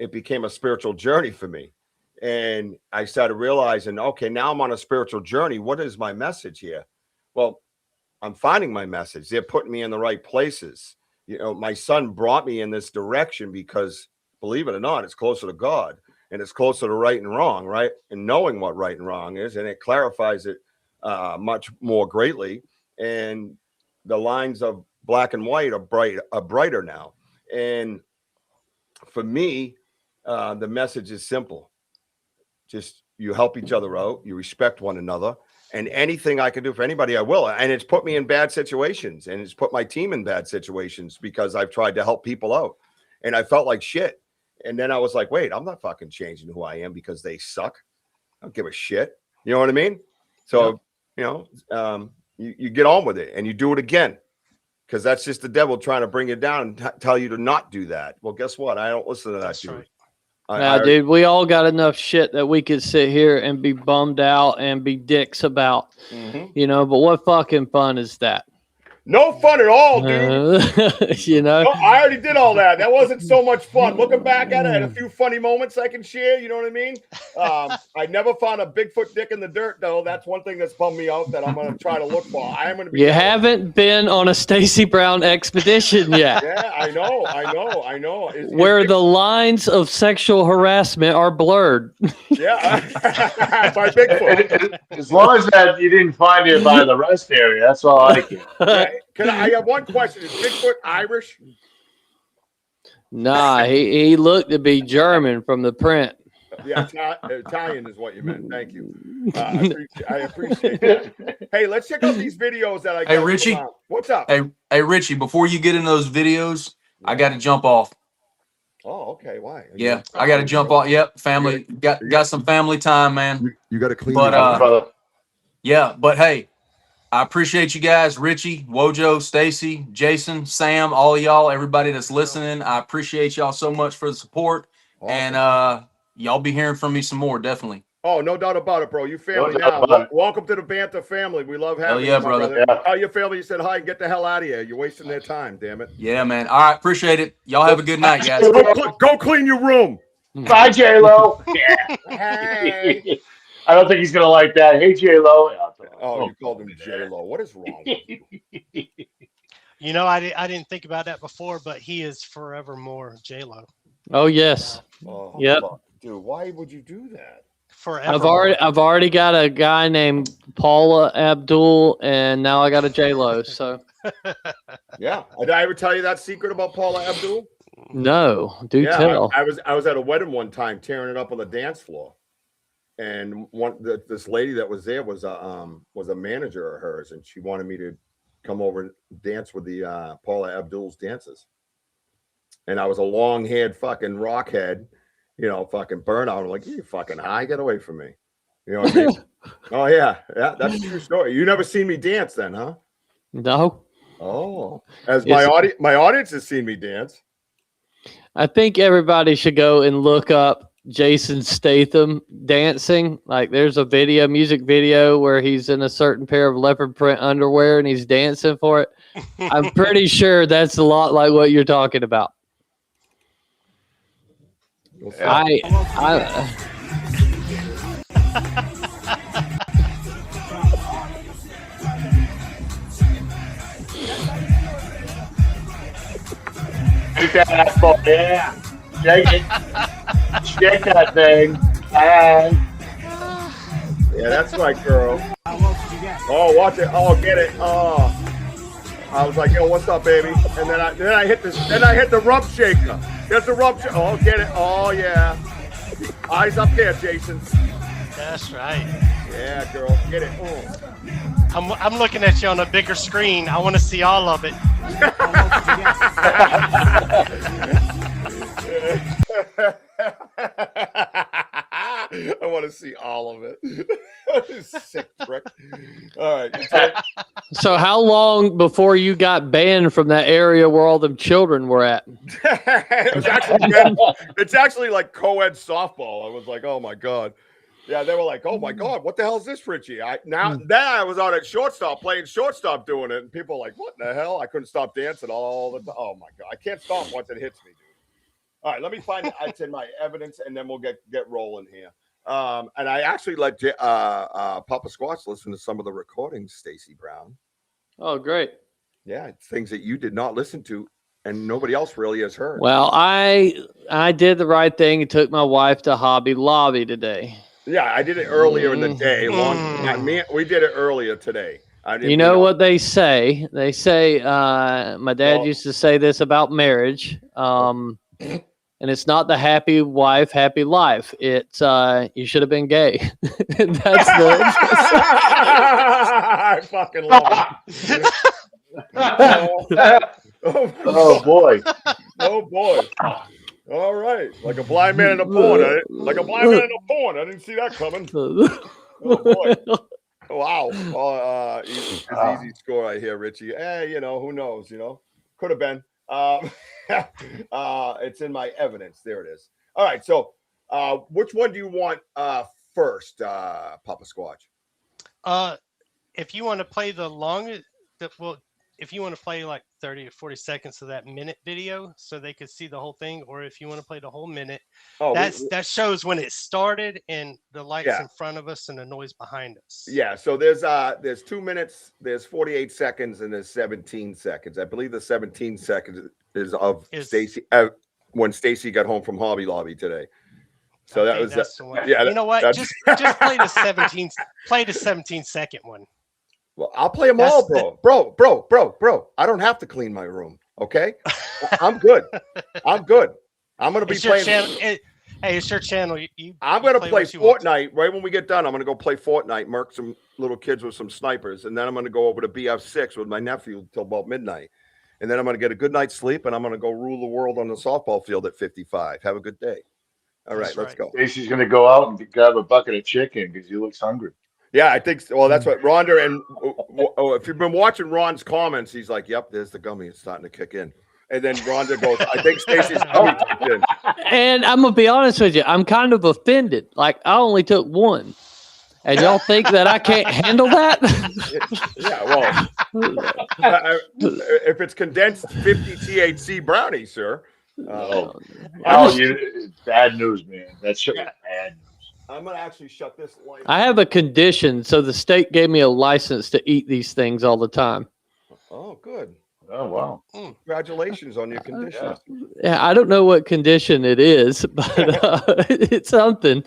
it became a spiritual journey for me. And I started realizing, okay, now I'm on a spiritual journey. What is my message here? Well, I'm finding my message. They're putting me in the right places. My son brought me in this direction because, believe it or not, it's closer to God, and it's closer to right and wrong, right? And knowing what right and wrong is, and it clarifies it much more greatly. And the lines of black and white are brighter now. And for me, the message is simple. Just, you help each other out, you respect one another. And anything I can do for anybody, I will. And it's put me in bad situations, and it's put my team in bad situations because I've tried to help people out, and I felt like shit. And then I was like, wait, I'm not fucking changing who I am because they suck. I don't give a shit. You know what I mean? So, you get on with it and you do it again, because that's just the devil trying to bring you down and tell you to not do that. Well, guess what? I don't listen to that, dude. Right. Dude, we all got enough shit that we could sit here and be bummed out and be dicks about, but what fucking fun is that? No fun at all, dude. You know, No, I already did all that. That wasn't so much fun. Looking back at it, I had a few funny moments I can share. You know what I mean? I never found a Bigfoot dick in the dirt, though. That's one thing that's bummed me out that I'm going to try to look for. I am going to be. You haven't been on a Stacy Brown expedition yet. Yeah, I know. Where the lines of sexual harassment are blurred. Yeah, by Bigfoot. As long as that you didn't find it by the rest area, that's all I care. Yeah, I have one question. Is Bigfoot Irish? Nah, he looked to be German from the print. Yeah, Italian is what you meant. Thank you. I appreciate that. Hey, let's check out these videos that I got. Hey, Richie. What's up? Hey, Richie, before you get in those videos, I got to jump off. Oh, okay. Why? Yeah, I got to jump off. Yep, family. Got some family time, man. You got to clean But, yeah, but hey, I appreciate you guys, Richie, Wojo, Stacy, Jason, Sam, all of y'all, everybody that's listening. I appreciate y'all so much for the support. Awesome. And y'all be hearing from me some more, definitely. Oh, no doubt about it, bro. You family now. Welcome to the Banter family. We love having you, brother. Yeah. Tell your family you said hi and get the hell out of here. You're wasting their time, damn it. Yeah, man. All right, appreciate it. Y'all have a good night, guys. Go clean your room. Bye, J-Lo. Yeah. Hey. I don't think he's going to like that. Hey, J-Lo. Oh, you called him J-Lo. What is wrong with you? You know, I didn't think about that before, but he is forevermore J-Lo. Oh, yes. Oh, yep. Dude, why would you do that? Forever. I've already got a guy named Paula Abdul, and now I got a J-Lo. So yeah. Did I ever tell you that secret about Paula Abdul? No, do tell. I was at a wedding one time tearing it up on the dance floor, and this lady that was there was a manager of hers, and she wanted me to come over and dance with the Paula Abdul's dancers, and I was a long-haired fucking rockhead. You know, fucking burnout. I'm like, you fucking high, get away from me. You know what I mean? Oh, yeah, that's a true story. You never seen me dance then, huh? No. Oh, my audience has seen me dance. I think everybody should go and look up Jason Statham dancing. Like, there's a music video where he's in a certain pair of leopard print underwear and he's dancing for it. I'm pretty sure that's a lot like what you're talking about. I Shake that asshole, yeah. Shake it. Shake that thing. Yeah, that's my girl. Oh, watch it. Oh, get it. Oh. I was like, yo, what's up, baby? And then I hit the rump shaker. There's the rump shaker. Oh, get it. Oh, yeah. Eyes up there, Jason. That's right. Yeah, girl. Get it. Oh. I'm looking at you on a bigger screen. I want to see all of it. I want to see all of it. Sick prick. All right. So how long before you got banned from that area where all them children were at? It's actually like co-ed softball. I was like, oh my God. Yeah, they were like, oh my God, what the hell is this, Richie? Then I was out at shortstop playing shortstop doing it, and people were like, what the hell? I couldn't stop dancing all the time. Oh my God. I can't stop once it hits me, dude. All right, let me find it's in my evidence, and then we'll get rolling here. And I actually let Papa Squatch listen to some of the recordings, Stacy Brown. Oh, great. Yeah, things that you did not listen to and nobody else really has heard. Well, I did the right thing and took my wife to Hobby Lobby today. Yeah, I did it earlier in the day. We did it earlier today. You know what they say? They say, my dad used to say this about marriage. And it's not the happy wife, happy life. It's you should have been gay. That's I fucking love it. Oh boy. Oh boy. All right. Like a blind man in a porn. I didn't see that coming. Oh boy. Wow. Easy score I hear, Richie. Who knows, Could have been. It's in my evidence. There it is. All right. So which one do you want first, Papa Squatch? If you want to play the longest, if you want to play like 30 or 40 seconds of that minute video so they could see the whole thing, or if you want to play the whole minute, that shows when it started and the lights in front of us and the noise behind us. Yeah, so there's 2 minutes, there's 48 seconds, and there's 17 seconds. I believe the 17 seconds is of Stacy when Stacy got home from Hobby Lobby today. So that was that's the one. Yeah, you know what? Just play the 17-second one. Well, I'll play them all, bro. I don't have to clean my room. Okay, I'm good. I'm gonna be playing. Hey, it's your channel. I'm gonna play Fortnite right when we get done. I'm gonna go play Fortnite, murk some little kids with some snipers, and then I'm gonna go over to BF6 with my nephew till about midnight, and then I'm gonna get a good night's sleep, and I'm gonna go rule the world on the softball field at 55. Have a good day. All right, let's go. Stacy's gonna go out and grab a bucket of chicken because he looks hungry. Yeah, I think so. Well, that's what Rhonda and if you've been watching Ron's comments, he's like, "Yep, there's the gummy. It's starting to kick in." And then Rhonda goes, "I think Stacy's gummy kicked in." And I'm gonna be honest with you, I'm kind of offended. Like I only took one, and y'all think that I can't handle that? Yeah, well, if it's condensed 50 THC brownie, sir. Bad news, man. That's bad news. I'm gonna actually shut this light. I have a condition, so the state gave me a license to eat these things all the time. Oh, good. Oh, wow. Congratulations on your condition. Yeah, I don't know what condition it is, but it's something.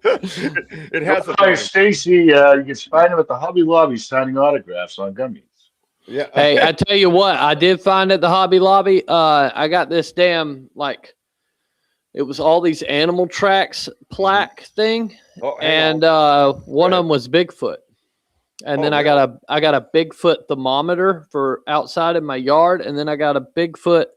It has a Stacy, you can find him at the Hobby Lobby signing autographs on gummies. Yeah. Hey, I tell you what, I did find at the Hobby Lobby. I got this damn it was all these animal tracks plaque thing, and one of them was Bigfoot. And then I got a Bigfoot thermometer for outside in my yard, and then I got a Bigfoot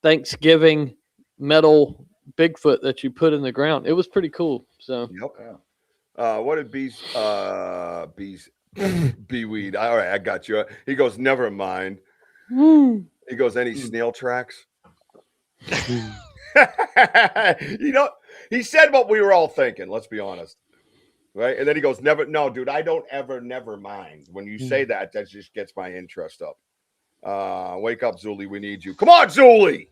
Thanksgiving metal Bigfoot that you put in the ground. It was pretty cool. So what did bees beeweed? All right, I got you. He goes, never mind. He goes, any snail tracks? He said what we were all thinking, let's be honest. Right? And then he goes, no, dude, I don't never mind. When you say that just gets my interest up. Wake up, Zuli, we need you. Come on, Zuli.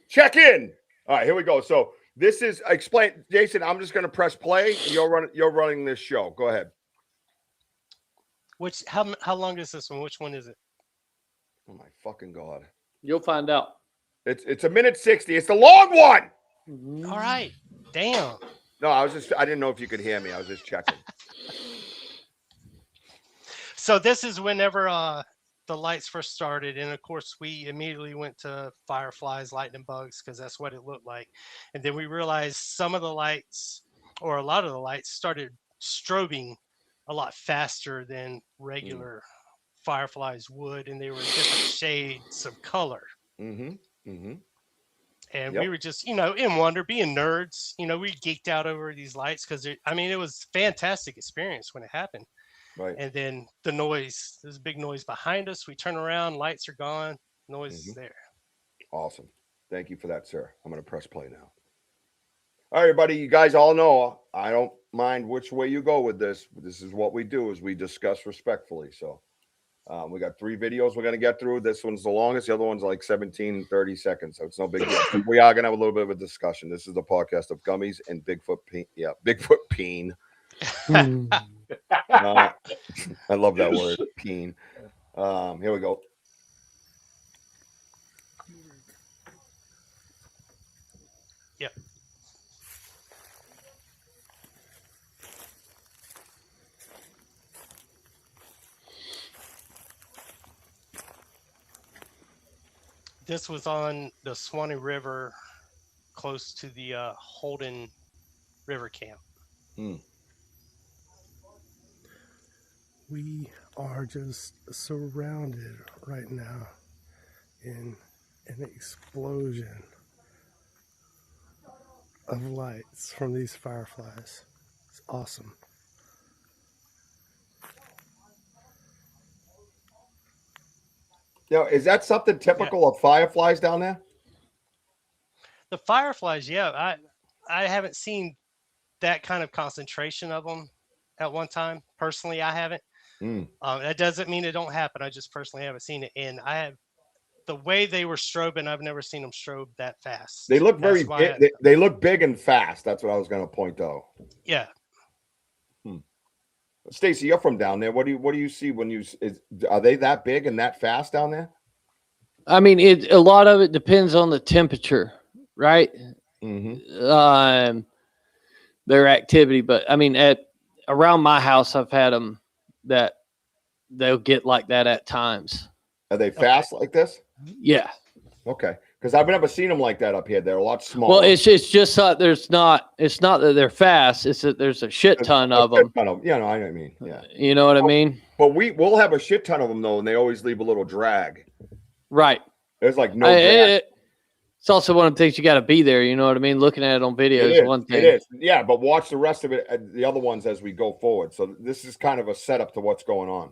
Check in. All right, here we go. So this is explain, Jason. I'm just gonna press play. You're running this show. Go ahead. How long is this one? Which one is it? Oh my fucking God. You'll find out. It's a minute 60. It's the long one. All right. Damn. No, I didn't know if you could hear me. I was just checking. So this is whenever the lights first started. And of course, we immediately went to fireflies, lightning bugs, because that's what it looked like. And then we realized some of the lights, or a lot of the lights, started strobing a lot faster than regular fireflies would. And they were different shades of color. And we were just, in wonder, being nerds, we geeked out over these lights because it was a fantastic experience when it happened. Right. And then the noise, there's a big noise behind us. We turn around, lights are gone, noise is there. Awesome. Thank you for that, sir. I'm going to press play now. All right, everybody, you guys all know I don't mind which way you go with this. This is what we do, is we discuss respectfully. So we got 3 videos we're going to get through. This one's the longest. The other one's like 17, 30 seconds. So it's no big deal. We are going to have a little bit of a discussion. This is the podcast of gummies and Bigfoot peen. Yeah, Bigfoot peen. I love that word, peen. Here we go. Yep. This was on the Swanee River, close to the Holden River camp. We are just surrounded right now in an explosion of lights from these fireflies. It's awesome. Is that something typical of fireflies down there? The fireflies, I haven't seen that kind of concentration of them at one time. Personally, I haven't. That doesn't mean it don't happen. I just personally haven't seen it, and I have the way they were strobing. I've never seen them strobe that fast. They look very That's why big. They look big and fast. That's what I was going to point out. Yeah. Stacy, you're from down there. What do you see when are they that big and that fast down there? I mean, a lot of it depends on the temperature, right? Mm-hmm. Their activity, but I mean, around my house, I've had them that they'll get like that at times. Are they fast like this? Yeah. Okay, because I've never seen them like that up here. They're a lot smaller. Well, it's just it's not that they're fast. It's that there's a shit ton of them. Yeah, no, I know what I mean. Yeah, you know what I mean. But we'll have a shit ton of them though, and they always leave a little drag. Right. There's like no drag. It's also one of the things you got to be there. You know what I mean? Looking at it on video is one thing. It is. Yeah, but watch the rest of it, the other ones as we go forward. So this is kind of a setup to what's going on.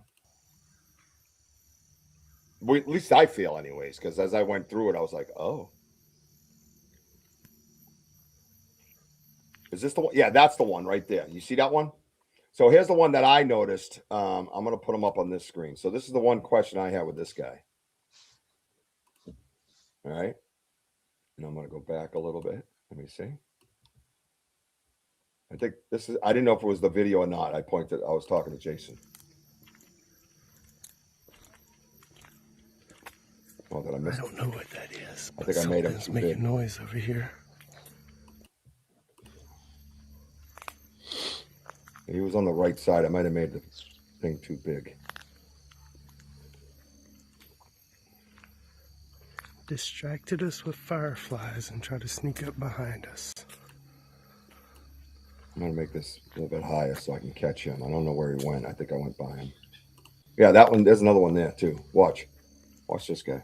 At least I feel anyways, because as I went through it, I was like, oh. Is this the one? Yeah, that's the one right there. You see that one? So here's the one that I noticed. I'm going to put them up on this screen. So this is the one question I had with this guy. All right. And I'm going to go back a little bit. Let me see. I think I didn't know if it was the video or not. I was talking to Jason. Oh, did I miss it? I don't know what that is. I think I made it making noise over here. He was on the right side. I might have made the thing too big. Distracted us with fireflies and tried to sneak up behind us. I'm going to make this a little bit higher so I can catch him. I don't know where he went. I think I went by him. Yeah, that one. There's another one there too. Watch this guy.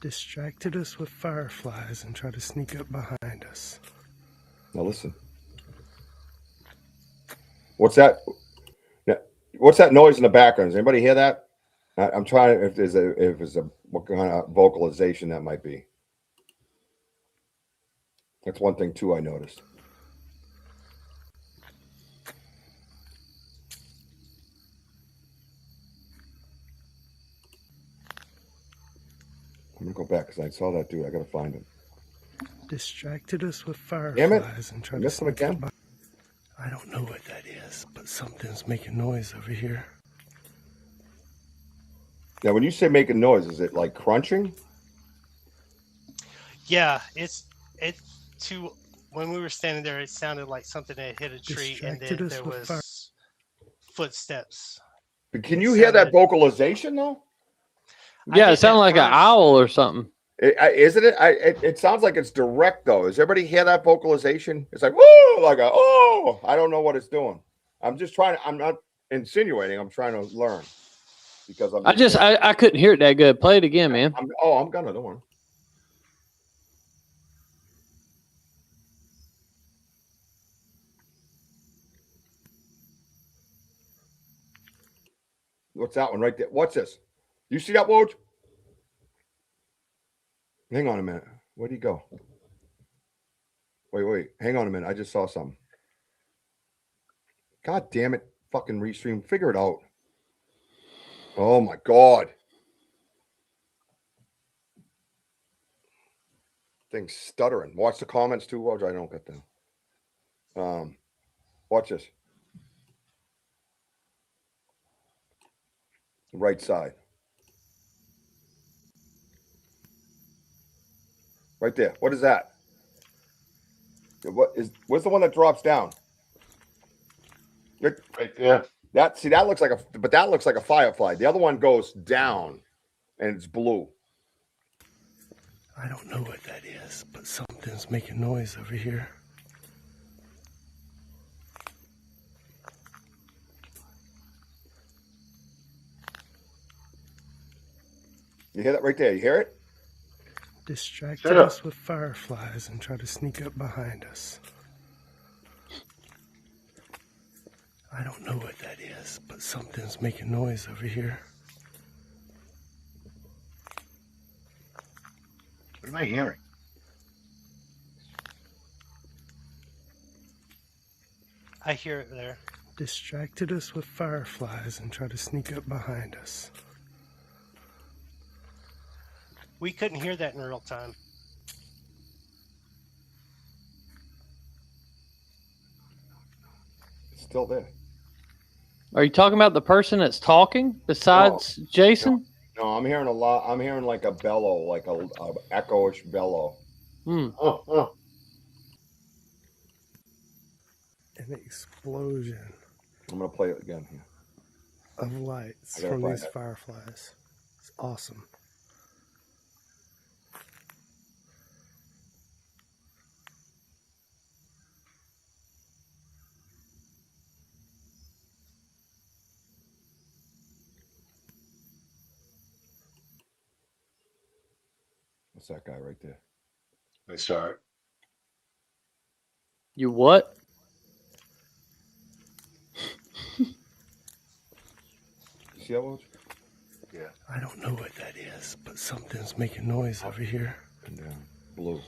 Distracted us with fireflies and tried to sneak up behind us. Now listen. What's that? What's that noise in the background? Does anybody hear that? I'm trying if there's what kind of vocalization that might be. That's one thing too I noticed. I'm gonna go back because I saw that dude. I gotta find him. Distracted us with fireflies and tried to sneak again. up. I don't know what that is, but something's making noise over here. Now, when you say making noise, is it like crunching? Yeah, when we were standing there, it sounded like something had hit a tree, and then there was footsteps. But can you hear that vocalization though? Yeah, it sounded like an owl or something. Isn't it? It sounds like it's direct though. Does everybody hear that vocalization? It's like whoa, like I don't know what it's doing. I'm just trying. I'm not insinuating. I'm trying to learn because I couldn't hear it that good. Play it again, man. I'm gonna. Don't worry. What's that one right there? What's this? You see that, Woj? Hang on a minute. Where'd he go? Wait. Hang on a minute. I just saw something. God damn it. Fucking restream. Figure it out. Oh my God. Thing's stuttering. Watch the comments too, Woj. I don't get them. Watch this. Right side. Right there. What is that? Where's the one that drops down? Right there. That looks like a firefly. The other one goes down and it's blue. I don't know what that is, but something's making noise over here. You hear that right there? You hear it? Distracted us with fireflies and tried to sneak up behind us. I don't know what that is, but something's making noise over here. What am I hearing? I hear it there. Distracted us with fireflies and tried to sneak up behind us. We couldn't hear that in real time. It's still there. Are you talking about the person that's talking besides Jason? No, I'm hearing a lot. I'm hearing like a bellow, like a echo-ish bellow. An explosion I'm gonna play it again here. of lights from these fireflies. It's awesome. What's that guy right there? I saw it. You what? You see that one? Yeah. I don't know what that is, but something's making noise over here. And down. Blue.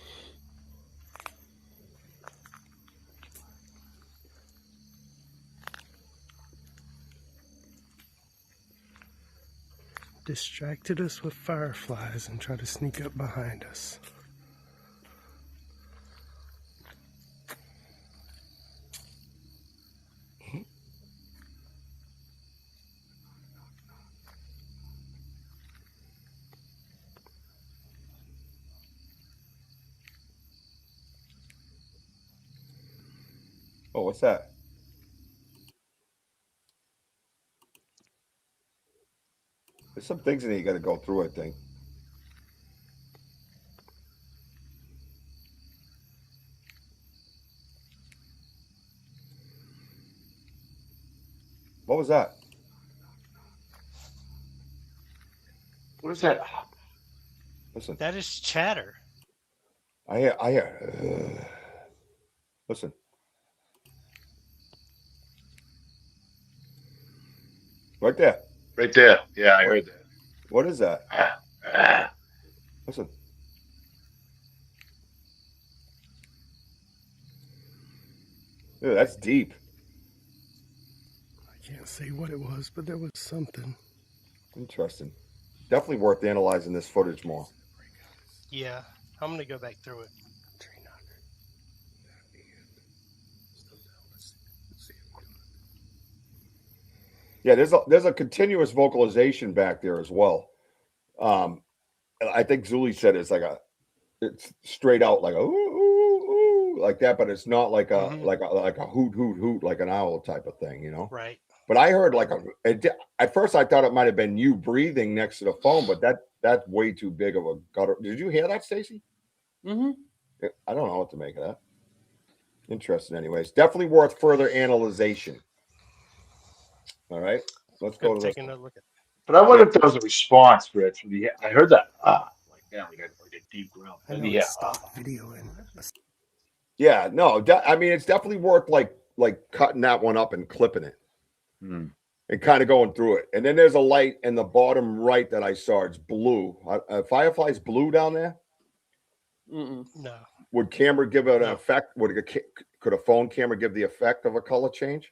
Distracted us with fireflies and tried to sneak up behind us. Oh, what's that? There's some things in there you got to go through, I think. What was that? What is that? Listen. That is chatter. I hear. Listen. Right there. Right there. Yeah, I heard that. What is that? Listen. Ew, that's deep. I can't say what it was, but there was something. Interesting. Definitely worth analyzing this footage more. Yeah, I'm gonna go back through it. Yeah, there's a continuous vocalization back there as well. I think Zuli said it's straight out like a ooh, ooh, ooh, like that, but it's not like a like a hoot hoot hoot like an owl type of thing, you know. Right. But I heard at first I thought it might have been you breathing next to the phone, but that's way too big of a gutter. Did you hear that, Stacy? Mm-hmm. I don't know what to make of that. Interesting, anyways. Definitely worth further analyzation. All right, let's go to this. Taking a look at. But I wonder if that was a response, Rich. I heard that like a deep growl. I know stop videoing. Yeah, no, I mean it's definitely worth like cutting that one up and clipping it. And kind of going through it. And then there's a light in the bottom right that I saw. It's blue. Firefly's blue down there? Mm-mm. No. Would camera give it an effect? Could a phone camera give the effect of a color change?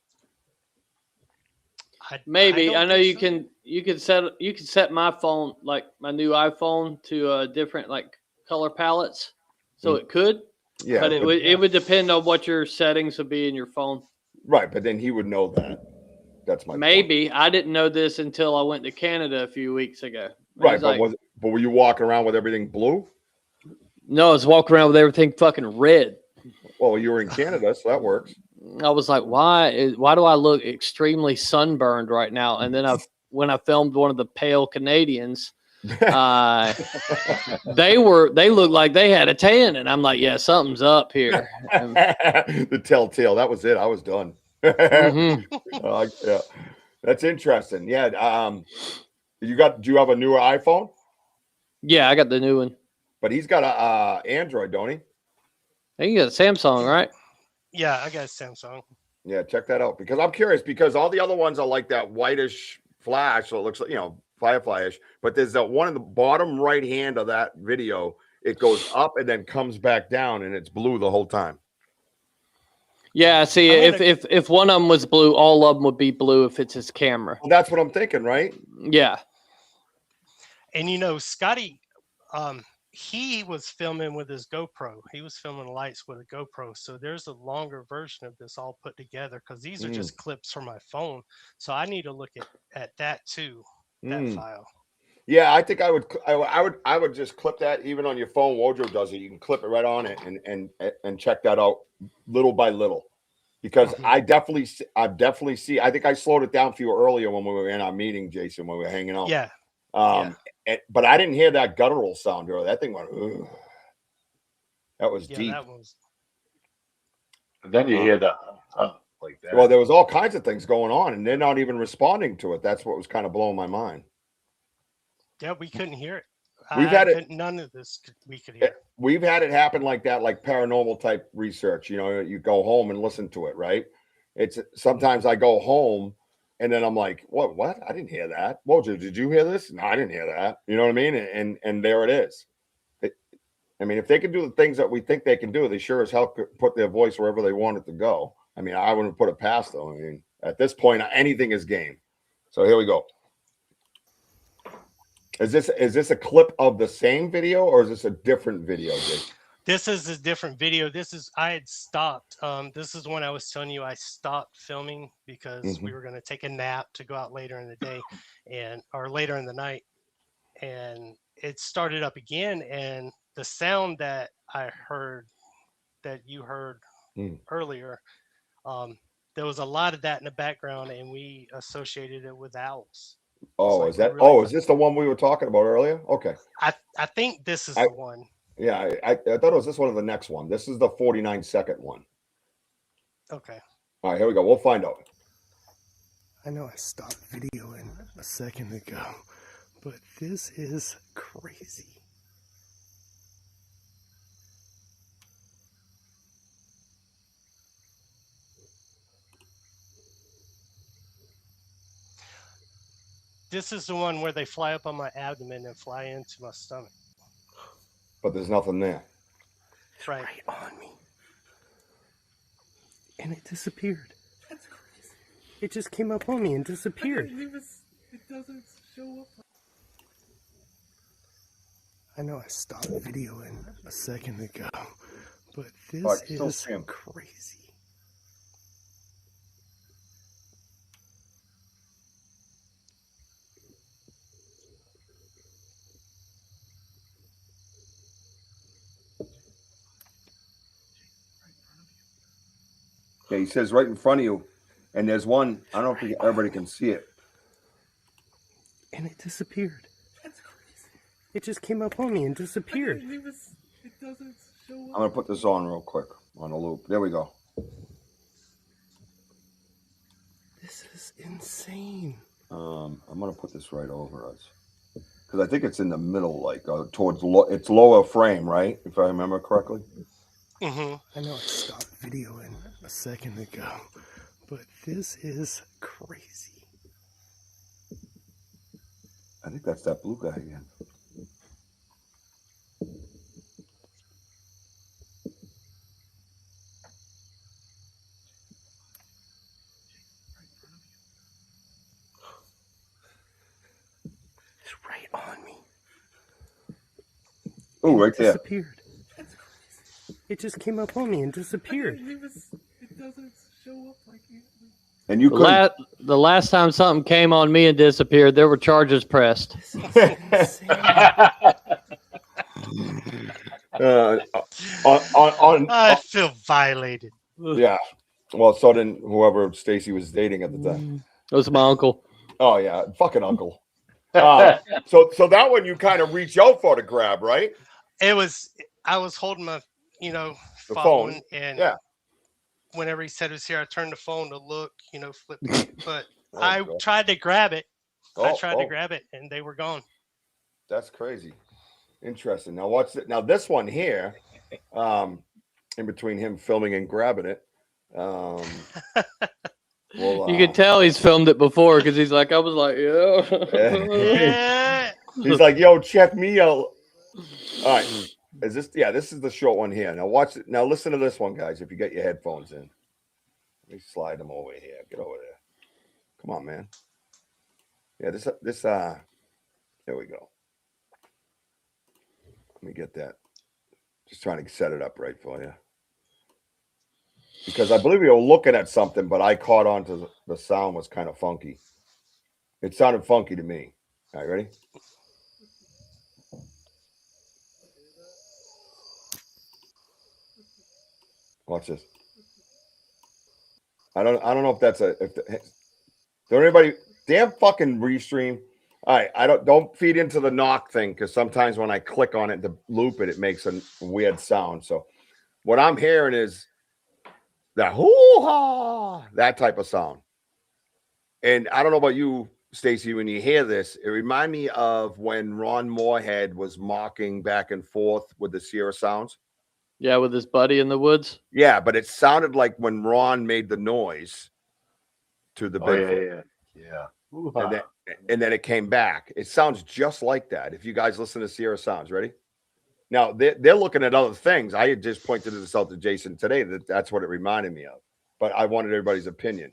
Maybe. I know you can set my phone, like my new iPhone, to different like color palettes. So it could. Yeah. But it would depend on what your settings would be in your phone. Right, but then he would know that. That's my maybe point. I didn't know this until I went to Canada a few weeks ago. Right, but were you walking around with everything blue? No, I was walking around with everything fucking red. Well, you were in Canada, so that works. I was like, why do I look extremely sunburned right now? And then when I filmed one of the pale Canadians, they looked like they had a tan, and I'm like, yeah, something's up here. The telltale. That was it. I was done. Yeah, that's interesting. Yeah. Do you have a newer iPhone? Yeah, I got the new one. But he's got a Android, don't he? I think you got a Samsung, right? Yeah, I got a Samsung. Yeah, check that out because I'm curious because all the other ones are like that whitish flash, so it looks like firefly-ish. But there's that one in the bottom right hand of that video. It goes up and then comes back down, and it's blue the whole time. Yeah, see, if one of them was blue, all of them would be blue if it's his camera. Well, that's what I'm thinking, right? Yeah. And Scotty, he was filming with his GoPro. He was filming lights with a GoPro. So there's a longer version of this all put together because these are just clips from my phone. So I need to look at that too, that file. Yeah, I think I would just clip that even on your phone. Wojo does it. You can clip it right on it and check that out little by little, because I definitely see. I think I slowed it down for you earlier when we were in our meeting, Jason, when we were hanging out. Yeah. But I didn't hear that guttural sound earlier. That thing went. Ugh. That was deep. That was. And then you hear the like that. Well, there was all kinds of things going on, and they're not even responding to it. That's what was kind of blowing my mind. Yeah, we couldn't hear it. We've had it. None of this we could hear. We've had it happen like that, like paranormal type research. You go home and listen to it, right? It's sometimes I go home and then I'm like, what? I didn't hear that. Wojo, did you hear this? No, I didn't hear that. You know what I mean? And there it is. I mean, if they can do the things that we think they can do, they sure as hell could put their voice wherever they want it to go. I mean, I wouldn't put it past them. I mean, at this point, anything is game. So here we go. Is this a clip of the same video or is this a different video, Jake? This is a different video. I had stopped. This is when I was telling you I stopped filming because we were going to take a nap to go out later in the day or later in the night. And it started up again. And the sound that I heard, that you heard earlier, there was a lot of that in the background, and we associated it with owls. Oh, is that? Really is this the one we were talking about earlier? Okay. I think this is the one. Yeah, I thought it was this one or the next one. This is the 49-second one. Okay. All right, here we go. We'll find out. I know I stopped videoing a second ago, but this is crazy. This is the one where they fly up on my abdomen and fly into my stomach. But there's nothing there. Right on me. And it disappeared. That's crazy. It just came up on me and disappeared. It doesn't show up. I know I stopped videoing a second ago, but this is crazy. Yeah, he says right in front of you, and there's one. I don't know if everybody can see it. And it disappeared. That's crazy. It just came up on me and disappeared. It doesn't show up. I'm gonna put this on real quick on a loop. There we go. This is insane. I'm gonna put this right over us because I think it's in the middle, like towards it's lower frame, right? If I remember correctly. I know I stopped videoing a second ago, but this is crazy. I think that's that blue guy again. It's right on me. Oh, right there. Disappeared. It just came up on me and disappeared. It doesn't show up like it. And you the last time something came on me and disappeared, there were charges pressed. I feel violated. Yeah. Well, so did whoever Stacy was dating at the time. It was my uncle. Oh yeah, fucking uncle. So that one you kind of reach out for to grab, right? I was holding my, the phone, phone, and yeah. Whenever he said it was here, I turned the phone to look, flip it. But I tried to grab it. I tried to grab it, and they were gone. That's crazy. Interesting. Now watch it. Now this one here, in between him filming and grabbing it, well, you can tell he's filmed it before because he's like, I was like, yeah. He's like, yo, check me out. All right. Is this? Yeah, this is the short one here. Now watch it. Now listen to this one, guys. If you get your headphones in. Let me slide them over here. Get over there. Come on, man. Yeah, this there we go. Let me get that. Just trying to set it up right for you. Because I believe you were looking at something, but I caught on to the sound was kind of funky. It sounded funky to me. All right, ready? Watch this. I don't know if that's don't anybody damn fucking restream. All right, don't feed into the knock thing because sometimes when I click on it to loop it, it makes a weird sound. So what I'm hearing is that hoo-ha, that type of sound. And I don't know about you, Stacy, when you hear this, it reminds me of when Ron Moorhead was mocking back and forth with the Sierra Sounds. Yeah, with his buddy in the woods. Yeah, but it sounded like when Ron made the noise to the Bigfoot. Yeah. And then it came back. It sounds just like that. If you guys listen to Sierra Sounds, ready? Now they're looking at other things. I had just pointed this out to Jason today that's what it reminded me of. But I wanted everybody's opinion.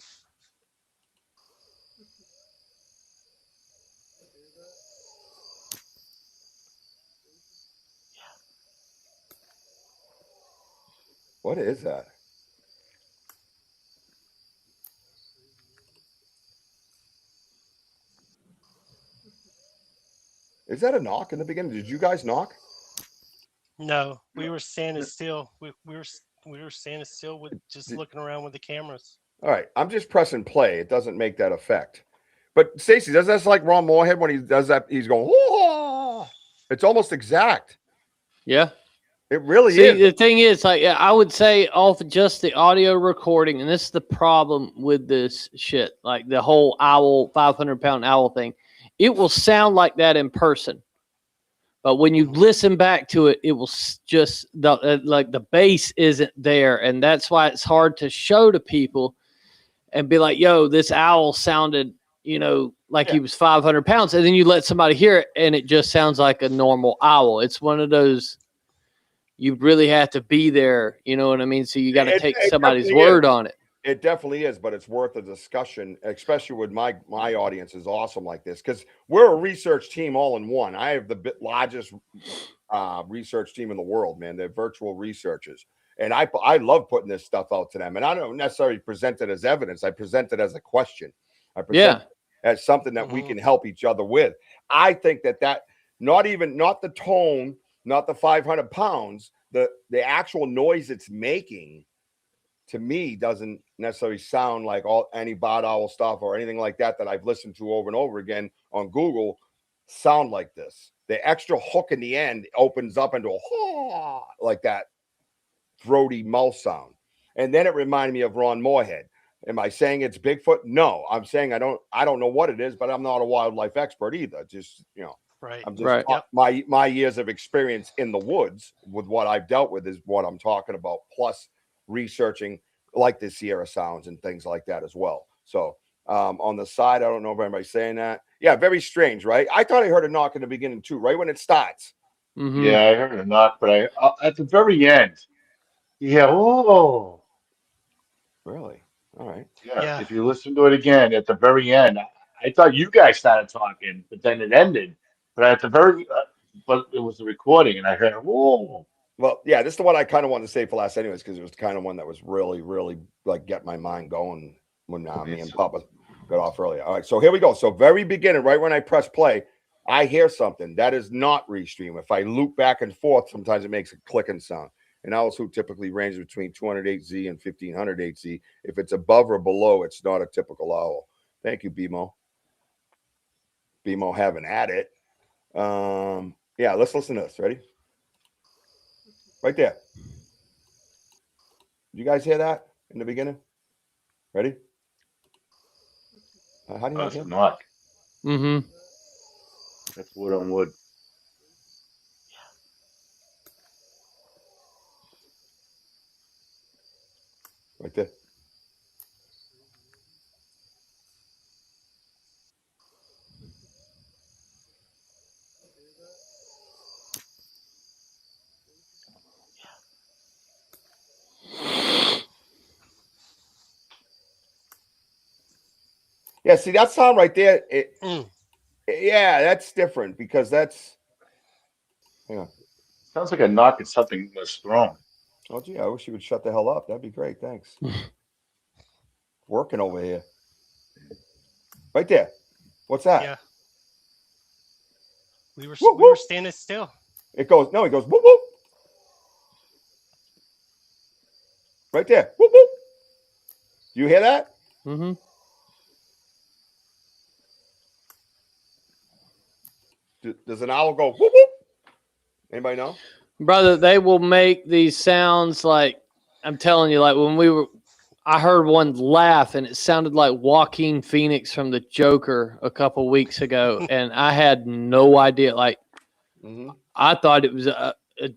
What is that? Is that a knock in the beginning? Did you guys knock? No, we were standing still. We were standing still with just looking around with the cameras. All right, I'm just pressing play. It doesn't make that effect. But Stacy, does that like Ron Moorhead when he does that? He's going, oh, it's almost exact. Yeah. It really See, is. the thing is, like, I would say off just the audio recording, and this is the problem with this shit, like the whole owl, 500-pound owl thing. It will sound like that in person, but when you listen back to it, it will just like the bass isn't there, and that's why it's hard to show to people and be like, "Yo, this owl sounded, like he was 500 pounds," and then you let somebody hear it, and it just sounds like a normal owl. It's one of those. You really have to be there. You know what I mean? So you got to take somebody's word on it. It definitely is, but it's worth a discussion, especially with my audience is awesome like this because we're a research team all in one. I have the largest research team in the world, man. They're virtual researchers. And I love putting this stuff out to them. And I don't necessarily present it as evidence. I present it as a question. I present it as something that we can help each other with. I think that not the tone, not the 500 pounds, the actual noise it's making to me doesn't necessarily sound like any barred owl stuff or anything like that I've listened to over and over again on Google sound like this. The extra hook in the end opens up into a like that throaty mouth sound. And then it reminded me of Ron Moorhead. Am I saying it's Bigfoot? No, I'm saying I don't know what it is, but I'm not a wildlife expert either. Just, right. I'm just my years of experience in the woods with what I've dealt with is what I'm talking about, plus researching like the Sierra Sounds and things like that as well. So on the side, I don't know if anybody's saying that. Yeah, very strange, right? I thought I heard a knock in the beginning too, right when it starts. Mm-hmm. Yeah, I heard a knock, but at the very end, oh. Really? All right. Yeah, if you listen to it again at the very end, I thought you guys started talking, but then it ended. But at the very, but it was the recording, and I heard, whoa. Well, yeah, this is the one I kind of wanted to say for last, anyways, because it was kind of one that was really, really like get my mind going when me and Papa got off earlier. All right, so here we go. So very beginning, right when I press play, I hear something that is not restream. If I loop back and forth, sometimes it makes a clicking sound. And owls who typically range between 208Z and 1508Z. If it's above or below, it's not a typical owl. Thank you, BMO. BMO having at it. Yeah, let's listen to this. Ready? Right there. Did you guys hear that in the beginning? Ready? How do you That's a knock. Mm-hmm. That's wood on wood. Right there. Yeah, see that sound right there. Yeah, that's different because that's Sounds like a knock at something was thrown. Oh gee, I wish you would shut the hell up. That'd be great. Thanks. Working over here. Right there. What's that? Yeah. We were Whoop, we were whoop. standing still. It goes. No, it goes. Whoop whoop. Right there. Whoop whoop. You hear that? Mm-hmm. Does an owl go whoop whoop? Anybody know? Brother, they will make these sounds like, I'm telling you, like when I heard one laugh and it sounded like Joaquin Phoenix from the Joker a couple weeks ago. And I had no idea. Like, I thought it was a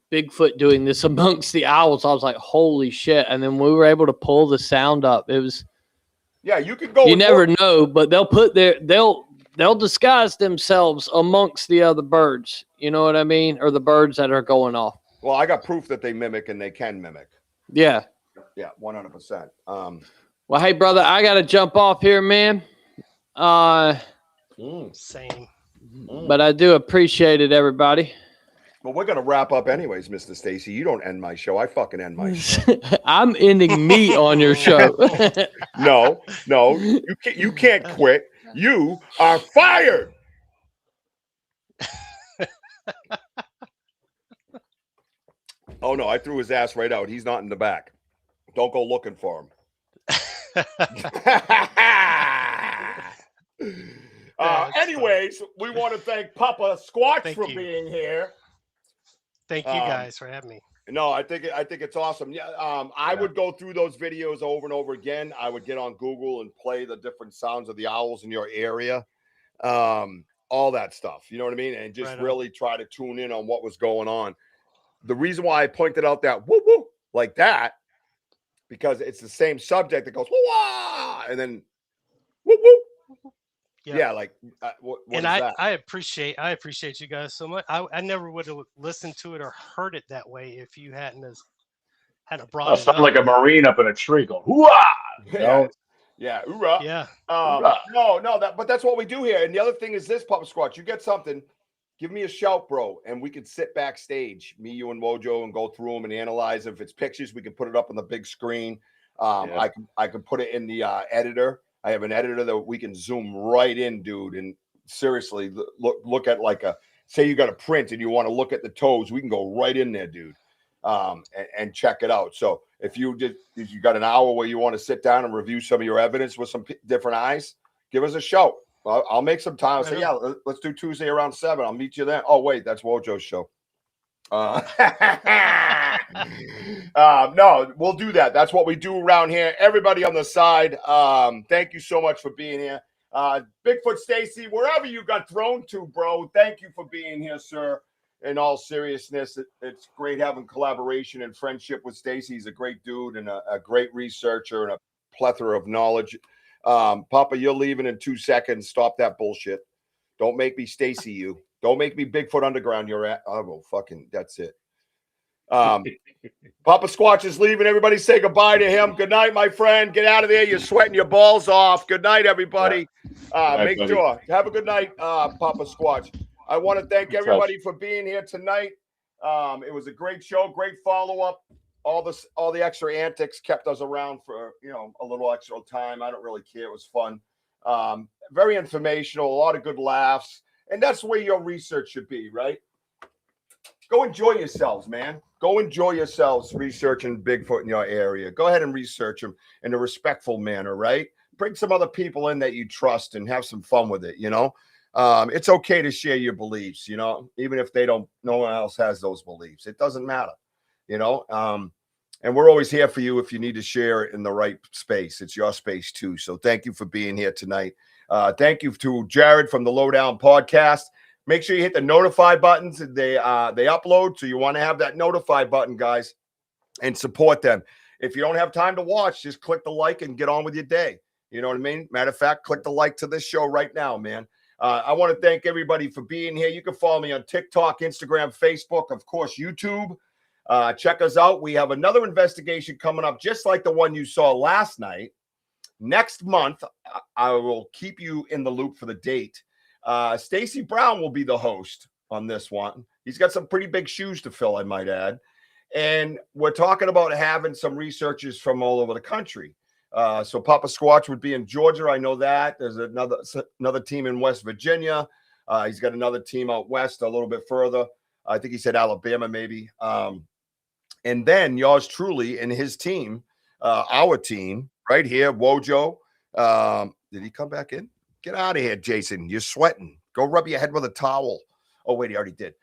Bigfoot doing this amongst the owls. I was like, holy shit. And then we were able to pull the sound up. It was, yeah, you could go. You never know, but they'll disguise themselves amongst the other birds. You know what I mean? Or the birds that are going off. Well, I got proof that they mimic and they can mimic. Yeah. Yeah, 100%. Well, hey, brother, I got to jump off here, man. Same. But I do appreciate it, everybody. Well, we're going to wrap up anyways, Mr. Stacy. You don't end my show. I fucking end my show. I'm ending me on your show. No, you can't quit. You are fired. Oh, no, I threw his ass right out. He's not in the back. Don't go looking for him. Anyways, we want to thank Papa Squatch for being here. Thank you guys for having me. No, I think it's awesome. Yeah, I would go through those videos over and over again. I would get on Google and play the different sounds of the owls in your area, all that stuff. You know what I mean? And just really try to tune in on what was going on. The reason why I pointed out that whoop whoop like that, because it's the same subject that goes wah, and then whoop whoop. Yeah, like what and is that? I appreciate you guys so much. I never would have listened to it or heard it that way if you hadn't brought it Sound up. like a Marine up in a tree going hoo-ah! Yeah, hoorah. Yeah. No, but that's what we do here. And the other thing is this, Papa Squatch, you get something, give me a shout, bro, and we can sit backstage, me, you, and Wojo, and go through them and analyze. If it's pictures, we can put it up on the big screen. I can put it in the editor. I have an editor that we can zoom right in, dude. And seriously, look at say you got a print and you want to look at the toes, we can go right in there, dude, and check it out. So if you got an hour where you want to sit down and review some of your evidence with some different eyes, give us a shout. I'll make some time. I'll say, yeah, let's do Tuesday around 7. I'll meet you there. Oh, wait, that's Wojo's show. No, we'll do that. That's what we do around here. Everybody on the side, thank you so much for being here. Bigfoot Stacy, wherever you got thrown to, bro, thank you for being here, sir. In all seriousness, it's great having collaboration and friendship with Stacy. He's a great dude and a great researcher and a plethora of knowledge. Papa, you're leaving in 2 seconds. Stop that bullshit. Don't make me Stacy you. Don't make me Bigfoot Underground. You're at. I will fucking. That's it. Papa Squatch is leaving. Everybody say goodbye to him. Good night, my friend. Get out of there. You're sweating your balls off. Good night, everybody. Make sure. Have a good night, Papa Squatch. I want to thank everybody for being here tonight. It was a great show. Great follow-up. All the extra antics kept us around for a little extra time. I don't really care. It was fun. Very informational. A lot of good laughs. And that's the way your research should be, right? Go enjoy yourselves, man. Go enjoy yourselves researching Bigfoot in your area. Go ahead and research them in a respectful manner, right? Bring some other people in that you trust and have some fun with it, It's okay to share your beliefs, even if no one else has those beliefs. It doesn't matter, and we're always here for you if you need to share it in the right space. It's your space too. So thank you for being here tonight. Thank you to Jared from the Lowdown Podcast. Make sure you hit the notify buttons. They upload, so you want to have that notify button, guys, and support them. If you don't have time to watch, just click the like and get on with your day. You know what I mean? Matter of fact, click the like to this show right now, man. I want to thank everybody for being here. You can follow me on TikTok, Instagram, Facebook, of course, YouTube. Check us out. We have another investigation coming up, just like the one you saw last night. next month, I will keep you in the loop for the date. Stacy Brown will be the host on this one. He's got some pretty big shoes to fill, I might add. And we're talking about having some researchers from all over the country. So Papa Squatch would be in Georgia. I know that. There's another team in West Virginia. He's got another team out west a little bit further. I think he said Alabama maybe. And then yours truly and his team, our team right here, Wojo. Did he come back in? Get out of here, Jason. You're sweating. Go rub your head with a towel. Oh, wait, he already did.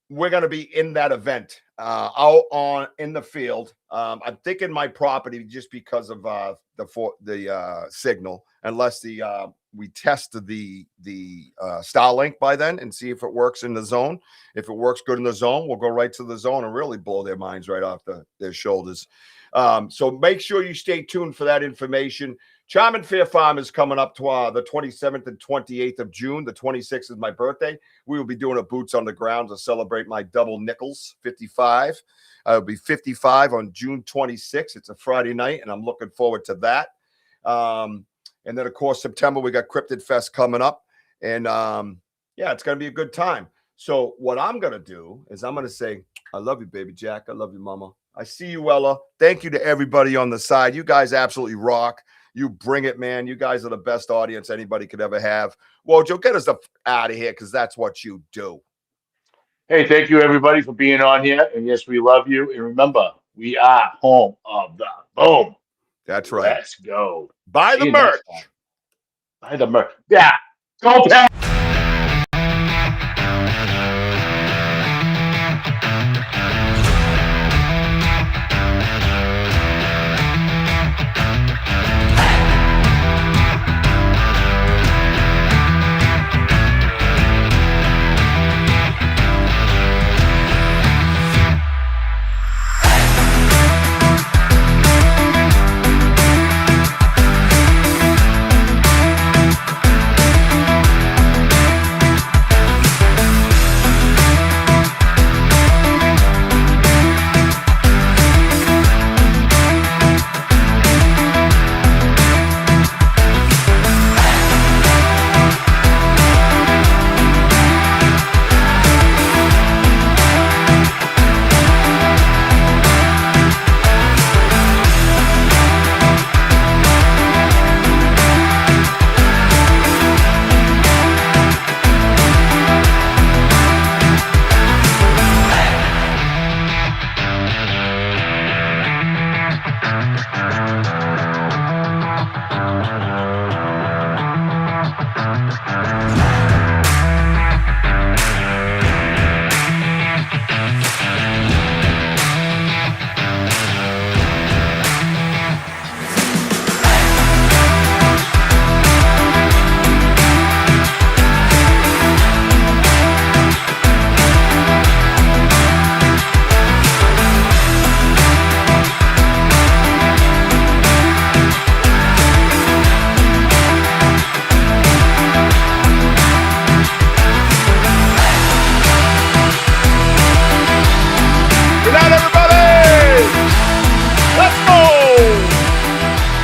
We're gonna be in that event out in the field. I'm thinking my property just because of the signal, unless we test the Starlink by then and see if it works in the zone. If it works good in the zone, we'll go right to the zone and really blow their minds right off their shoulders. So make sure you stay tuned for that information. Charmin Fair Farm is coming up to the 27th and 28th of June. The 26th is my birthday. We will be doing a boots on the ground to celebrate my double nickels, 55. I'll be 55 on June 26th. It's a Friday night, and I'm looking forward to that. And then, of course, September, we got Cryptid Fest coming up. And, yeah, it's going to be a good time. So what I'm going to do is I'm going to say, I love you, baby Jack. I love you, mama. I see you, Ella. Thank you to everybody on the side. You guys absolutely rock. You bring it, man. You guys are the best audience anybody could ever have. Wojo, get us out of here because that's what you do. Hey, thank you, everybody, for being on here. And yes, we love you. And remember, we are home of the boom. That's right. Let's go. Buy the merch. Buy the merch. Yeah. Go, Pat. Yeah.